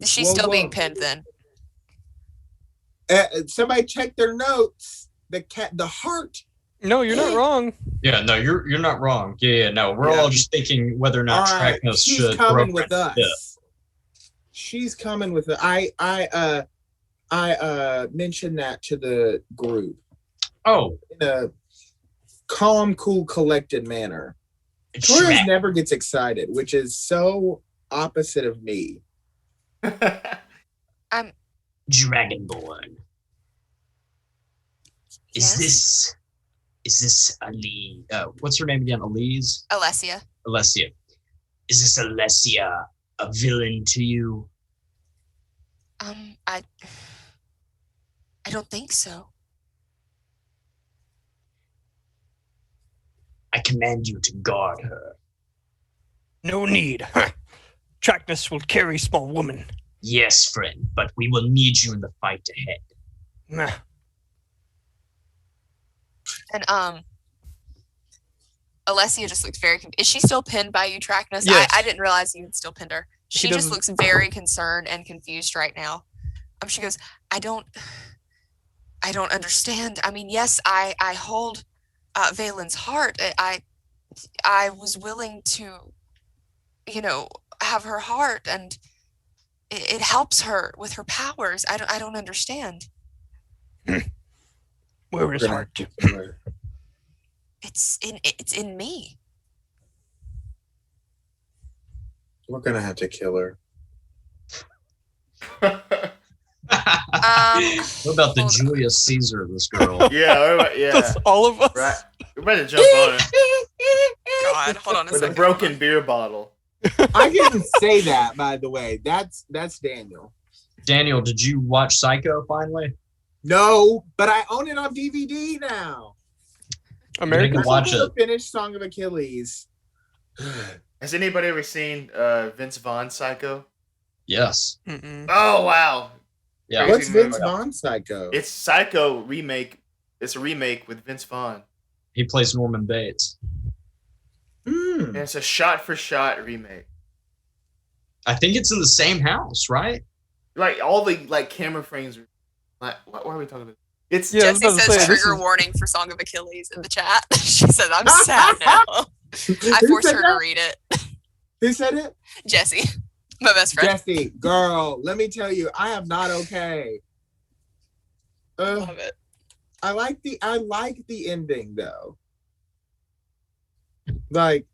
She's Whoa, still being whoa. pinned then. Somebody check their notes. The heart. No, you're not wrong. Yeah, no, you're not wrong. Yeah, no, we're Yeah. all just thinking whether or All not right, Tracknus she's should coming throw with Tracknus. us. She's coming with us. I mentioned that to the group Oh, in a calm, cool, collected manner. Torres Shrek, never gets excited, which is so opposite of me. Dragonborn. Yes? Is this Ali? what's her name again? Elise? Alessia. Alessia. Is this Alessia a villain to you? I don't think so. I command you to guard her. No need. Tracknus will carry small woman. Yes, friend, but we will need you in the fight ahead. Nah. And Alessia just looks very is she still pinned by you, Tracknus? Yes. I didn't realize you had still pinned her. She just doesn't- looks very concerned and confused right now. She goes, I don't understand. I mean, yes, I hold Valen's heart. I was willing to, have her heart, and it helps her with her powers. I don't understand. Where is We're gonna heart? have to kill her. It's in me. We're gonna have to kill her. What about the hold on. Julius Caesar of this girl? yeah. That's all of us. Right. We're about to jump on her God, hold on a with a second. broken beer bottle. I didn't say that, by the way. That's Daniel. Daniel, did you watch Psycho finally? No, but I own it on DVD now. American. You watch I it. finished Song of Achilles. Has anybody ever seen Vince Vaughn's Psycho? Yes. Mm-mm. Oh wow. Yeah. Crazy What's movie. Vince Vaughn Psycho? It's Psycho remake. It's a remake with Vince Vaughn. He plays Norman Bates. And it's a shot-for-shot remake. I think it's in the same house, right? Like all the camera frames are. Why are we talking about? It's Yeah, I was Jesse about to says say, this trigger is- warning for Song of Achilles in the chat. She said, I'm sad now. I forced said her that? to read it. Who said it? Jesse, my best friend. Jesse, girl, let me tell you, I am not okay. Love it. I like the ending though. Like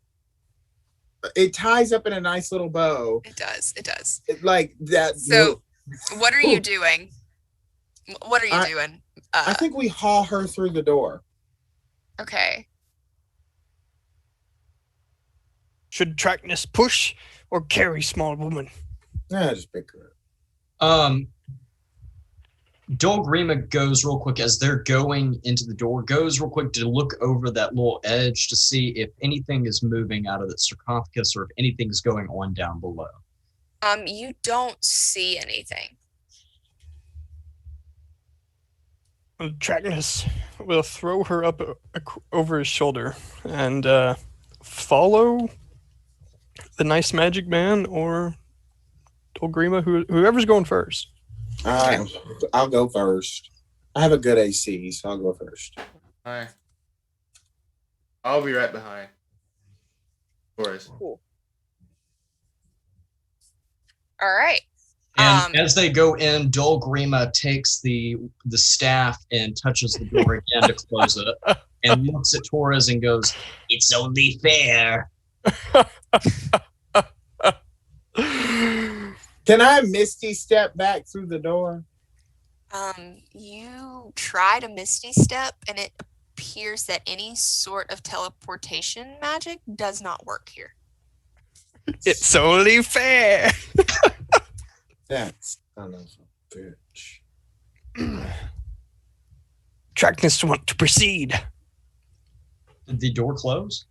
it ties up in a nice little bow. It does. Like that. So, what are you Ooh. doing? What are you doing? I think we haul her through the door. Okay. Should Tracknus push or carry small woman? Yeah, just pick her up. Dol Grima goes real quick as they're going into the door, goes real quick to look over that little edge to see if anything is moving out of the sarcophagus or if anything's going on down below. You don't see anything. Tracknus will throw her up over his shoulder and follow the nice magic man or Grima, whoever's going first. I'll go first. I have a good AC, so I'll go first. Alright. I'll be right behind. Of course. Cool. All right. And as they go in, Dol Grima takes the staff and touches the door again to close it, and looks at Torres and goes, It's only fair. Can I Misty step back through the door? You try to Misty Step, and it appears that any sort of teleportation magic does not work here. It's only fair. That's son of a bitch. Tracknus want to proceed. Did the door close?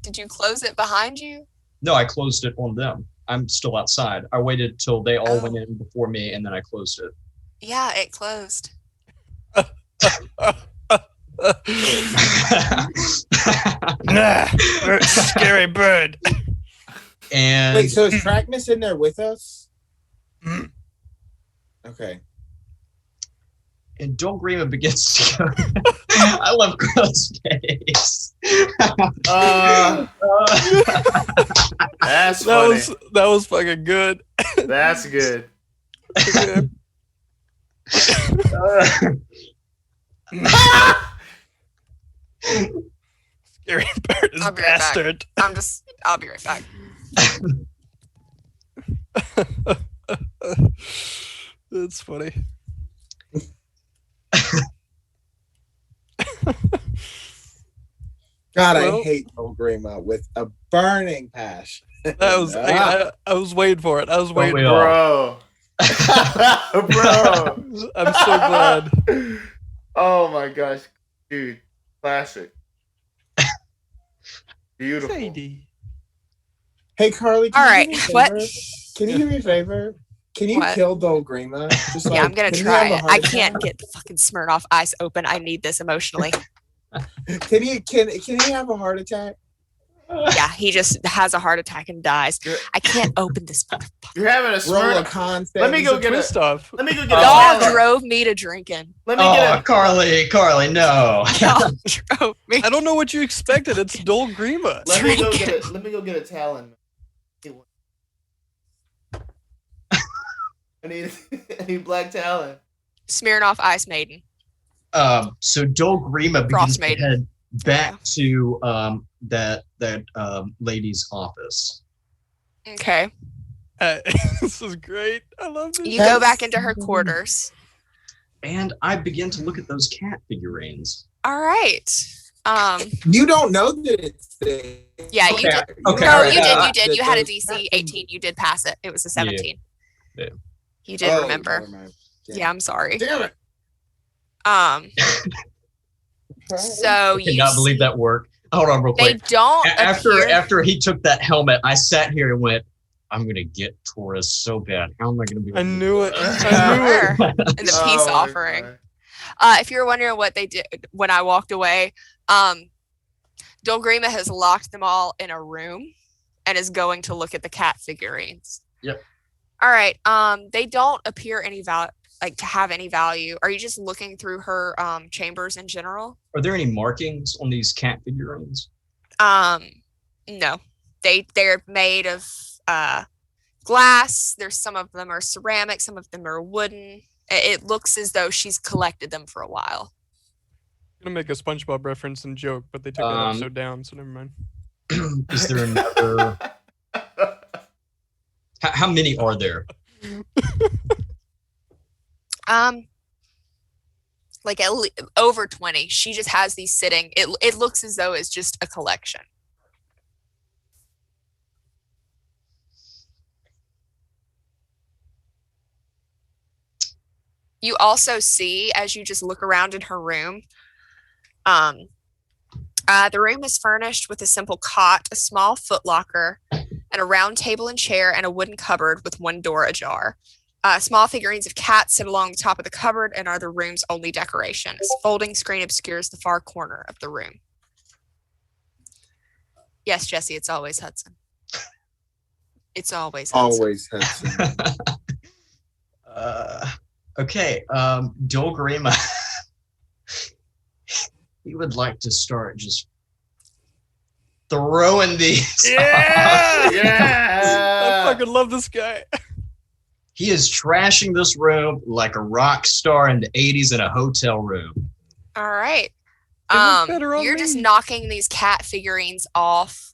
Did you close it behind you? No, I closed it on them. I'm still outside. I waited till they all went in before me, and then I closed it. Yeah, it closed. Scary bird. And Wait, so is Tracknus in there with us? Okay. And Dol Grima begins to go. I love Carl's face. That's funny. That was fucking good. That's good. Scary bird is I'll be right back. bastard. I'll be right back. That's funny. God, Well- I hate Dol Grima with a burning passion. That was I was waiting for it. I was waiting we for all? Bro. Bro. it. I'm so glad. Oh my gosh. Dude. Classic. Beautiful. Sadie. Hey, Carly. All right, you do me a what? favor? Can you do me a favor? Can you What? kill Dol Grima? Just Yeah, I'm gonna can he try have a it. heart I attack? can't get the fucking Smirnoff Ice open. I need this emotionally. Can he have a heart attack? Yeah, he just has a heart attack and dies. I can't open this motherfucker. You're having a Roll a Smirnoff. con Let me save. go get Twist a. off. Let me go get a Y'all Talon. drove me to drinking. Let me get Oh, Carly, no. Y'all drove me. I don't know what you expected. It's Dol Grima. Let me go Drink get a. Let me go get a Talon. I need black Talon. Smirnoff Ice Maiden. So Dol Grima begins Frost to Maiden. head back to that lady's office. Okay. This is great. I love this. You go back into her quarters. And I begin to look at those cat figurines. All right. You don't know that it's there. Yeah, you Okay, did. okay, No, all right. you did. You had a Those- DC 18. You did pass it. It was a 17. Yeah. You did Oh, remember. never mind. Yeah, I'm sorry. Damn it. So I cannot believe that worked. Hold on real they quick. don't appear. After he took that helmet, I sat here and went, I'm going to get Taurus so bad. How am I going to be I knew it. Sure. In the peace Oh my offering. God. If you're wondering what they did when I walked away, Dol Grima has locked them all in a room and is going to look at the cat figurines. Yep. All right. They don't appear to have any value. Are you just looking through her chambers in general? Are there any markings on these cat figurines? No. They're made of glass. There's some of them are ceramic, some of them are wooden. It looks as though she's collected them for a while. I'm gonna make a SpongeBob reference and joke, but they took that episode down, so never mind. Is there another? How many are there? Like over 20. She just has these sitting. It looks as though it's just a collection. You also see, as you just look around in her room, the room is furnished with a simple cot, a small footlocker, and a round table and chair, and a wooden cupboard with one door ajar. Small figurines of cats sit along the top of the cupboard and are the room's only decoration. A folding screen obscures the far corner of the room. Yes, Jesse, it's always Hudson. It's always Hudson. Always Hudson. Okay, Joel Grima. He would like to start just throwing these. Yeah! Yeah. I fucking love this guy. He is trashing this room like a rock star in the 80s in a hotel room. All right. It was better on You're just me. knocking these cat figurines off,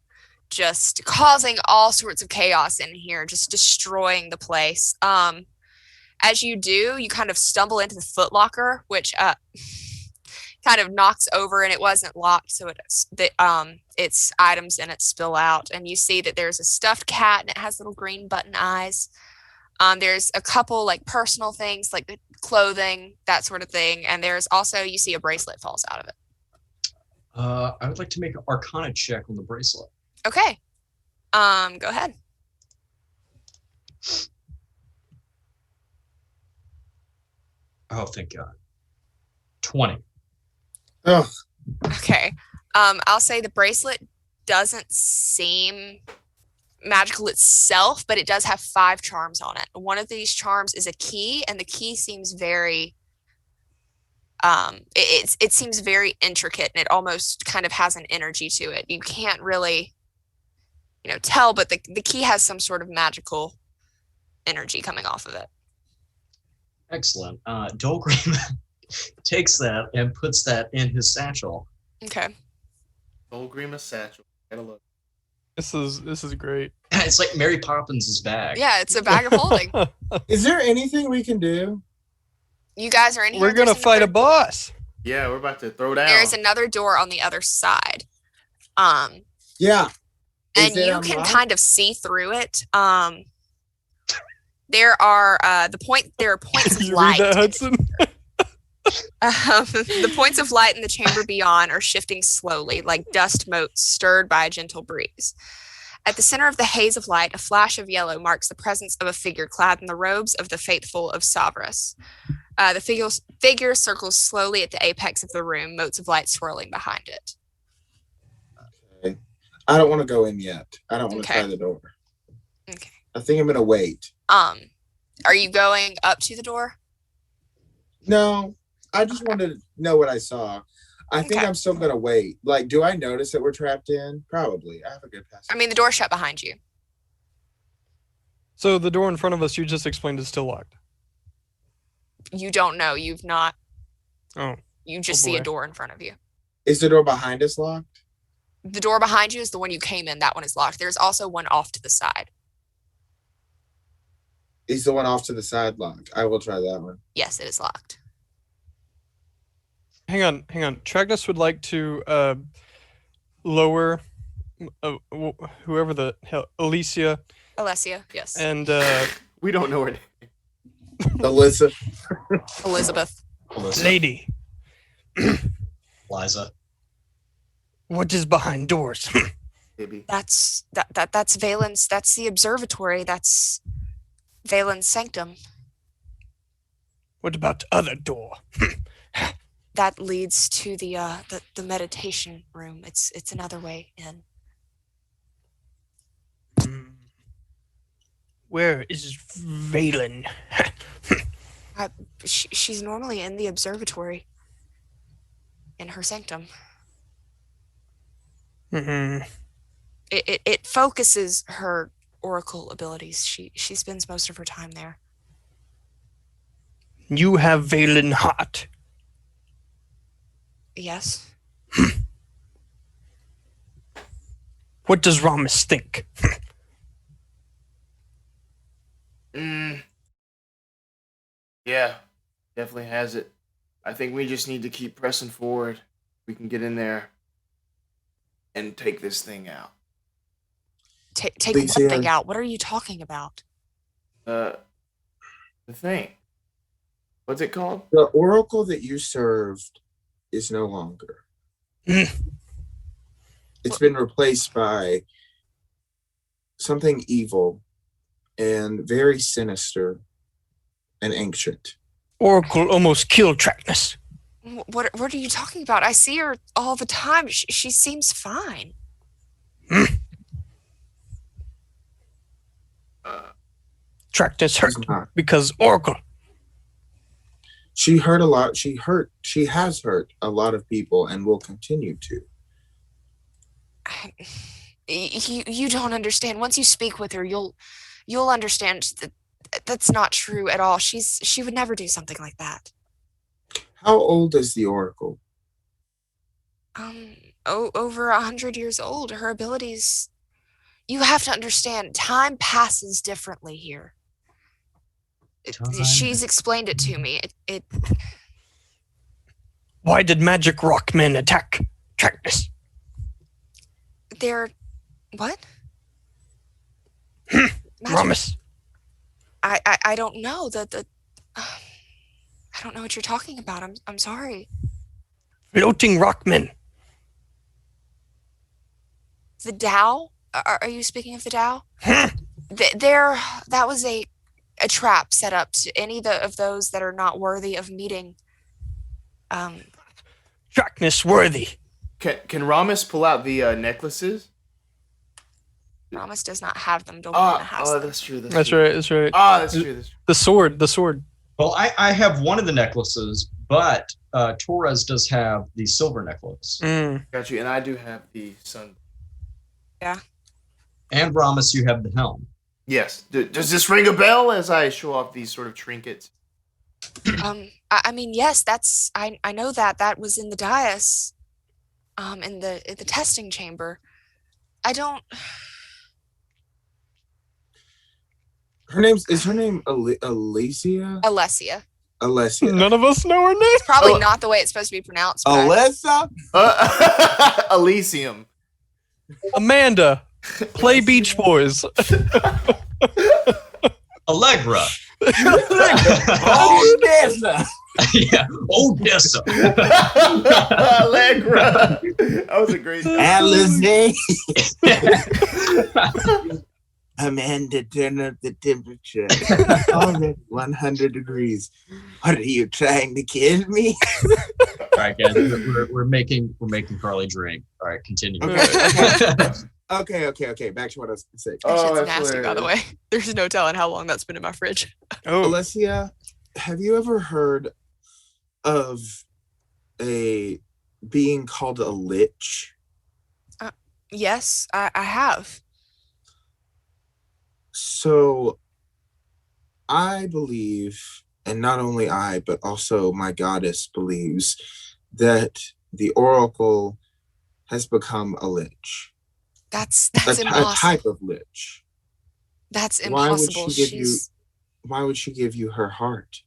just causing all sorts of chaos in here, just destroying the place. As you do, you kind of stumble into the footlocker, which kind of knocks over, and it wasn't locked, so its items in it spill out, and you see that there's a stuffed cat and it has little green button eyes. There's a couple like personal things like the clothing, that sort of thing, and there's also, you see a bracelet falls out of it. I would like to make an Arcana check on the bracelet. Okay. Go ahead. Oh, thank God. 20. Oh, Okay. I'll say the bracelet doesn't seem magical itself, but it does have 5 charms on it. One of these charms is a key, and the key seems very it seems very intricate, and it almost kind of has an energy to it. You can't really tell, but the key has some sort of magical energy coming off of it. Excellent. Joel Grima takes that and puts that in his satchel. Okay. Old Grima satchel. Gotta look. This is great. It's like Mary Poppins' bag. Yeah, it's a bag of holding. is there anything we can do? You guys are in here. We're gonna There's fight a another- boss. Yeah, we're about to throw down. There's another door on the other side. Yeah. Is And it you can unlocked? kind of see through it. There are points of You light. read that, Hudson? The points of light in the chamber beyond are shifting slowly, like dust motes stirred by a gentle breeze. At the center of the haze of light, a flash of yellow marks the presence of a figure clad in the robes of the faithful of Savras. The figure circles slowly at the apex of the room, motes of light swirling behind it. Okay. I don't want to go in yet. I don't want to Okay. try the door. Okay. I think I'm gonna wait. Are you going up to the door? No, I just wanted to know what I saw. I think Okay. I'm still gonna wait. Like, do I notice that we're trapped in? Probably. I have a good pass. I mean, the door's shut behind you. So the door in front of us, you just explained, is still locked. You don't know. You've not. Oh. You just Oh, see a boy. door in front of you. Is the door behind us locked? The door behind you is the one you came in. That one is locked. There's also one off to the side. Is the one off to the side locked? I will try that one. Yes, it is locked. Hang on. Tracknus would like to lower whoever the hell, Alicia, Alessia, yes. and We don't know her. Alyssa. Elizabeth. Alyssa, lady. Liza. What is behind doors? Maybe. That's Valen's. That's the observatory. That's Valen's sanctum. What about the other door? That leads to the meditation room. It's another way in. Where is Valen? She's normally in the observatory. In her sanctum. It focuses her oracle abilities. She spends most of her time there. You have Valen hot. Yes. What does Rommus think? Yeah, definitely has it. I think we just need to keep pressing forward. We can get in there and take this thing out. Take Please, one thing yeah. out. What are you talking about? The thing. What's it called? The oracle that you served is no longer. It's been replaced by something evil and very sinister and ancient. Oracle almost killed Tracknus. What are you talking about? I see her all the time. She seems fine. Tracknus hurt She's not. because Oracle. She hurt a lot. She has hurt a lot of people and will continue to. You don't understand. Once you speak with her, you'll understand that that's not true at all. She would never do something like that. How old is the Oracle? Over 100 years old. Her abilities. You have to understand. Time passes differently here. She's explained it to me. Why did magic rock men attack Tracknus? They're what? Rommus. I don't know I don't know what you're talking about. I'm sorry. Floating rock men. The Tao? Are you speaking of the Tao? That was a trap set up to any of those that are not worthy of meeting. Tracknus worthy. Can Rommus pull out the necklaces? Rommus does not have them. Dolorina has them. That's true. That's right. That's right. That's true. The sword. Well, I have one of the necklaces, but Torres does have the silver necklace. Got you. And I do have the sun. Yeah. And Rommus, you have the helm. Yes. Does this ring a bell as I show off these sort of trinkets? I mean, yes, that's I know that was in the dais, in the testing chamber. I don't. Is her name Alicia? Alessia. Alessia. None of us know her name. It's probably not the way it's supposed to be pronounced. But Alessa? Elysium. Amanda. Play Beach Boys. Allegra. Odessa. Yeah, Odessa. Allegra. That was a great. Alizé. Amanda, turn up the temperature. Already 100 degrees. What are you trying to kill me? All right, guys, we're making Carly drink. All right, continue. Okay. Back to what I was going to say. that shit's that's nasty, by the way. hilarious. There's no telling how long that's been in my fridge. Oh, Alessia, have you ever heard of a being called a lich? Yes, I have. So I believe, and not only I, but also my goddess believes that the Oracle has become a lich. That's A impossible. type of lich. That's Why would impossible. she give you? Why would she give you her heart?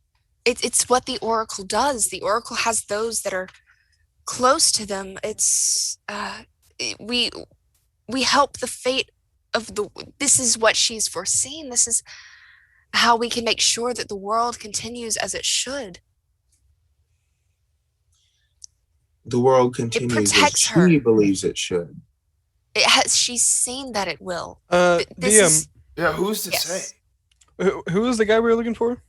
It's what the Oracle does. The Oracle has those that are close to them. It's we help the fate of the. This is what she's foreseen. This is how we can make sure that the world continues as it should. The world continues as protects she her. believes it should. It has. She's seen that it will. DM. Yeah, who's to Yes. say? Who is the guy we were looking for?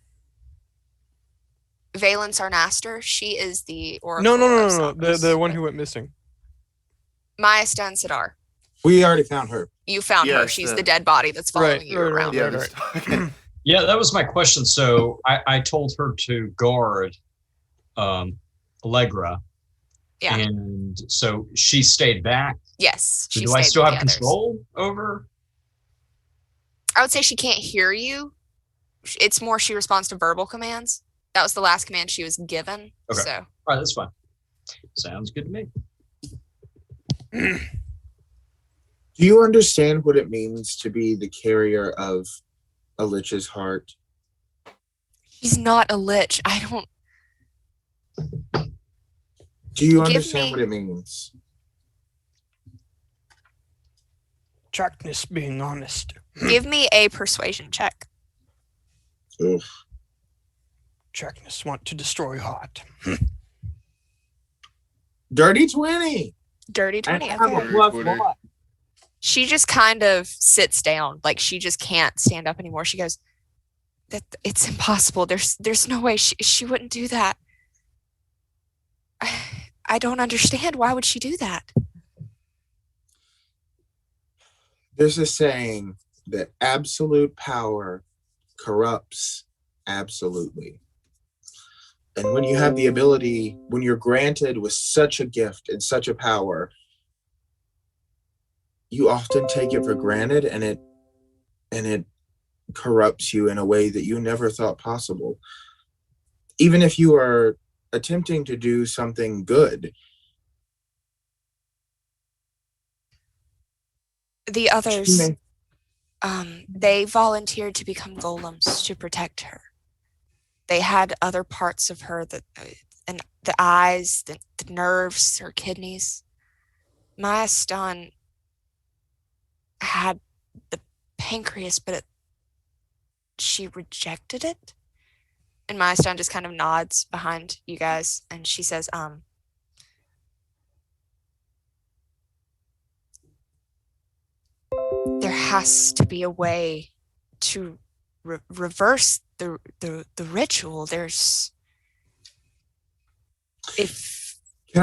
Valen Sarnaster. She is the Oracle. No. of The Somnus. one who went missing. Maya Stan Sidar. We already found her. You found her. Yes, She's the dead body that's following you right. around. Yeah, Right, this- right. okay. Yeah, that was my question. So I told her to guard Allegra. Yeah. And so she stayed back. Yes. So she do I stayed still with have the others. control over? I would say she can't hear you. It's more she responds to verbal commands. That was the last command she was given. Okay. So All right, that's fine. Sounds good to me. Do you understand what it means to be the carrier of a lich's heart? he's not a lich. I don't. Do you Give understand me- what it means? Tracknus being honest. Give me a persuasion check. Ugh. Tracknus want to destroy heart. Dirty 20. Dirty I 20. have Okay. a plus Twitter. 1. She just kind of sits down, like she just can't stand up anymore. She goes, "That it's impossible. There's no way she wouldn't do that. I don't understand. Why would she do that?" There's a saying that absolute power corrupts absolutely. And when you have the ability, when you're granted with such a gift and such a power, you often take it for granted, and it corrupts you in a way that you never thought possible. Even if you are attempting to do something good. The others, they volunteered to become golems to protect her. They had other parts of her, and the eyes, the nerves, her kidneys. Maya Stun had the pancreas, but she rejected it. And Maya Stun just kind of nods behind you guys, and she says, there has to be a way to reverse the ritual. Can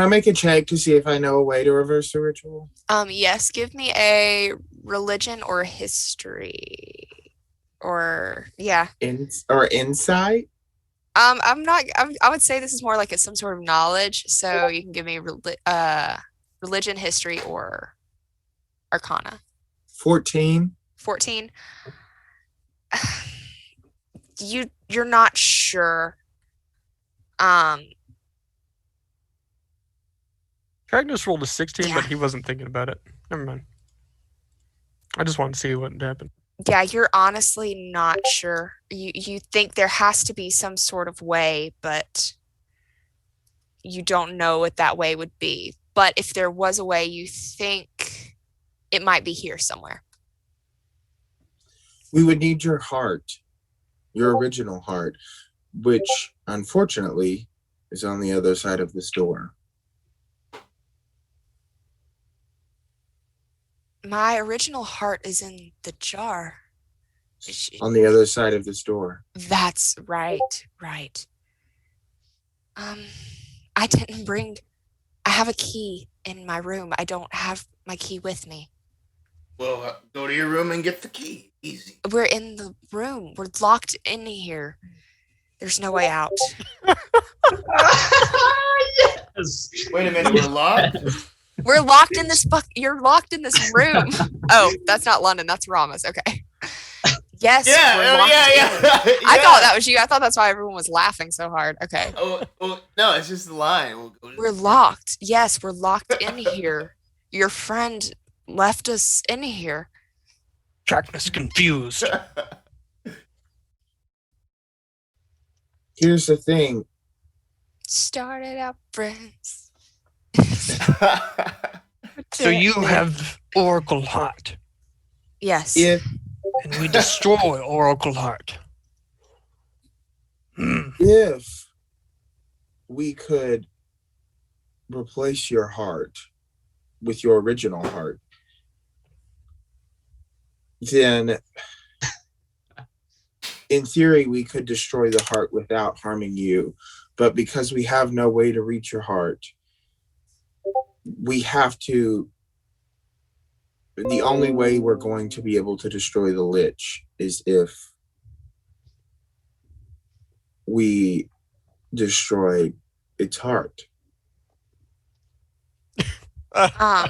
I make a check to see if I know a way to reverse the ritual? Yes, give me a religion or history. Or Insight? I would say this is more like some sort of knowledge, so you can give me religion, history, or arcana. 14. 14. You're not sure. Tracknus rolled a 16, Yeah. but he wasn't thinking about it. Never mind. I just wanted to see what happened. Yeah, you're honestly not sure. You think there has to be some sort of way, but you don't know what that way would be. But if there was a way, you think it might be here somewhere. We would need your heart, your original heart, which unfortunately is on the other side of this door. My original heart is in the jar. On the other side of this door. That's right. I didn't bring... I have a key in my room. I don't have my key with me. Well, go to your room and get the key. Easy. We're in the room. We're locked in here. There's no way out. Yes. Wait a minute, we're locked? We're locked in this You're locked in this room. Oh, that's not London. That's Rommus. Okay. Yes. Yeah, we're locked in. yeah. I thought that was you. I thought that's why everyone was laughing so hard. Okay. Oh, no, it's just the line. We'll go to We're locked. Yes, we're locked in here. Your friend left us in here. Tracknus confused. Here's the thing. Started out friends. So you have Oracle Heart, Yes. and we destroy Oracle Heart. If we could replace your heart with your original heart, then in theory we could destroy the heart without harming you. But because we have no way to reach your heart, we have to... The only way we're going to be able to destroy the Lich is if we destroy its heart. I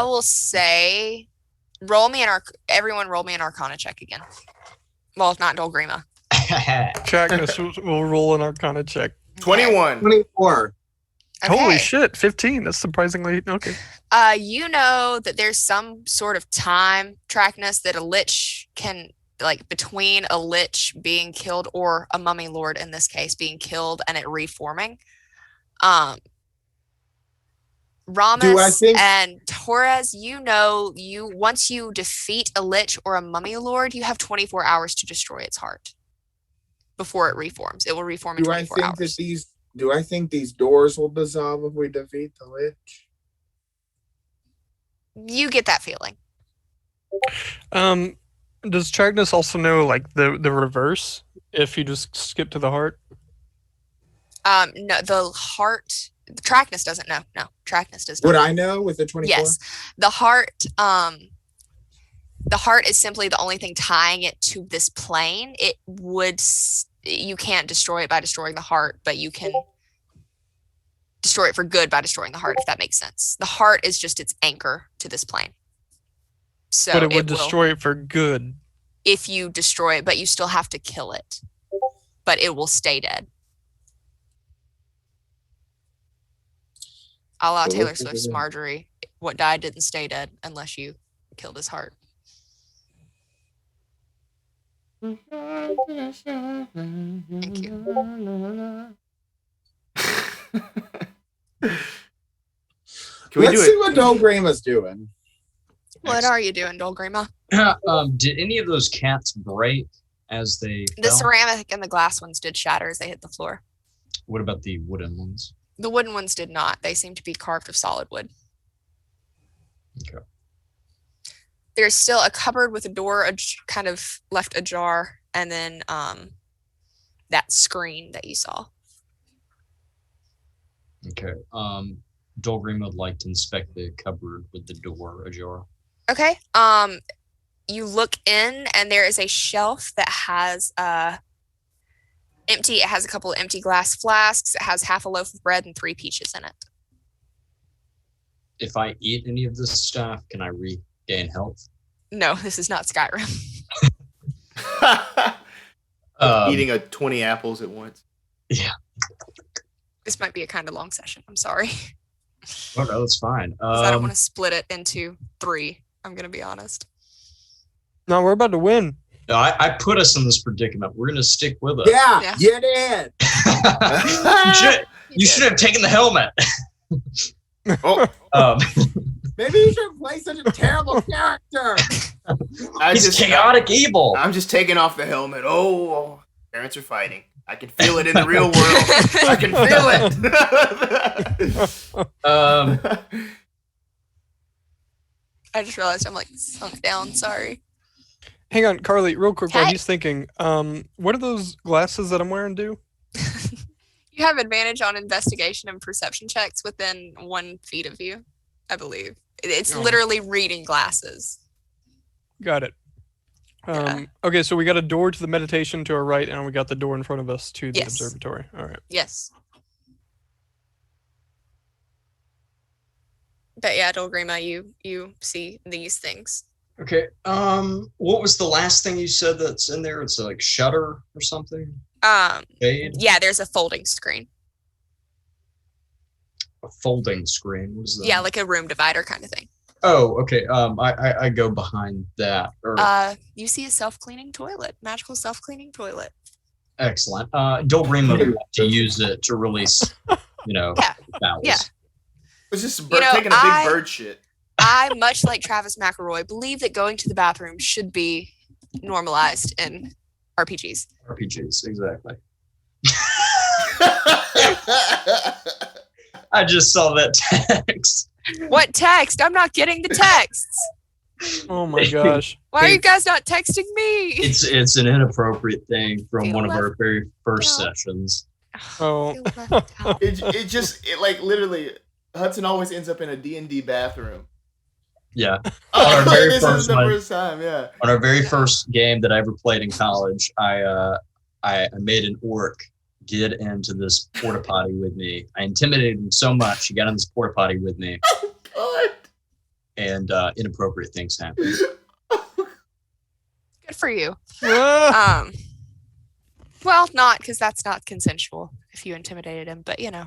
will say, everyone roll me an Arcana check again. Well, if not Grima. Tracknus will roll an Arcana check. 21. 24. Okay. Holy shit, 15. That's surprisingly okay. You know that there's some sort of time, Tracknus, that a Lich can, like, between a Lich being killed or a Mummy Lord, in this case, being killed and it reforming. Rommus and Torres, once you defeat a Lich or a Mummy Lord, you have 24 hours to destroy its heart before it reforms. It will reform in 24 hours. Do I think these doors will dissolve if we defeat the Lich? You get that feeling. Does Tracknus also know like the reverse if you just skip to the heart? No, the heart. Tracknus doesn't know. No, Tracknus does not. Would I know with the 24? Yes, the heart. the heart is simply the only thing tying it to this plane. You can't destroy it by destroying the heart, but you can destroy it for good by destroying the heart, if that makes sense. The heart is just its anchor to this plane. So but it would destroy it for good. If you destroy it, but you still have to kill it. But it will stay dead. A la Taylor Swift's Marjorie. What died didn't stay dead unless you killed his heart. Thank you. Let's see what Dolgrima's doing. What are you doing, Dolgrima? Did any of those cats break as they The fell? ceramic and the glass ones did shatter as they hit the floor. What about the wooden ones? The wooden ones did not. They seem to be carved of solid wood. Okay. There's still a cupboard with a door kind of left ajar, and then that screen that you saw. Okay. Dolgrima would like to inspect the cupboard with the door ajar. Okay. You look in, and there is a shelf that has empty. It has a couple of empty glass flasks. It has half a loaf of bread and 3 peaches in it. If I eat any of this stuff, can I regain health? No, this is not Skyrim. Eating 20 apples at once. Yeah. This might be a kind of long session. I'm sorry. Oh no, that's fine. 'Cause I don't want to split it into 3. I'm going to be honest. No, we're about to win. No, I put us in this predicament. We're going to stick with it. Yeah, you did. you should have taken the helmet. Oh, Maybe you shouldn't play such a terrible character. He's chaotic evil. I'm just taking off the helmet. Oh, parents are fighting. I can feel it in the real world. I can feel it. I just realized I'm like sunk down. Sorry. Hang on, Carly, real quick while Hey. he's thinking. What do those glasses that I'm wearing do? You have advantage on investigation and perception checks within 1 feet of you, I believe. It's Oh. literally reading glasses. Got it. Yeah. Okay, so we got a door to the meditation to our right, and we got the door in front of us to the Yes. observatory. All right. Yes. But yeah, Dolgrima, you see these things. Okay. What was the last thing you said that's in there? It's like shutter or something? Fade? Yeah, there's a folding screen. A folding screen. What is that? Yeah, like a room divider kind of thing. Oh, okay. I go behind that. Or You see a self-cleaning toilet, magical self-cleaning toilet. excellent. Dolgrima would like to use it to release, Yeah. bowels. Yeah. It's just a You bird know, taking a big bird shit. I, much like Travis McElroy, believe that going to the bathroom should be normalized in RPGs. RPGs, exactly. I just saw that text. What text? I'm not getting the texts. Oh my gosh. Why are you guys not texting me? It's an inappropriate thing from Feel one of our left very first out. sessions. Oh. Feel left out. It like literally, Hudson always ends up in a D&D bathroom. Yeah. Oh, our very this first is the one. first time, yeah. On our very first game that I ever played in college, I made an orc get into this porta potty with me. I intimidated him so much, he got in this porta potty with me, Oh, God. and inappropriate things happened. Good for you. Ah! Well, not because that's not consensual if you intimidated him, but you know.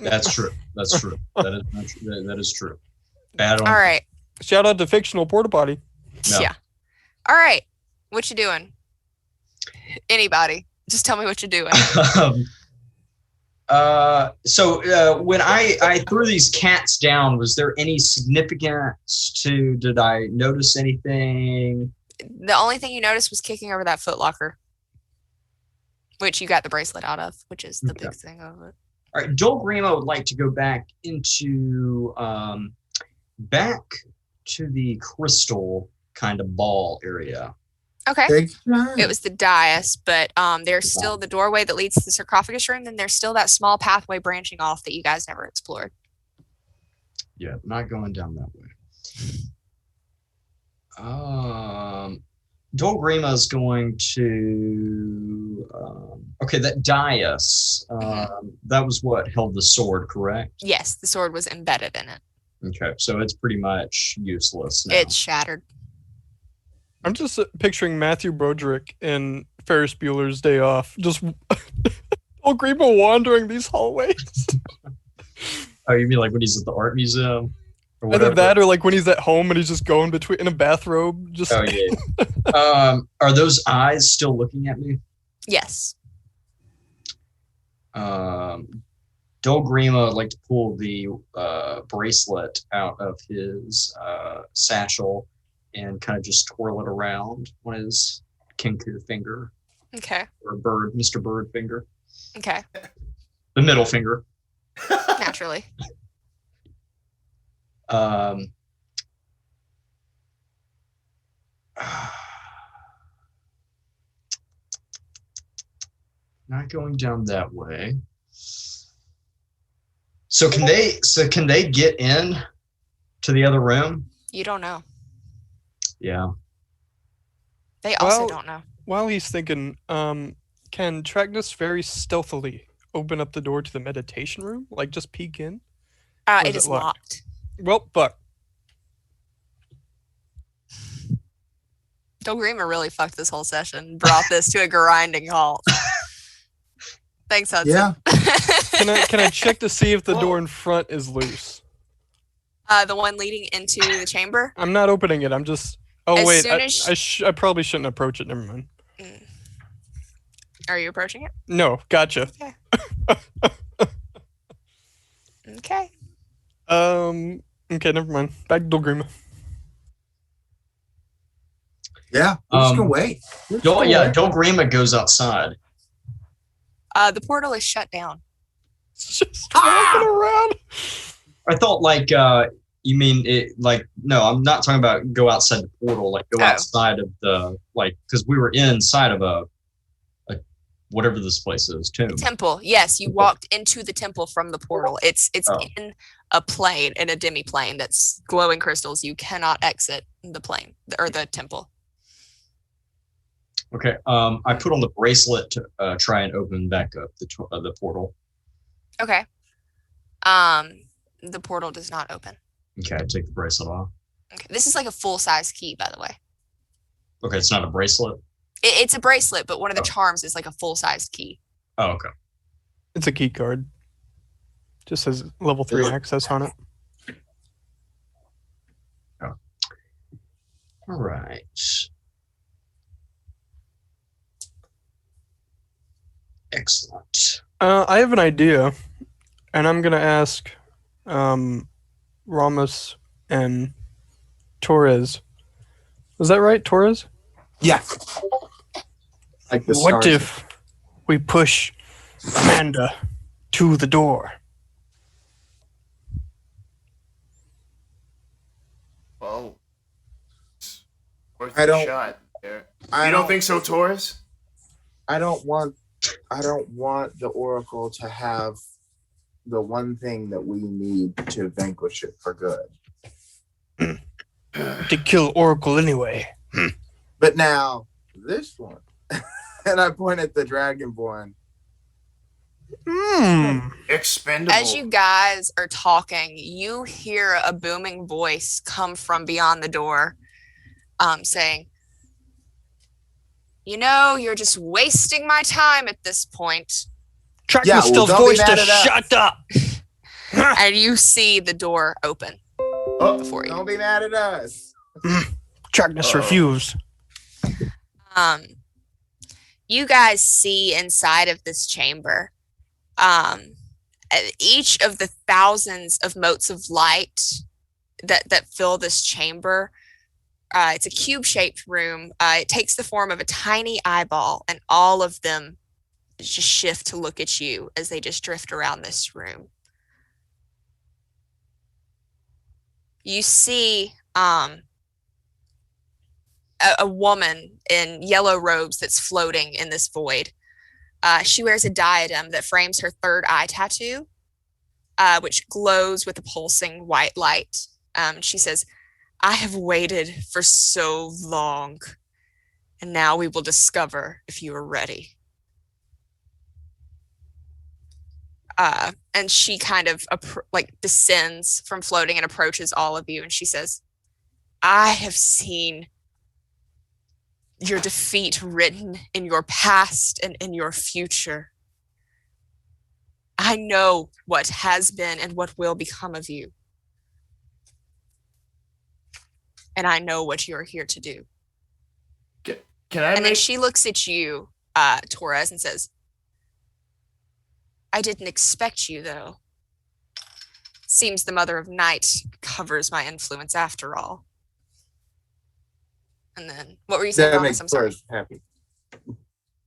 That's true. That's true. That is true. Bad on. All right. Shout out to fictional porta potty. No. Yeah. All right. What you doing? Anybody. Just tell me what you're doing. So when I threw these cats down, was there any significance to? Did I notice anything? The only thing you noticed was kicking over that footlocker, which you got the bracelet out of, which is the Okay. big thing of it. All right, Dolgrima would like to go back into back to the crystal kind of ball area. Okay. Take your time. It was the dais, but there's still the doorway that leads to the sarcophagus room, and there's still that small pathway branching off that you guys never explored. Yeah, not going down that way. Dol Grima is going to. Okay, that dais. That was what held the sword, correct? Yes, the sword was embedded in it. Okay, so it's pretty much useless now. It's shattered. I'm just picturing Matthew Broderick in Ferris Bueller's Day Off, just old Grima wandering these hallways. Oh, you mean like when he's at the art museum? Or Either whatever? that or like when he's at home and he's just going between in a bathrobe. Just Oh, yeah. Are those eyes still looking at me? Yes. Dol Grima would like to pull the bracelet out of his satchel and kind of just twirl it around on his Kenku finger. Okay. Or bird, Mr. Bird finger. Okay. The middle finger. Naturally. Not going down that way. So can they get in to the other room? You don't know. Yeah. They also Well- don't know. while he's thinking, can Tracknus very stealthily open up the door to the meditation room? Like just peek in? Or It is is it locked? locked. Well, fuck. Grima really fucked this whole session. Brought this to a grinding halt. Thanks, Hudson. Yeah. Can I check to see if the door in front is loose? The one leading into the chamber. I'm not opening it. I'm just. Oh As wait, soon as I probably shouldn't approach it. Never mind. Are you approaching it? No, gotcha. Okay. Okay, never mind. Back to Dol Grima. Yeah. We're just gonna wait. Dol Grima goes outside. The portal is shut down. It's just walking around. I thought like you mean it like no, I'm not talking about go outside the portal, like go outside of the like because we were inside of a whatever this place is, tomb. Temple. Yes, you walked into the temple from the portal. It's Oh. in a plane, in a demi-plane that's glowing crystals. You cannot exit the plane or the temple. Okay. I put on the bracelet to try and open back up the portal. Okay. The portal does not open. Okay, I take the bracelet off. Okay. This is like a full-size key, by the way. Okay, it's not a bracelet. It's a bracelet, but one of the charms is like a full-sized key. Oh, okay. It's a key card. Just says level 3 access on it. Oh. All right. Excellent. I have an idea, and I'm gonna ask Rommus and Torres. Was that right, Torres? Yeah. Like the What stars. if we push Amanda to the door? Well, worth I a don't- shot there. I You don't think so, Taurus? I don't want the Oracle to have the one thing that we need to vanquish it for good. To kill Oracle anyway. But now this one, and I point at the Dragonborn. Expendable. As you guys are talking, you hear a booming voice come from beyond the door, saying, "You know, you're just wasting my time at this point." Tracknus Yeah, well, still don't be voiced mad to at us. shut up. And you see the door open Oh, before you. Don't be mad at us. Tracknus refuse. You guys see inside of this chamber, each of the thousands of motes of light that fill this chamber. It's a cube-shaped room. It takes the form of a tiny eyeball, and all of them just shift to look at you as they just drift around this room. You see a woman in yellow robes that's floating in this void. She wears a diadem that frames her third eye tattoo, which glows with a pulsing white light. She says, I have waited for so long, and now we will discover if you are ready. And she kind of descends from floating and approaches all of you, and she says, I have seen your defeat written in your past and in your future. I know what has been and what will become of you. And I know what you're here to do. Then she looks at you, Torres, and says, I didn't expect you, though. Seems the Mother of Night covers my influence after all. And then, what were you saying, Rommus? I'm sorry. Happy.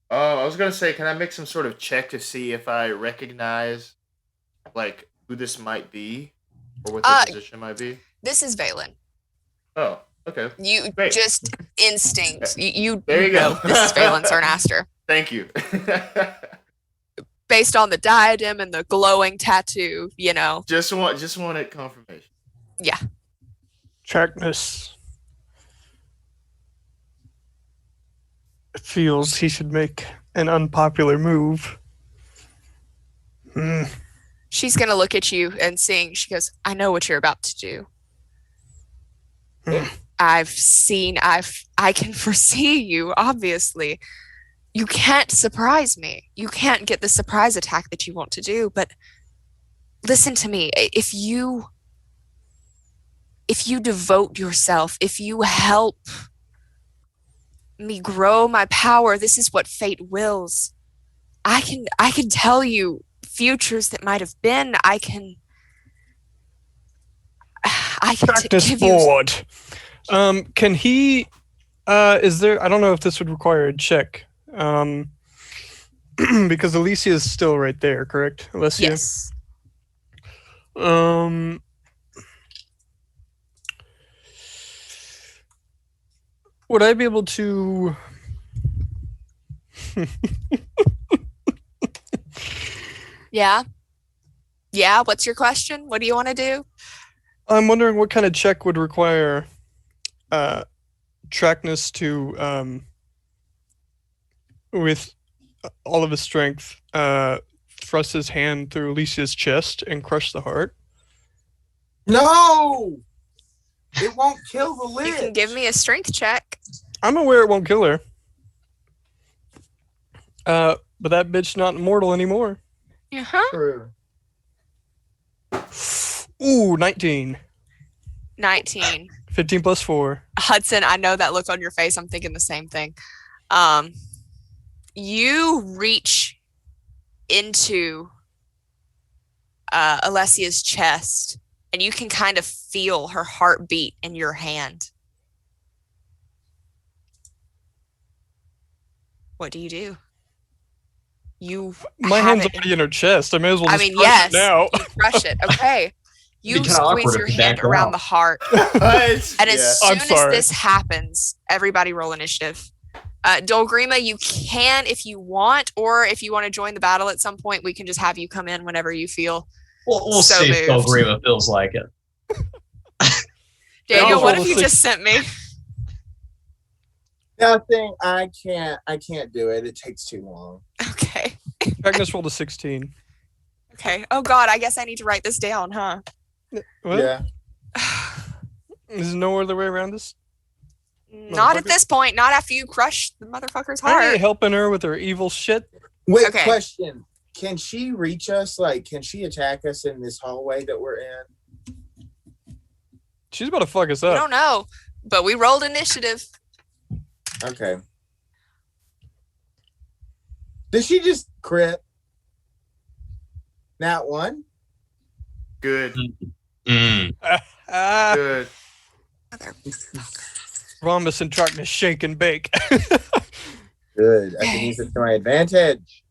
I was gonna say, can I make some sort of check to see if I recognize, like, who this might be, or what the position might be? This is Valen. Oh, okay. You Great. just instinct. You there you go. This is Valen Sarnaster. Thank you. Based on the diadem and the glowing tattoo, you know. Just wanted confirmation. Yeah. Tracknus feels he should make an unpopular move. She's gonna look at you and sing. She goes, I know what you're about to do. I can foresee you, obviously. You can't surprise me. You can't get the surprise attack that you want to do, but listen to me. If you devote yourself, if you help me grow my power, this is what fate wills. I can tell you futures that might have been. I can Tracknus forward. Can he is there, I don't know if this would require a check. Because Alicia is still right there, correct? Alicia? Yes. Would I be able to Yeah, what's your question? What do you want to do? I'm wondering what kind of check would require Tracknus to with all of his strength, thrust his hand through Alicia's chest and crush the heart. No! It won't kill the lich. You can give me a strength check. I'm aware it won't kill her. But that bitch not immortal anymore. True. Ooh, 19. 19. 15 plus 4. Hudson, I know that look on your face. I'm thinking the same thing. You reach into Alessia's chest, and you can kind of feel her heartbeat in your hand. What do you do? My hand's already in her chest. I may as well just crush yes, it now. you crush it. Okay. You squeeze your hand around the heart. And as soon as this happens, everybody roll initiative. Grima, you can if you want, or if you want to join the battle at some point, we can just have you come in whenever you feel. We'll so see if Grima feels like it. Daniel, what have you just sent me? Nothing. I can't do it. It takes too long. Okay. Tracknus rolled a 16. Okay. Oh God, I guess I need to write this down, huh? What? Yeah. There's no other way around this? Not at this point. Not after you crush the motherfucker's I heart. ain't helping her with her evil shit. Wait, Okay. question. Can she reach us? Like, can she attack us in this hallway that we're in? She's about to fuck us I up. don't know, but we rolled initiative. Okay. Did she just crit? Nat 1? Good. Mm. Good. Rommus and Tracknus shake and bake. Good. I can use it to my advantage.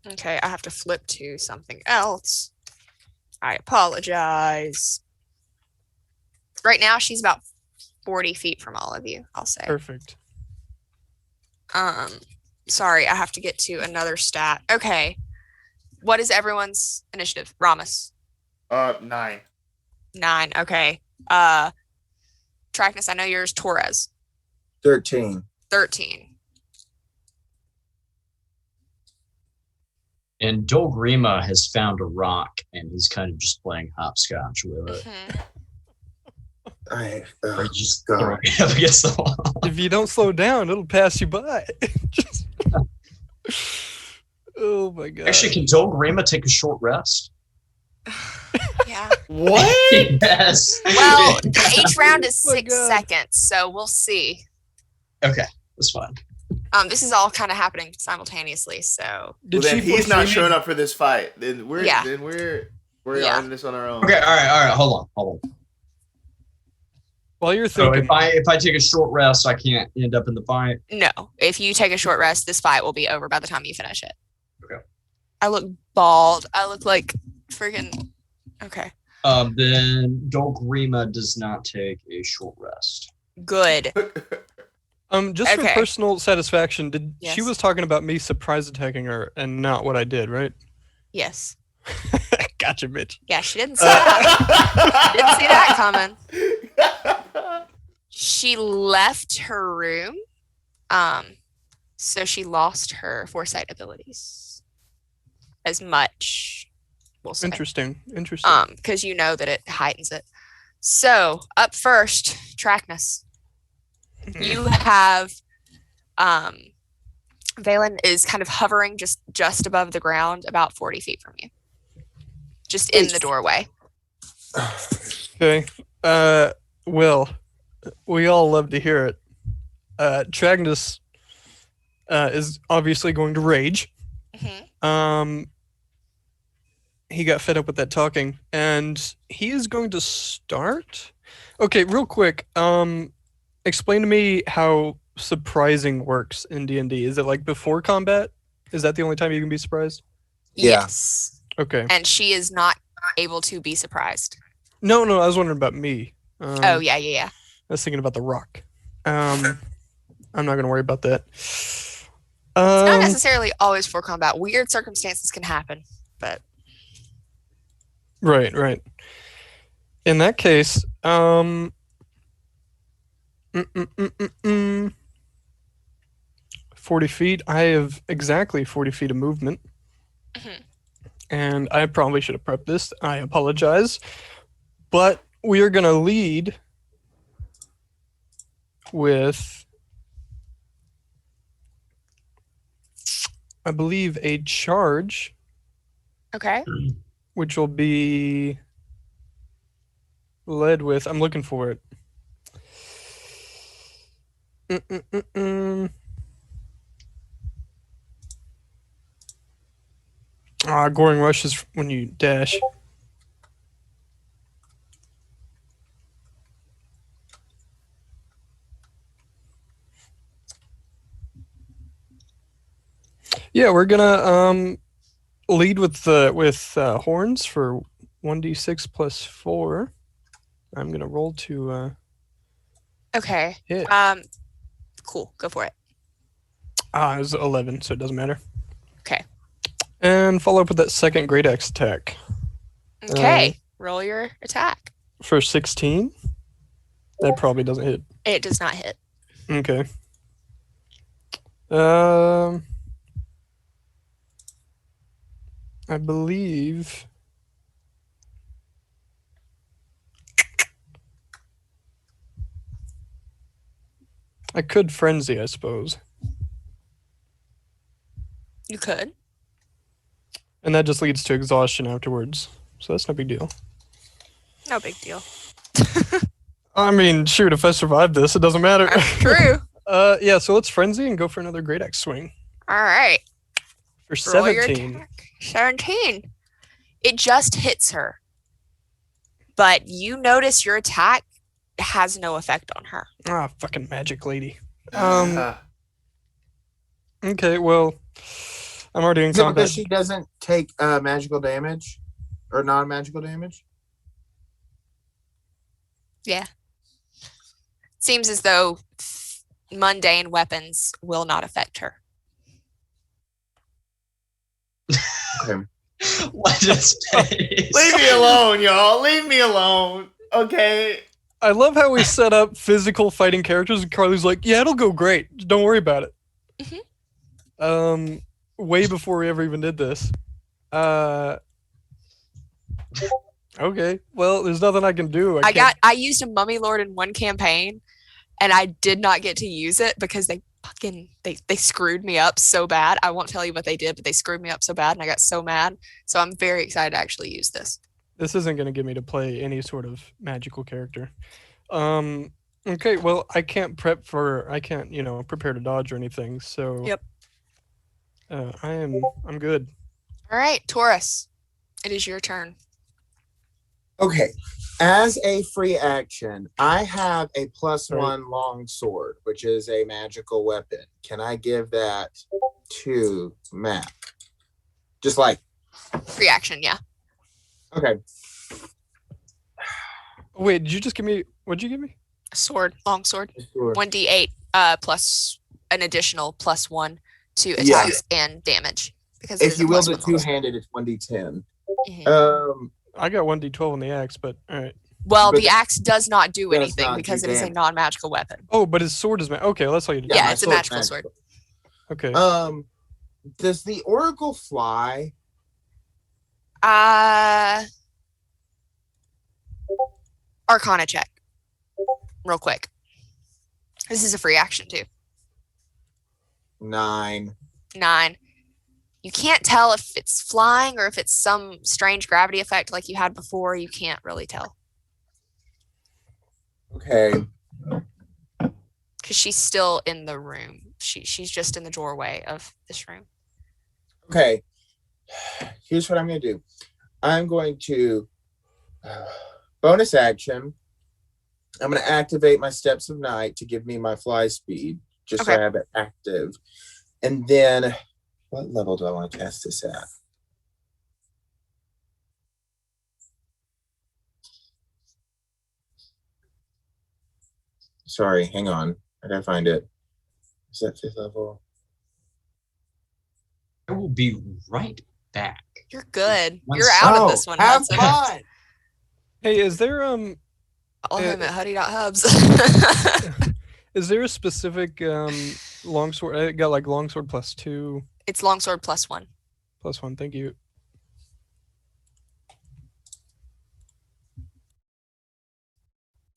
Okay, I have to flip to something else. I apologize. Right now, she's about 40 feet from all of you, I'll say. Perfect. Sorry, I have to get to another stat. Okay. What is everyone's initiative? Rommus. 9. 9. Okay. Tracknus, I know yours. Torres. 13. 13. And Dol Grima has found a rock, and he's kind of just playing hopscotch with it. Or he's just throwing it up against the wall. If you don't slow down, it'll pass you by. Oh my god. Actually, can Dol Grima take a short rest? Yeah. What? Yes. Well, each round is Oh my 6 God. seconds, so we'll see. Okay, that's fine. This is all kind of happening simultaneously, so Did Well, then she he's not foresee me- showing up for this fight. Then we're Yeah. we're Yeah. on this on our own. Okay, all right. Hold on. While you're So thinking, if I take a short rest, I can't end up in the fight. no. If you take a short rest, this fight will be over by the time you finish it. Okay. I look bald. I look like freaking. Okay. Then Dol Grima does not take a short rest. Good. just for Okay. personal satisfaction, she Yes. was talking about me surprise attacking her and not what I did, right? Yes. Gotcha, bitch. Yeah, she didn't see that. Didn't see that coming. She left her room. So she lost her foresight abilities. As much, we'll say. Interesting. Because you know that it heightens it. So up first, Tracknus. You have Valen is kind of hovering just above the ground, about 40 feet from you. Just in the doorway. Okay. Well, we all love to hear it. Tracknus is obviously going to rage. Mhm. He got fed up with that talking, and he is going to start. Okay, real quick. Explain to me how surprising works in D&D. Is it like before combat? Is that the only time you can be surprised? Yeah. Yes. Okay. And she is not able to be surprised. No, I was wondering about me. Oh, yeah. I was thinking about the rock. I'm not gonna worry about that. It's not necessarily always for combat. Weird circumstances can happen, but Right. In that case, 40 feet. I have exactly 40 feet of movement. Mhm. And I probably should have prepped this. I apologize. But we are going to lead with, I believe, a charge, okay. which will be led with, I'm looking for it. Goring Rush is when you dash. Yeah, we're gonna lead with horns for 1d6 plus 4. I'm gonna roll to Okay. hit. Cool. Go for it. It was 11, so it doesn't matter. Okay. And follow up with that second great axe attack Okay. Roll your attack. for 16. That probably doesn't hit. It does not hit. Okay. I believe. I could frenzy, I suppose. You could. And that just leads to exhaustion afterwards. So that's no big deal. No big deal. I mean, shoot, if I survive this, it doesn't matter. True. Yeah, so let's frenzy and go for another great axe swing. All right. For Roll your 17. attack. 17. It just hits her. But you notice your attack has no effect on her. Fucking magic lady. Uh, Okay, well, I'm already in Is it combat. because she doesn't take magical damage or non-magical damage? Seems as though mundane weapons will not affect her. Okay. What is space? Leave me alone, y'all. Leave me alone. Okay. I love how we set up physical fighting characters, and Carly's like, "Yeah, it'll go great. Don't worry about it." Way before we ever even did this. Okay. Well, there's nothing I can do. I used a Mummy Lord in one campaign, and I did not get to use it because they screwed me up so bad. I won't tell you what they did, but they screwed me up so bad, and I got so mad. So I'm very excited to actually use this. This isn't going to get me to play any sort of magical character. Okay. Well, I can't prepare to dodge or anything. So. Yep. I'm good. All right, Taurus, it is your turn. Okay. As a free action, I have a +1 long sword, which is a magical weapon. Can I give that to Matt? Just like Free action, yeah. okay. Wait, did you just give me? What'd you give me? A sword, long sword. Sure. 1d8 plus an additional +1 to attacks and damage. Because If you wield will it two-handed, it's 1d10. Mm-hmm. I got 1d12 on the axe, but all right. Well, But the axe does not do does anything not because do it is a damage. non-magical weapon. Oh, but his sword is okay. That's all you do. Yeah, my it's a sword's magical sword. Okay. Does the Oracle fly? Arcana check. Real quick. This is a free action too. 9. 9. You can't tell if it's flying or if it's some strange gravity effect like you had before. You can't really tell. Okay. Because she's still in the room. She's just in the doorway of this room. Okay. Here's what I'm going to do. I'm going to bonus action. I'm going to activate my Steps of Night to give me my fly speed, just so I have it active. And then, what level do I want to cast this at? Sorry, hang on. I gotta find it. Is that 5th level? I will be right back. You're good. You're out of this one. Have Hudson. fun! Hey, is there Follow him at Huddy.Hubs. is there a specific longsword? I got like longsword +2. It's longsword +1. +1. Thank you.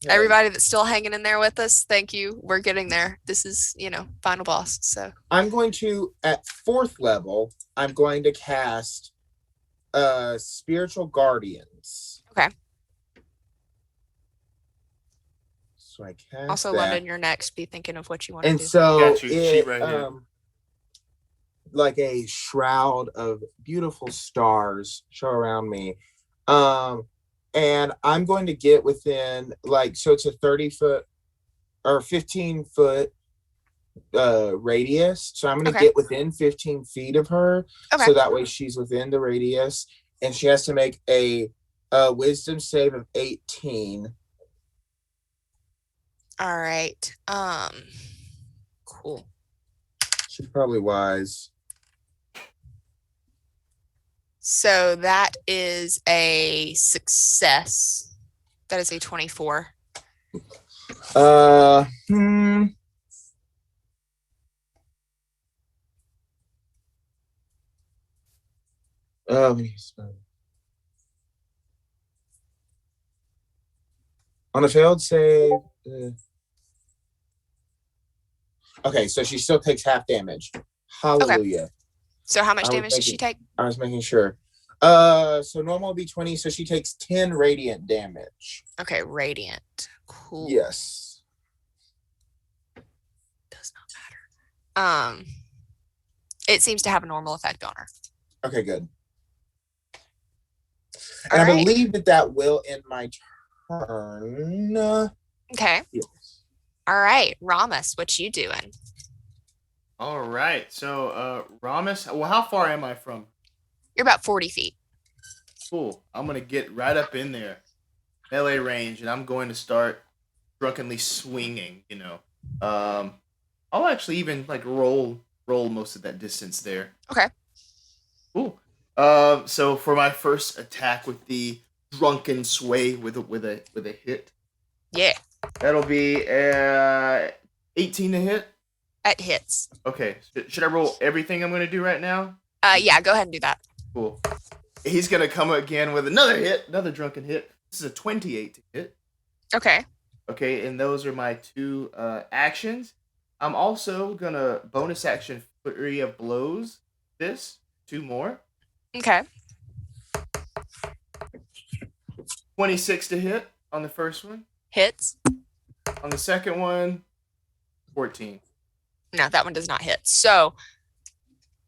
Everybody that's still hanging in there with us, thank you. We're getting there. This is, final boss. So I'm going to, at 4th level, I'm going to cast Spiritual Guardians. Okay. So I cast also, that. London, you're next. Be thinking of what you want to And do. so Got your sheet it, right here. like a shroud of beautiful stars show around me. And I'm going to get within, so it's a 30-foot or 15-foot radius. So I'm going to get within 15 feet of her. Okay. So that way she's within the radius. And she has to make a wisdom save of 18. All right. Cool. She's probably wise. So that is a success. That is a 24. Oh, on a failed save. Okay, so she still takes half damage. Hallelujah. So how much damage does she take? I was making sure. So normal would be 20, so she takes 10 radiant damage. Okay, radiant. Cool. Yes. Does not matter. It seems to have a normal effect on her. Okay, good. All And I right. believe that will end my turn. Okay. Yes. All right, Rommus, what you doing? All right. So, Rommus, well, how far am I from? You're about 40 feet. Cool. I'm going to get right up in there, melee range, and I'm going to start drunkenly swinging, I'll actually even, roll most of that distance there. Okay. Cool. So for my first attack with the drunken sway with a hit, Yeah, that'll be 18 to hit. it hits. Okay, should I roll everything I'm gonna do right now? Yeah, go ahead and do that. Cool. He's gonna come again with another hit, another drunken hit. This is a 28 to hit. Okay. Okay, and those are my 2 actions. I'm also gonna bonus action Flurry of Blows. This 2 more. Okay. 26 to hit on the first one. Hits. On the second one, 14. No, that one does not hit. So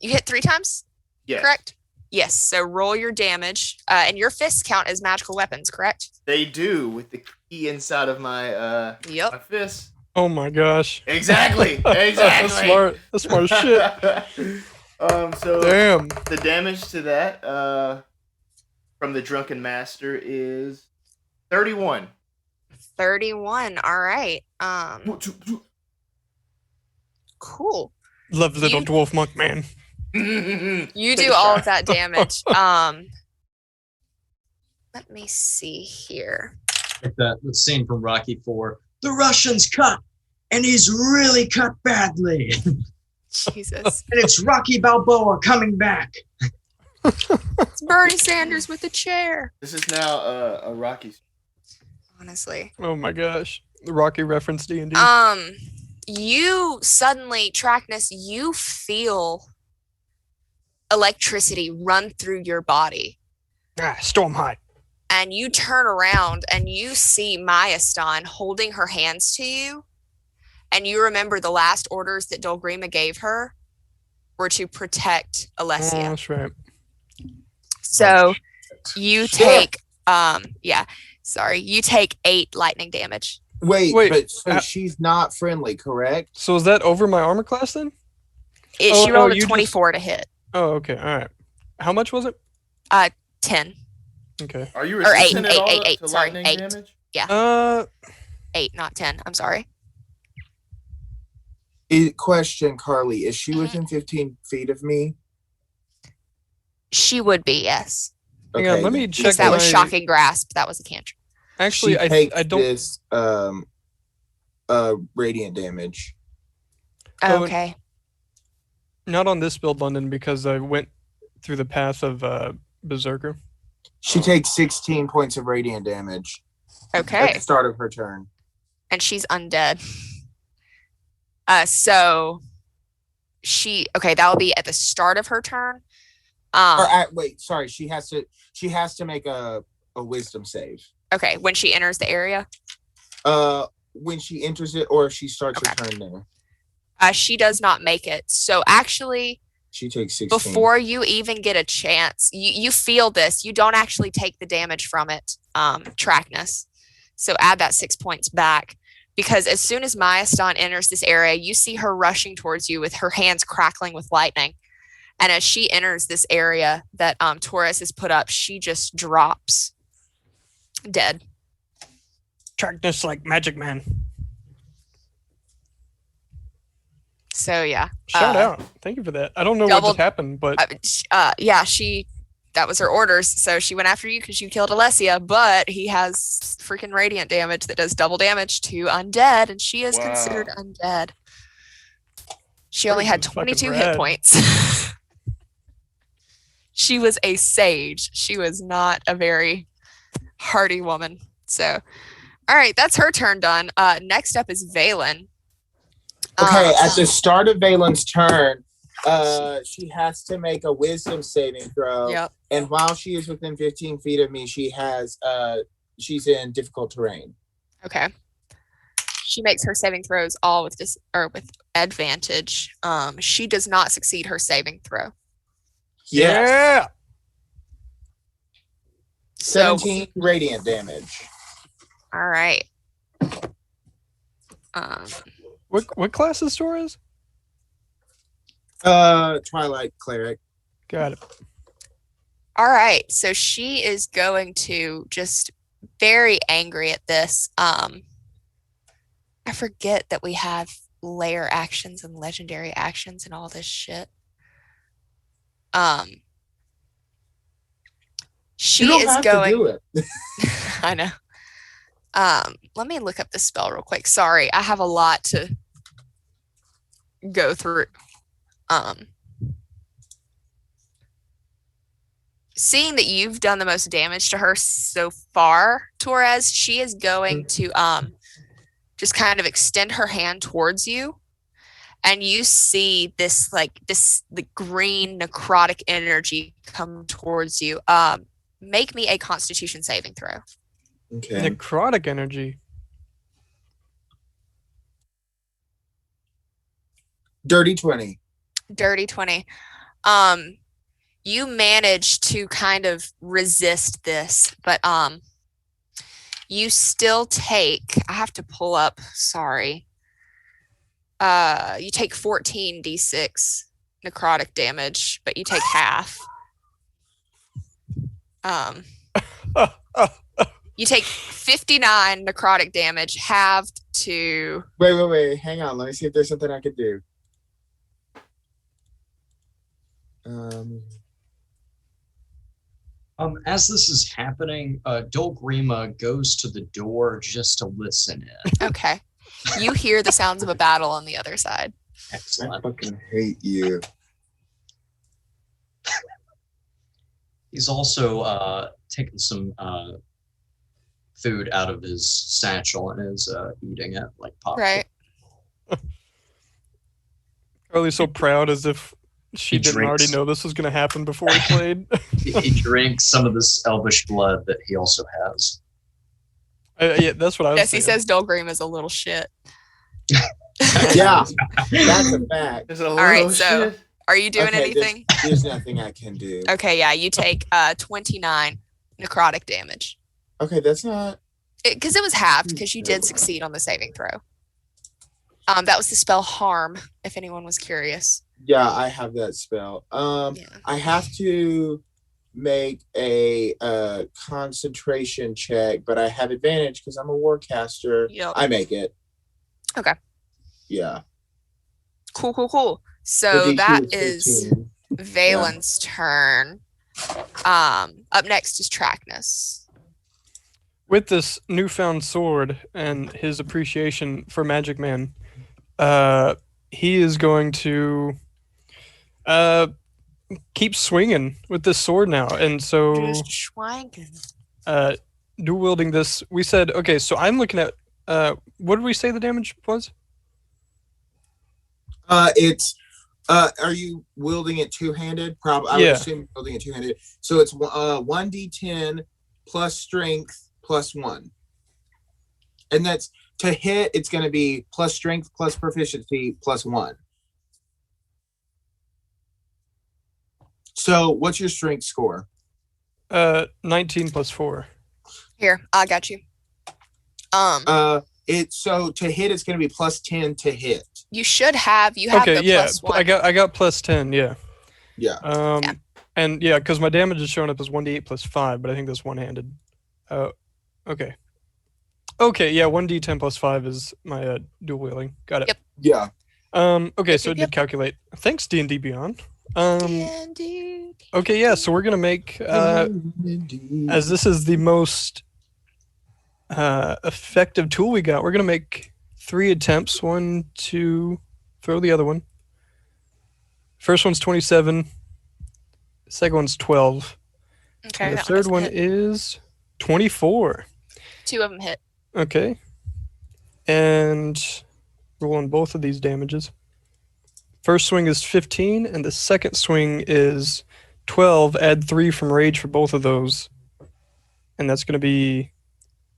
you hit 3 times, Yes. correct? Yes. So roll your damage, and your fists count as magical weapons, correct? They do with the key inside of my Yep. my fist. Oh my gosh. Exactly. Exactly. That's smart. That's smart as shit. So Damn. the damage to that from the drunken master is 31. 31. All right. Cool. Love little You- dwarf monk man. You Take do a all shot. of that damage. Let me see here. Like that the scene from Rocky 4. The Russian's cut, and he's really cut badly. And Jesus. it's Rocky Balboa coming back. It's Bernie Sanders with a chair. This is now a Rocky. Honestly. Oh my gosh. The Rocky reference D&D. You suddenly, Tracknus, you feel electricity run through your body. Stormhide. And you turn around and you see Mayastan holding her hands to you. And you remember the last orders that Grima gave her were to protect Oh, Alessia. that's right. So you take, you take 8 lightning damage. Wait, Wait, but so uh, she's not friendly, correct? So is that over my armor class then? She Oh, rolled no, a you 24 to hit. Oh, okay. All right. How much was it? 10. Okay. Are you Or eight, resistant at all eight, to sorry, lightning 8. damage? 8, not 10. I'm sorry. Question, Carly, is she within 15 feet of me? She would be, yes. Hang on, let me Because check that was my- shocking grasp. That was a cantrip. Actually, she I takes don't. this radiant damage. Oh, Okay. Not on this build, London, because I went through the path of Berserker. She takes 16 points of radiant damage at Okay. the start of her turn. And she's undead. So that'll be at the start of her turn. Wait, sorry, she has to make a wisdom save. Okay, when she enters the area. When she enters it or if she starts her Okay. turn there. She does not make it. So actually, She takes 16. before you even get a chance, you feel this. You don't actually take the damage from it, Tracknus. So add that 6 points back. Because as soon as Mayastan enters this area, you see her rushing towards you with her hands crackling with lightning. And as she enters this area that Taurus has put up, she just drops dead. Tracknus like Magic Man. So yeah. Shout out. Thank you for that. I don't know what double- just happened, but That was her orders. So she went after you because you killed Alessia, but he has freaking radiant damage that does double damage to undead, and she is Wow. considered undead. She only had Person's fucking 22 hit rad. points. She was a sage. She was not a very hardy woman. So, all right, that's her turn done. Next up is Valen. Okay, at the start of Valen's turn, she has to make a wisdom saving throw. Yep. And while she is within 15 feet of me, she's in difficult terrain. Okay. She makes her saving throws all with with advantage. She does not succeed her saving throw. Yes. yeah. 17 radiant damage. All right. What class is Torres? Twilight Cleric. Got it. All right. So she is going to just very angry at this. I forget that we have layer actions and legendary actions and all this shit. She You don't is have going. to do it. I know. Let me look up the spell real quick. Sorry, I have a lot to go through. Seeing that you've done the most damage to her so far, Torres, she is going to just kind of extend her hand towards you, and you see the green necrotic energy come towards you. Make me a Constitution saving throw. Okay. Necrotic energy. Dirty 20. Dirty 20. You manage to kind of resist this, but you still take, I have to pull up, sorry. You take 14 d6 necrotic damage, but you take half. You take 59 necrotic damage, halved to... Wait. Hang on. Let me see if there's something I could do. As this is happening, Dol Grima goes to the door just to listen in. Okay. You hear the sounds of a battle on the other side. I Excellent. fucking hate you. He's also taken some food out of his satchel and is eating it like popcorn. Right. Carly's so proud as if she He didn't drinks. already know this was going to happen before we played. He drinks some of this elvish blood that he also has. Yeah, that's what I was Yes, he saying. says Dolgrim is a little shit. Yeah, that's a fact. There's a right, little so- shit. Are you doing Okay, anything? There's nothing I can do. Okay, yeah, you take 29 necrotic damage. Okay, that's not. Because it was halved, because you did succeed on the saving throw. That was the spell Harm, if anyone was curious. Yeah, I have that spell. Yeah. I have to make a concentration check, but I have advantage because I'm a warcaster. Yep. I make it. Okay. Yeah. Cool. So The DC that is is 15. Valen's turn. Up next is Tracknus. With this newfound sword and his appreciation for Magic Man, he is going to keep swinging with this sword now. And so, Just schwanking. dual wielding this, we said, okay, so I'm looking at, what did we say the damage was? It's are you wielding it two-handed? Probably. I would Yeah. assume you're wielding it two-handed. So it's 1d10 plus strength plus 1. And that's to hit, it's going to be plus strength plus proficiency plus 1. So what's your strength score? 19 plus 4. Here, I got you. It's so to hit, it's going to be plus 10 to hit. You should have. You have Okay, the yeah, plus 1. I got plus 10, yeah. Yeah. Yeah. And yeah, because my damage is showing up as 1d8 plus 5, but I think that's one-handed. Okay. Okay, yeah, 1d10 plus 5 is my dual wielding. Got it. Yep. Yeah. Okay, so Yep, it yep. did calculate. Thanks, D&D Beyond. D&D. Okay, yeah, so we're gonna make as this is the most effective tool we got, we're gonna make 3 attempts. 1, 2, throw the other one. First one's 27. Second one's 12. Okay, And the that third doesn't one hit. is 24. 2 of them hit. Okay. And rolling both of these damages. First swing is 15, and the second swing is 12. Add 3 from rage for both of those. And that's going to be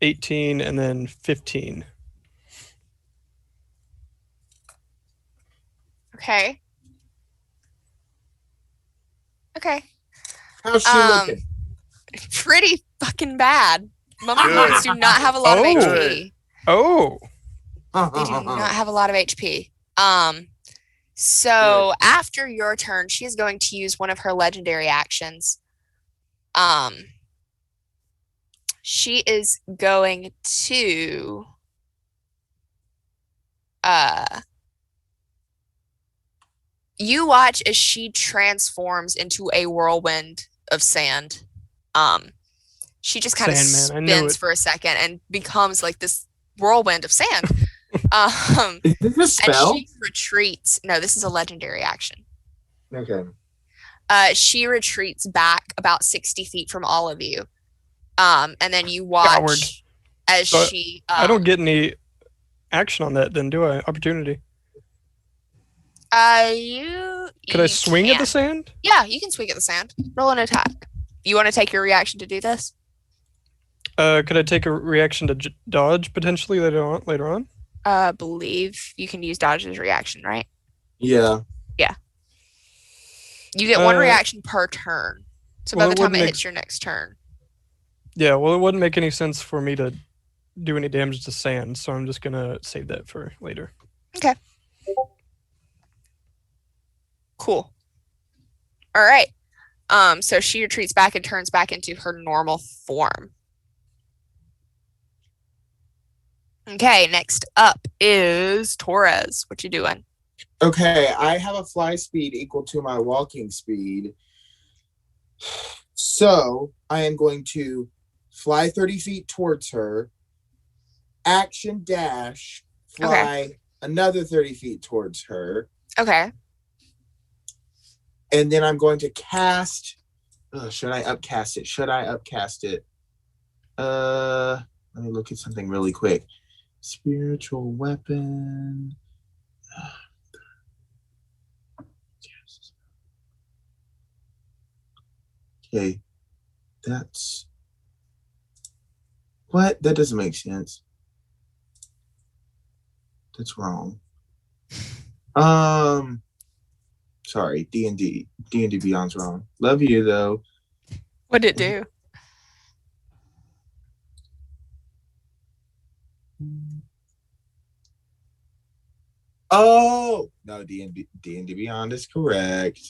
18 and then 15. Okay. Okay. How's she Um, looking? Pretty fucking bad. Mummy Good. monks do not have a lot of Oh. HP. Oh! They do not have a lot of HP. So after your turn, she is going to use one of her legendary actions. She is going to you watch as she transforms into a whirlwind of sand. She just kind of Sandman, I knew spins it. for a second and becomes like this whirlwind of sand. Is this a And spell? she retreats. No, this is a legendary action. Okay. She retreats back about 60 feet from all of you. And then you watch Coward. as So she. I don't get any action on that then, do I? Opportunity. Could I You swing at can. the sand? Yeah, you can swing at the sand. Roll an attack. You want to take your reaction to do this? Could I take a reaction to dodge potentially later on? Believe you can use dodge as a reaction, right? Yeah. You get one Uh, reaction per turn. So well, by it the time wouldn't it make- hits your next turn. Yeah, well, it wouldn't make any sense for me to do any damage to sand, so I'm just gonna save that for later. Cool. All right. So she retreats back and turns back into her normal form. Okay, next up is Torres. What you doing? Okay, I have a fly speed equal to my walking speed. So I am going to fly 30 feet towards her, action dash, fly another 30 feet towards her, Okay. and then I'm going to cast. Should I upcast it? Let me look at something really quick. Spiritual weapon. Okay, that's what? That doesn't make sense. That's wrong. Sorry, D&D Beyond's wrong. Love you though. What did it do? Oh no, D&D Beyond is correct.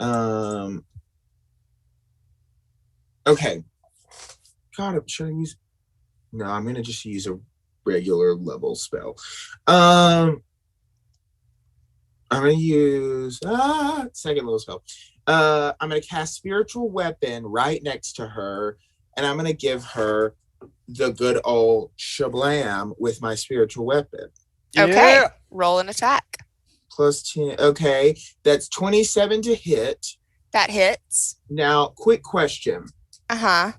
Okay. God, should I use? No, I'm gonna just use a regular level spell. I'm gonna use second level spell. I'm gonna cast Spiritual Weapon right next to her, and I'm gonna give her the good old shablam with my Spiritual Weapon. Okay. Yeah. Roll an attack. Plus 10. Okay, that's 27 to hit. That hits. Now, quick question. Uh-huh.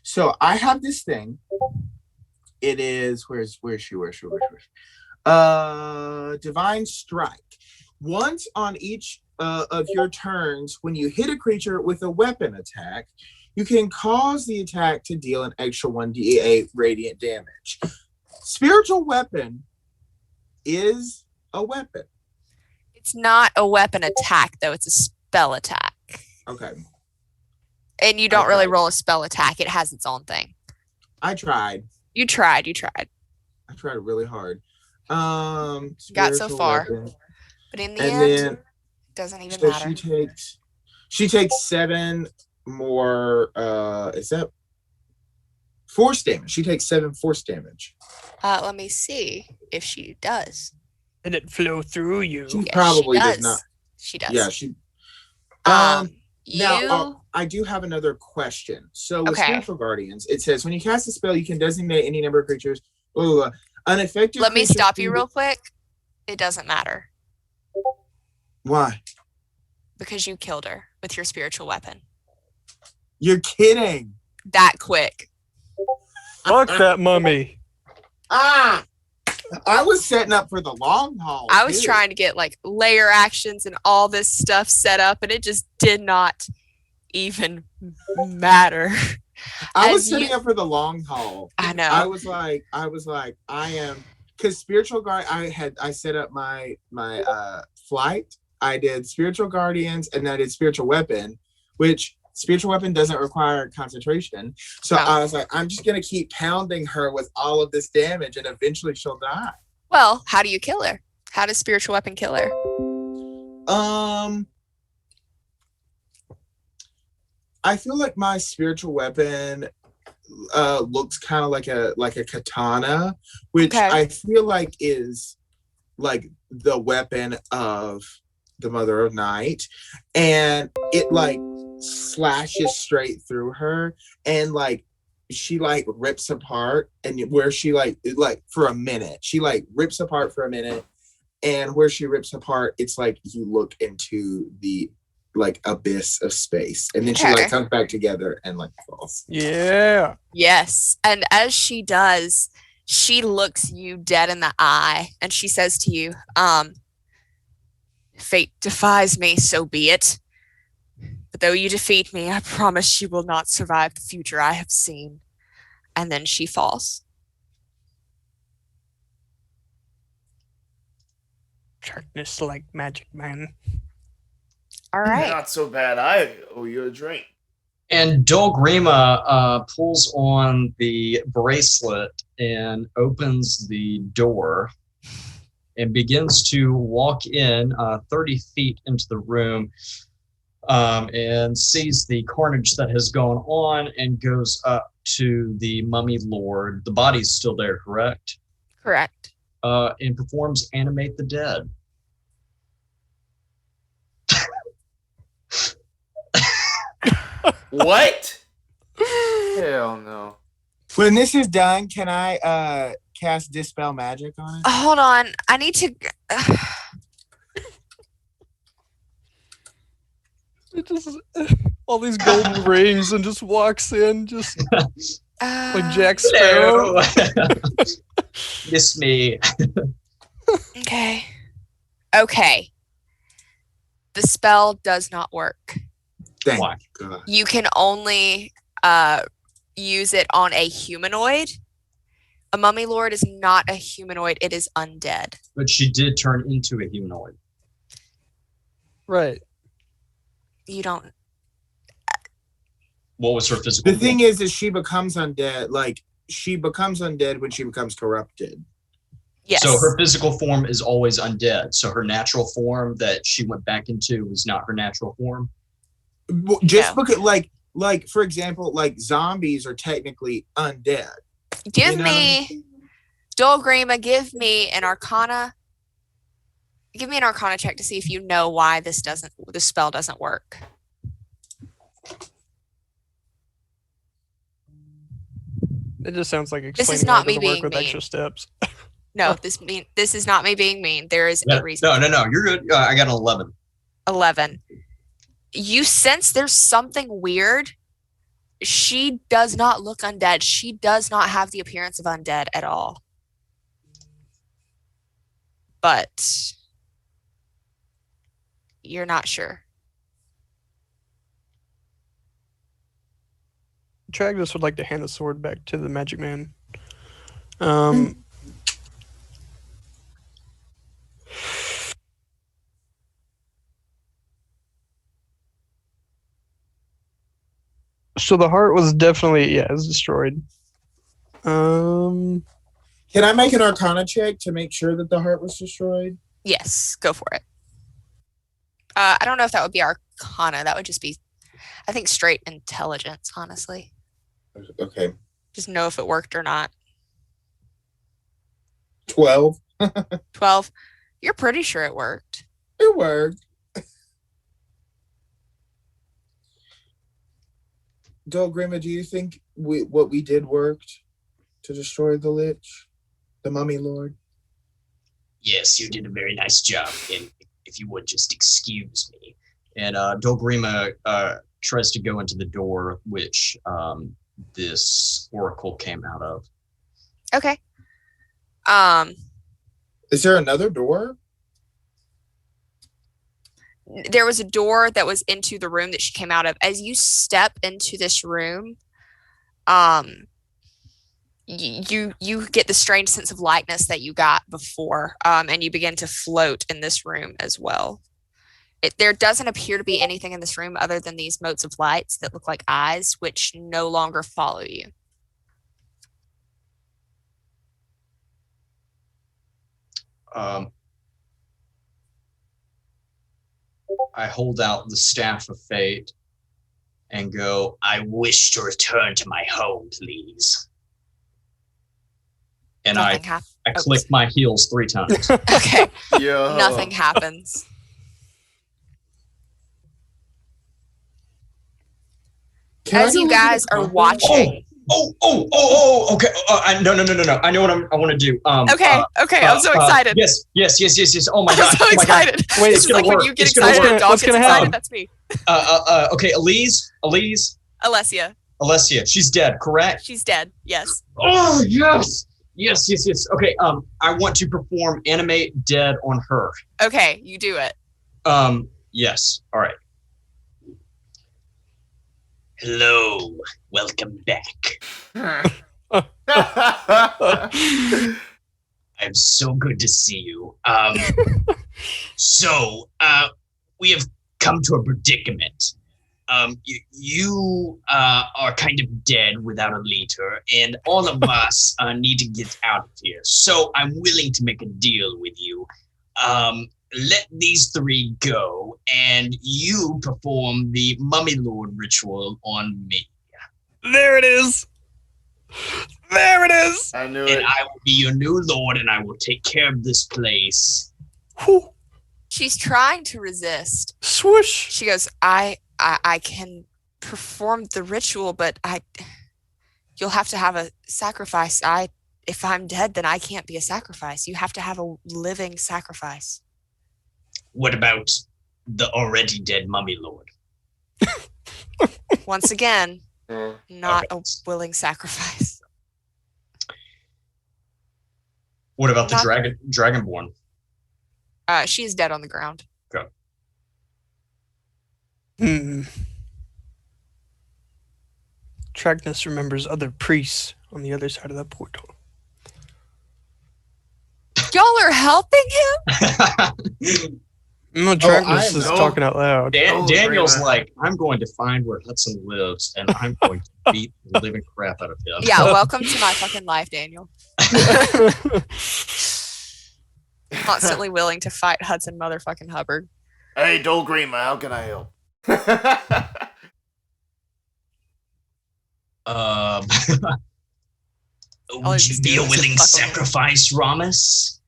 So I have this thing. It is where's she? Divine Strike. Once on each of your turns, when you hit a creature with a weapon attack, you can cause the attack to deal an extra 1d8 radiant damage. Spiritual Weapon is a weapon. It's not a weapon attack, though. It's a spell attack. Okay. And you don't really Okay. roll a spell attack. It has its own thing. I tried. You tried. I tried really hard. Got so Spiritual far. Weapon. But in the And end, then it doesn't even so matter. she takes 7 more is that force damage. She takes 7 force damage. Let me see if she does. Did it flow through you? She Yes, probably she does not. She does. Yeah, she You now I do have another question. So with Okay. Spiritual Guardians, it says when you cast a spell, you can designate any number of creatures. Unaffected. let me creatures stop you can- real quick. It doesn't matter Why? because you killed her with your spiritual weapon. You're kidding. That quick. Fuck that mummy. I was setting up for the long haul. I was too. trying to get like layer actions and all this stuff set up, and it just did not even matter. I was as setting you- up for the long haul. I know. I was like, I am, because Spiritual Guard. I set up my flight. I did Spiritual Guardians, and then I did Spiritual Weapon, which Spiritual Weapon doesn't require concentration. So No. I was like, I'm just gonna keep pounding her with all of this damage, and eventually she'll die. Well, how do you kill her? How does spiritual weapon kill her? I feel like my Spiritual Weapon looks kind of like a katana, which Okay. I feel like is like the weapon of the Mother of Night, and it like slashes straight through her, and like she like rips apart, and where she like for a minute, she like rips apart for a minute, and where she rips apart, it's like you look into the like abyss of space, and then she like comes back together and like falls. Yeah. Yes. And as she does, she looks you dead in the eye and she says to you, fate defies me, so be it. But though you defeat me, I promise you will not survive the future I have seen. And then she falls. Tracknus like magic, man. All right. Not so bad. I owe you a drink. And Grima pulls on the bracelet and opens the door and begins to walk in 30 feet into the room and sees the carnage that has gone on and goes up to the mummy lord. The body's still there, correct? Correct. And performs Animate the Dead. What? Hell no. When this is done, can I cast Dispel Magic on it? Hold on. I need to. It just all these golden rings and just walks in, just like Jack Sparrow. Miss me. Okay. Okay. The spell does not work. Thank Why? God. You can only use it on a humanoid. A mummy lord is not a humanoid, it is undead. But she did turn into a humanoid. Right. You don't. What was her physical The thing is she becomes undead. Like, she becomes undead when she becomes corrupted. Yes. So her physical form is always undead. So her natural form that she went back into was not her natural form. Well, just No. because, like for example, like zombies are technically undead. Give me, Dol Grima, give me an Arcana. Give me an Arcana check to see if you know why the spell doesn't work. It just sounds like This explaining is not how it doesn't me work being with mean. extra steps. No, this is not me being mean. There is a reason. No. You're good. I got an 11. 11. You sense there's something weird. She does not look undead. She does not have the appearance of undead at all. But you're not sure. Tracknus would like to hand the sword back to the magic man. So the heart was definitely, it was destroyed. Can I make an Arcana check to make sure that the heart was destroyed? Yes, go for it. I don't know if that would be Arcana. That would just be, I think, straight intelligence, honestly. Okay. Just know if it worked or not. 12. 12. You're pretty sure it worked. It worked. Dol Grima, do you think what we did worked to destroy the Lich, the Mummy Lord? Yes, you did a very nice job. And if you would just excuse me. And Dol Grima tries to go into the door, which this oracle came out of. Okay. Is there another door? There was a door that was into the room that she came out of. As you step into this room, you get the strange sense of lightness that you got before, and you begin to float in this room as well. There doesn't appear to be anything in this room other than these motes of lights that look like eyes, which no longer follow you. I hold out the Staff of Fate and go, I wish to return to my home, please. and Nothing I happens. click my heels 3 times. Okay. Yo. Nothing happens. Can As I go you look at guys the are coffin? watching. Okay. No. I know what I want to do. Okay, I'm so excited. Yes. Oh my I'm god. so excited. Wait, This is gonna like when work. you get It's gonna excited, work. a dog What's gets gonna excited. happen? That's me. Okay, Elise, Alessia, she's dead, correct? she's dead. Yes. Oh yes. Okay, I want to perform animate dead on her. Okay, you do it. Yes. All right. Hello, welcome back. I'm so good to see you. We have come to a predicament. You are kind of dead without a leader, and all of us need to get out of here. So I'm willing to make a deal with you. Let these three go, and you perform the Mummy Lord ritual on me. There it is. There it is. I knew And it. I will be your new lord, and I will take care of this place. Whew. She's trying to resist. Swoosh. She goes, I can perform the ritual, but you'll have to have a sacrifice. If I'm dead, then I can't be a sacrifice. You have to have a living sacrifice. What about the already dead Mummy Lord? Once again, Mm. not Okay. a willing sacrifice. What about the Not- Dragonborn? She is dead on the ground. Tracknus remembers other priests on the other side of that portal. Y'all are helping him? No, I Tracknus am is not. talking out loud. Oh, Daniel's Grima. like, I'm going to find where Hudson lives, and I'm going to beat the living crap out of him. Yeah, welcome to my fucking life, Daniel. Constantly willing to fight Hudson motherfucking Hubbard. Hey, Dol Grima, how can I help? Would you just be do a is willing fuck with him. sacrifice, Rommus?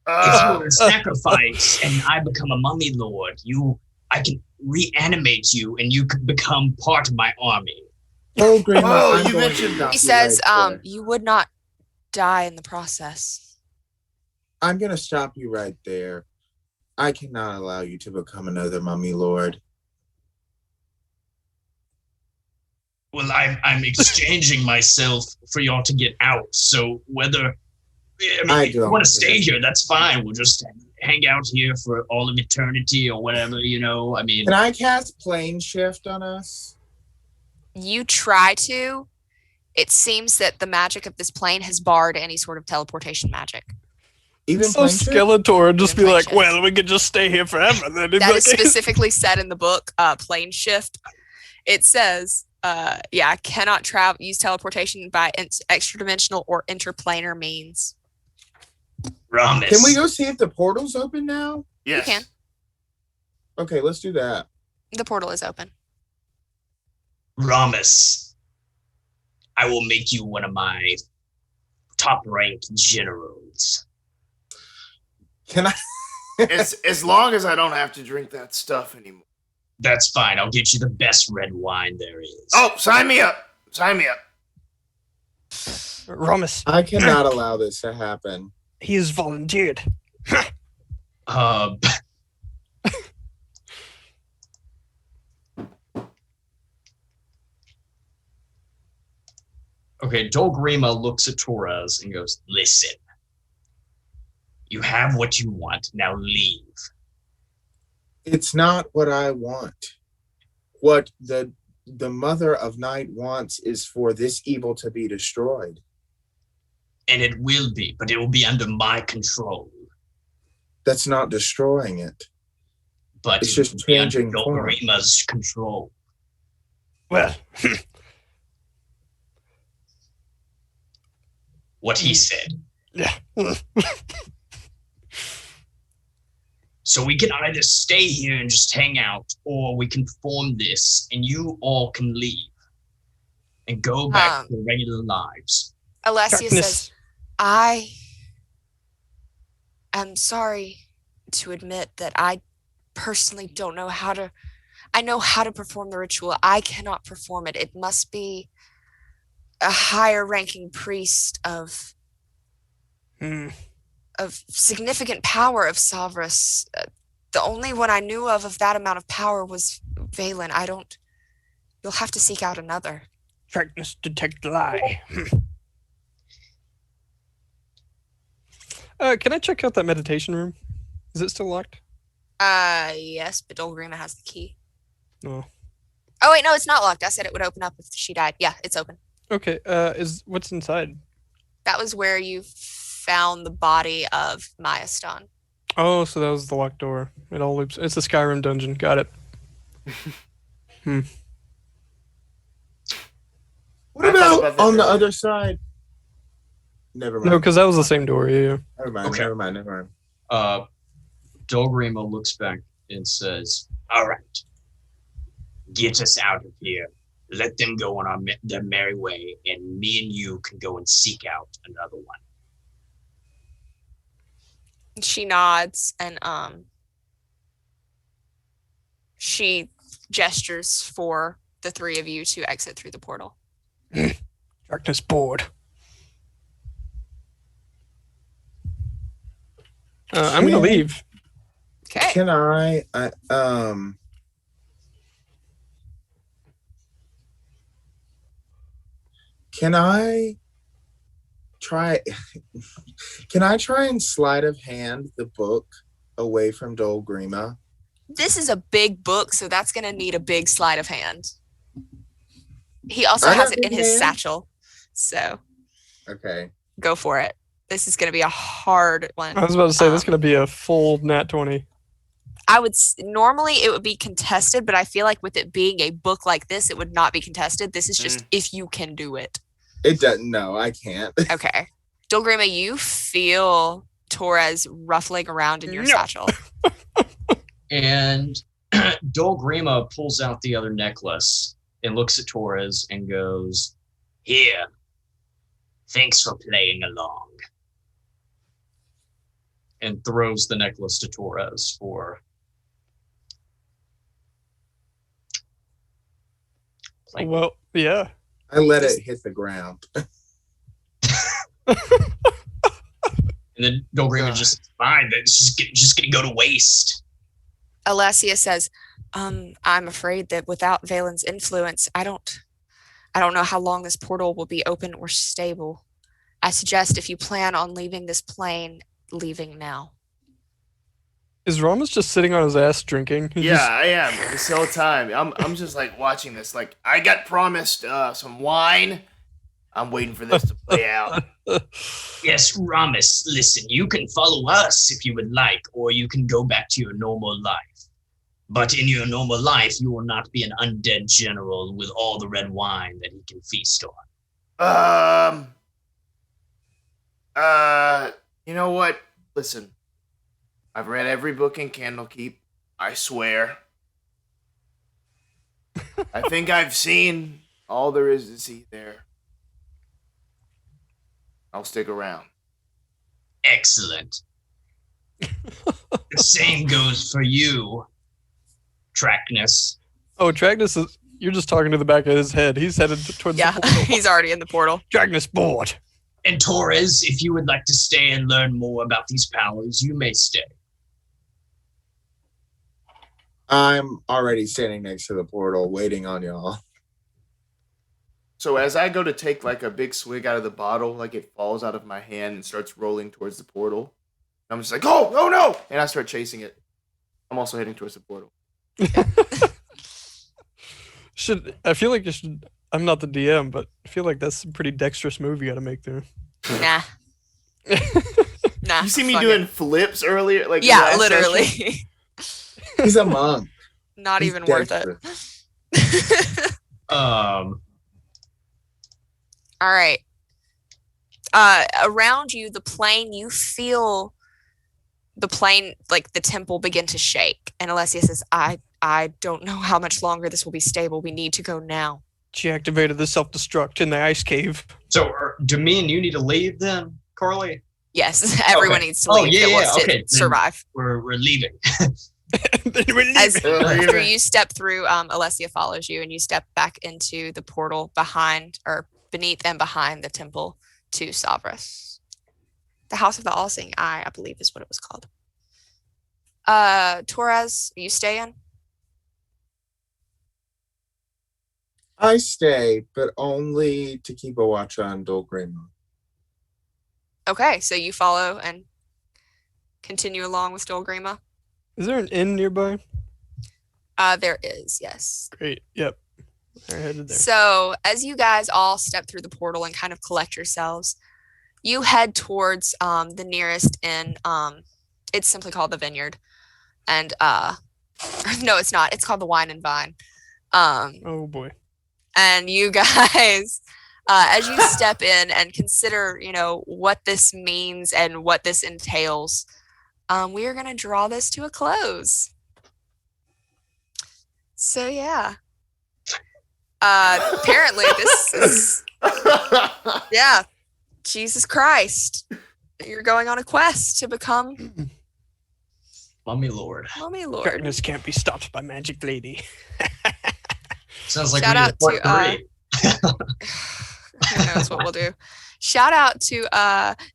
If you were a sacrifice and I become a Mummy Lord, I can reanimate you and you could become part of my army. Oh, Grima, Oh, I'm you going mentioned- to stop He you says, right there. you would not die in the process. I'm going to stop you right there. I cannot allow you to become another Mummy Lord. Well, I'm exchanging myself for y'all to get out. So whether if you want to stay here, that's fine. We'll just hang out here for all of eternity or whatever. I mean, Can I cast Plane Shift on us? You try to. It seems that the magic of this plane has barred any sort of teleportation magic. Even So Plane Shift? Skeletor would just be Even like, plane shift. well, we could just stay here forever. Then it'd be That is like- specifically said in the book, plane shift. It says, cannot use teleportation by extra-dimensional or interplanar means. Rommus. Can we go see if the portal's open now? Yes. You can. Okay, let's do that. The portal is open. Rommus, I will make you one of my top-ranked generals. Can I? As long as I don't have to drink that stuff anymore. That's fine. I'll get you the best red wine there is. Oh, sign me up. Sign me up. Rommus, I cannot allow this to happen. he has volunteered. Okay, Dol Grima looks at Torres and goes, Listen. You have what you want. Now leave. It's not what I want. What the Mother of Night wants is for this evil to be destroyed. And it will be, but it will be under my control. That's not destroying it. But It's it just will be under changing form. Dolgrima's control. Well, What he said. yeah. So we can either stay here and just hang out, or we can form this and you all can leave and go back to regular lives. Alessia Tracknus. says, I am sorry to admit that I personally don't know how to. I know how to perform the ritual. I cannot perform it. It must be a higher ranking priest of significant power of Savras. The only one I knew of that amount of power was Valen. You'll have to seek out another. Tracknus detect lie. Can I check out that meditation room? Is it still locked? Yes, but Grima has the key. Oh. Oh wait, no, it's not locked. I said it would open up if she died. Yeah, it's open. Okay. What's inside? That was where you found the body of Mayastan. Oh, so that was the locked door. It all loops. It's a Skyrim dungeon. Got it. What about on the other side? Never mind. No, because that was the same door. Yeah. Never mind. Okay. Never mind. Never mind. Grima looks back and says, All right. Get us out of here. Let them go on their merry way, and me and you can go and seek out another one. She nods and she gestures for the three of you to exit through the portal. Darkness board. I'm gonna leave. Okay. Can I try and sleight of hand the book away from Dol Grima? This is a big book, so that's going to need a big sleight of hand. He also I has have it in big his hand. satchel, so Okay. go for it. This is going to be a hard one. I was about to say this is gonna be a full nat 20. I would normally it would be contested, but I feel like with it being a book like this, it would not be contested. This is just if you can do it. It doesn't. No, I can't. Okay. Dolgrima, you feel Torres ruffling around in your No. satchel. and Grima pulls out the other necklace and looks at Torres and goes, Here. Thanks for playing along. and throws the necklace to Torres for playing. Well, yeah. I let it hit the ground. And then Grima just Fine, that's just gonna go to waste. Alessia says, I'm afraid that without Valen's influence, I don't know how long this portal will be open or stable. I suggest if you plan on leaving this plane, leaving now. Is Rommus just sitting on his ass drinking? Yeah, I am. This whole time. I'm just like watching this. Like, I got promised some wine. I'm waiting for this to play out. Yes, Rommus, listen, you can follow us if you would like, or you can go back to your normal life. But in your normal life, you will not be an undead general with all the red wine that he can feast on. You know what? Listen, I've read every book in Candlekeep. I swear. I think I've seen all there is to see there. I'll stick around. Excellent. The same goes for you, Tracknus. Oh, Tracknus is. You're just talking to the back of his head. He's headed towards Yeah, the portal. he's already in the portal. Tracknus board. And Torres, if you would like to stay and learn more about these powers, you may stay. I'm already standing next to the portal waiting on y'all. So as I go to take like a big swig out of the bottle, like it falls out of my hand and starts rolling towards the portal. I'm just like, oh no! And I start chasing it. I'm also heading towards the portal. I feel like you should. I'm not the DM, but I feel like that's a pretty dexterous move you got to make there. Nah. Nah. You see me fuck doing it. flips earlier? Like Yeah, last literally. session? He's a monk. Not He's even worth it. All right. Around you, the plane, you feel the plane, like the temple begin to shake. And Alessia says, I don't know how much longer this will be stable. We need to go now. She activated the self-destruct in the ice cave. So, do me and you need to leave then, Carly? Yes, everyone Okay. needs to leave that wants okay. to survive. We're leaving. As after you step through, Alessia follows you, and you step back into the portal behind, or beneath and behind the temple to Savras. The House of the All-Seeing Eye, I believe, is what it was called. Torres, are you staying? I stay, but only to keep a watch on Dol Grima. Okay, so you follow and continue along with Dol Grima? Is there an inn nearby? There is, yes. Great. Yep. I headed there. So as you guys all step through the portal and kind of collect yourselves, you head towards the nearest inn. It's simply called the Vineyard. And no, it's not. It's called the Wine and Vine. Oh boy. And you guys, as you step in and consider, what this means and what this entails, we are going to draw this to a close. So yeah. Apparently this is, yeah, Jesus Christ. You're going on a quest to become Mummy Lord. Mummy Lord. Darkness can't be stopped by Magic Lady. Sounds like Shout we need out a part to, 3. Who knows what we'll do. Shout out to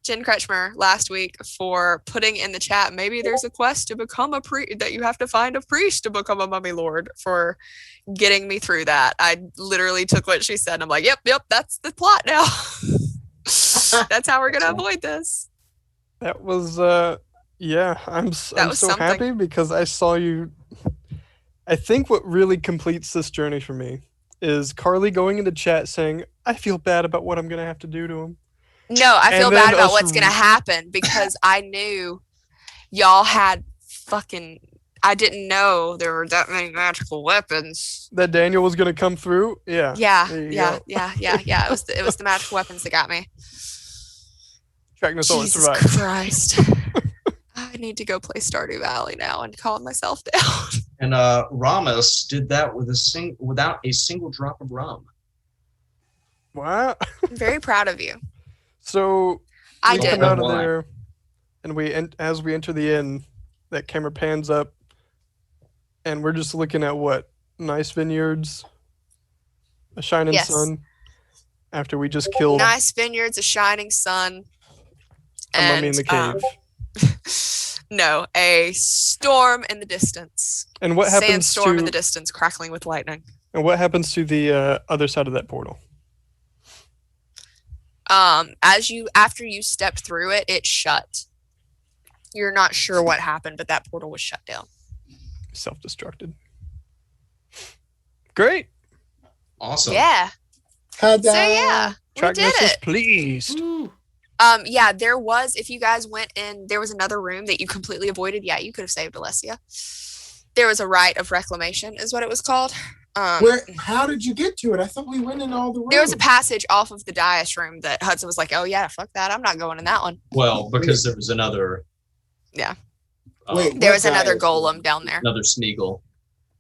Jen Kretchmer last week for putting in the chat, maybe there's a quest to become a priest, that you have to find a priest to become a Mummy Lord, for getting me through that. I literally took what she said and I'm like, yep, that's the plot now. That's how we're going to avoid this. That was, yeah, I'm so something. happy because I saw you. I think what really completes this journey for me is Carly going into chat saying, I feel bad about what I'm going to have to do to him. No, I feel And then bad about us what's going to happen because I knew y'all had I didn't know there were that many magical weapons. That Daniel was going to come through? Yeah. Yeah. There you Yeah. go. It was the magical weapons that got me. Trackness always Jesus survives. Christ. I need to go play Stardew Valley now and calm myself down. And Rommus did that with without a single drop of rum. Wow. I'm very proud of you. So I we did. come out of Why? there, and as we enter the inn, that camera pans up, and we're just looking at what? Nice vineyards, a shining Yes. sun. After we just killed Nice vineyards, a shining sun. a mummy in the cave. No, a storm in the distance. And what happens Sandstorm in the to distance, crackling with lightning. the other side of that portal? After you stepped through it, it shut. You're not sure what happened, but that portal was shut down. Self-destructed. Great. Awesome. Yeah. Ta-da! So yeah, we did Trackness is it. pleased. Woo. Yeah, there was, if you guys went in, there was another room that you completely avoided. Yeah, you could have saved Alessia. There was a rite of reclamation, is what it was called. How did you get to it? I thought we went in all the rooms. There was a passage off of the dais room that Hudson was like, oh yeah, fuck that. I'm not going in that one. Well, because there was another. Yeah. Wait, There what was another dais? golem down there. Another Smeagol.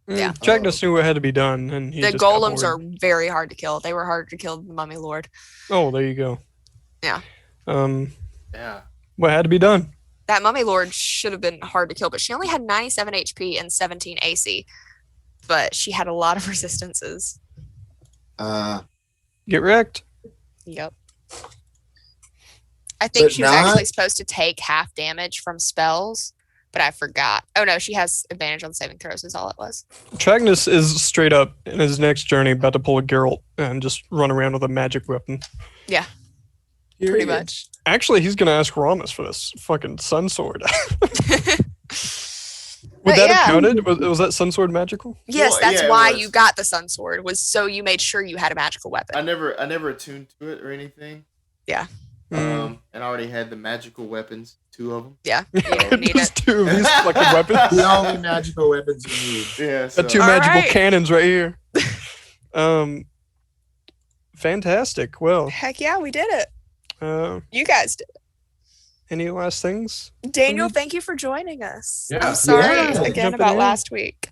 Yeah. Trackness knew what had to be done, and he The just got golems are bored. very hard to kill. They were harder to kill than the Mummy Lord. Oh, there you go. Yeah. Yeah. What had to be done? That Mummy Lord should have been hard to kill, but she only had 97 HP and 17 AC. But she had a lot of resistances. Get wrecked. Yep. I think But she was not- actually supposed to take half damage from spells, but I forgot. Oh no, she has advantage on saving throws is all it was. Trackness is straight up in his next journey about to pull a Geralt and just run around with a magic weapon. Here Pretty it is. much. Actually, he's gonna ask Rommus for this fucking sun sword. Would But that yeah. have counted? Was that sun sword magical? Yes, Well, that's yeah, it why was. you got the sun sword, was so you made sure you had a magical weapon. I never attuned to it or anything. Yeah. And I already had the magical weapons, 2 of them. Yeah, you didn't need Just it. 2 of these fucking weapons. The only magical weapons you need. Yeah. So. Got 2 All magical right. cannons right here. Fantastic. Well, Heck yeah, we did it. You guys did. any last things? Daniel, thank you for joining us. Yeah. I'm sorry Yeah. again Jumping about in. last week.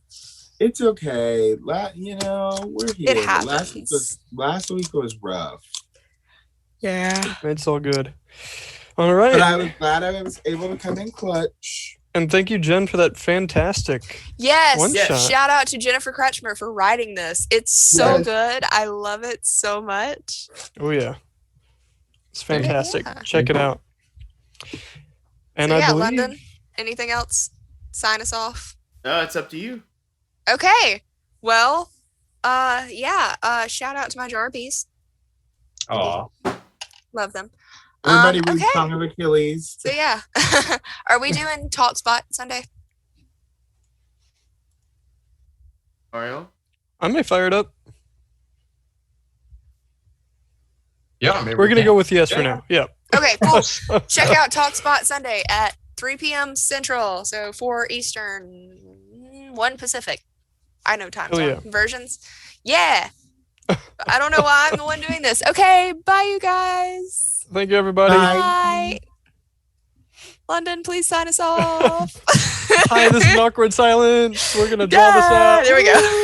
It's okay. We're here. It Last week was rough. Yeah. It's all good. All right. But I was glad I was able to come in clutch. And thank you, Jen, for that fantastic Yes. one shot. Shout out to Jennifer Kretchmer for writing this. It's so Yes. good. I love it so much. Oh yeah, it's fantastic. Yeah. Check it out. And So, I yeah, believe London. Anything else? Sign us off. No, it's up to you. Okay. Well, shout out to my Jarbies. Aw. Love them. Everybody read okay. Song of Achilles. So yeah. Are we doing Talk Spot Sunday? Mario? I may fire it up. Yeah, maybe We're gonna can. go with yes for Yeah. now. Yeah. Okay, cool. Check out Talk Spot Sunday at 3 p.m. Central, so 4 Eastern, 1 Pacific. I know time Oh, zone yeah. versions. Yeah. I don't know why I'm the one doing this. Okay, bye you guys. Thank you, everybody. Bye. London, please sign us off. Hi, this is Awkward Silence. We're gonna draw this out. There we go.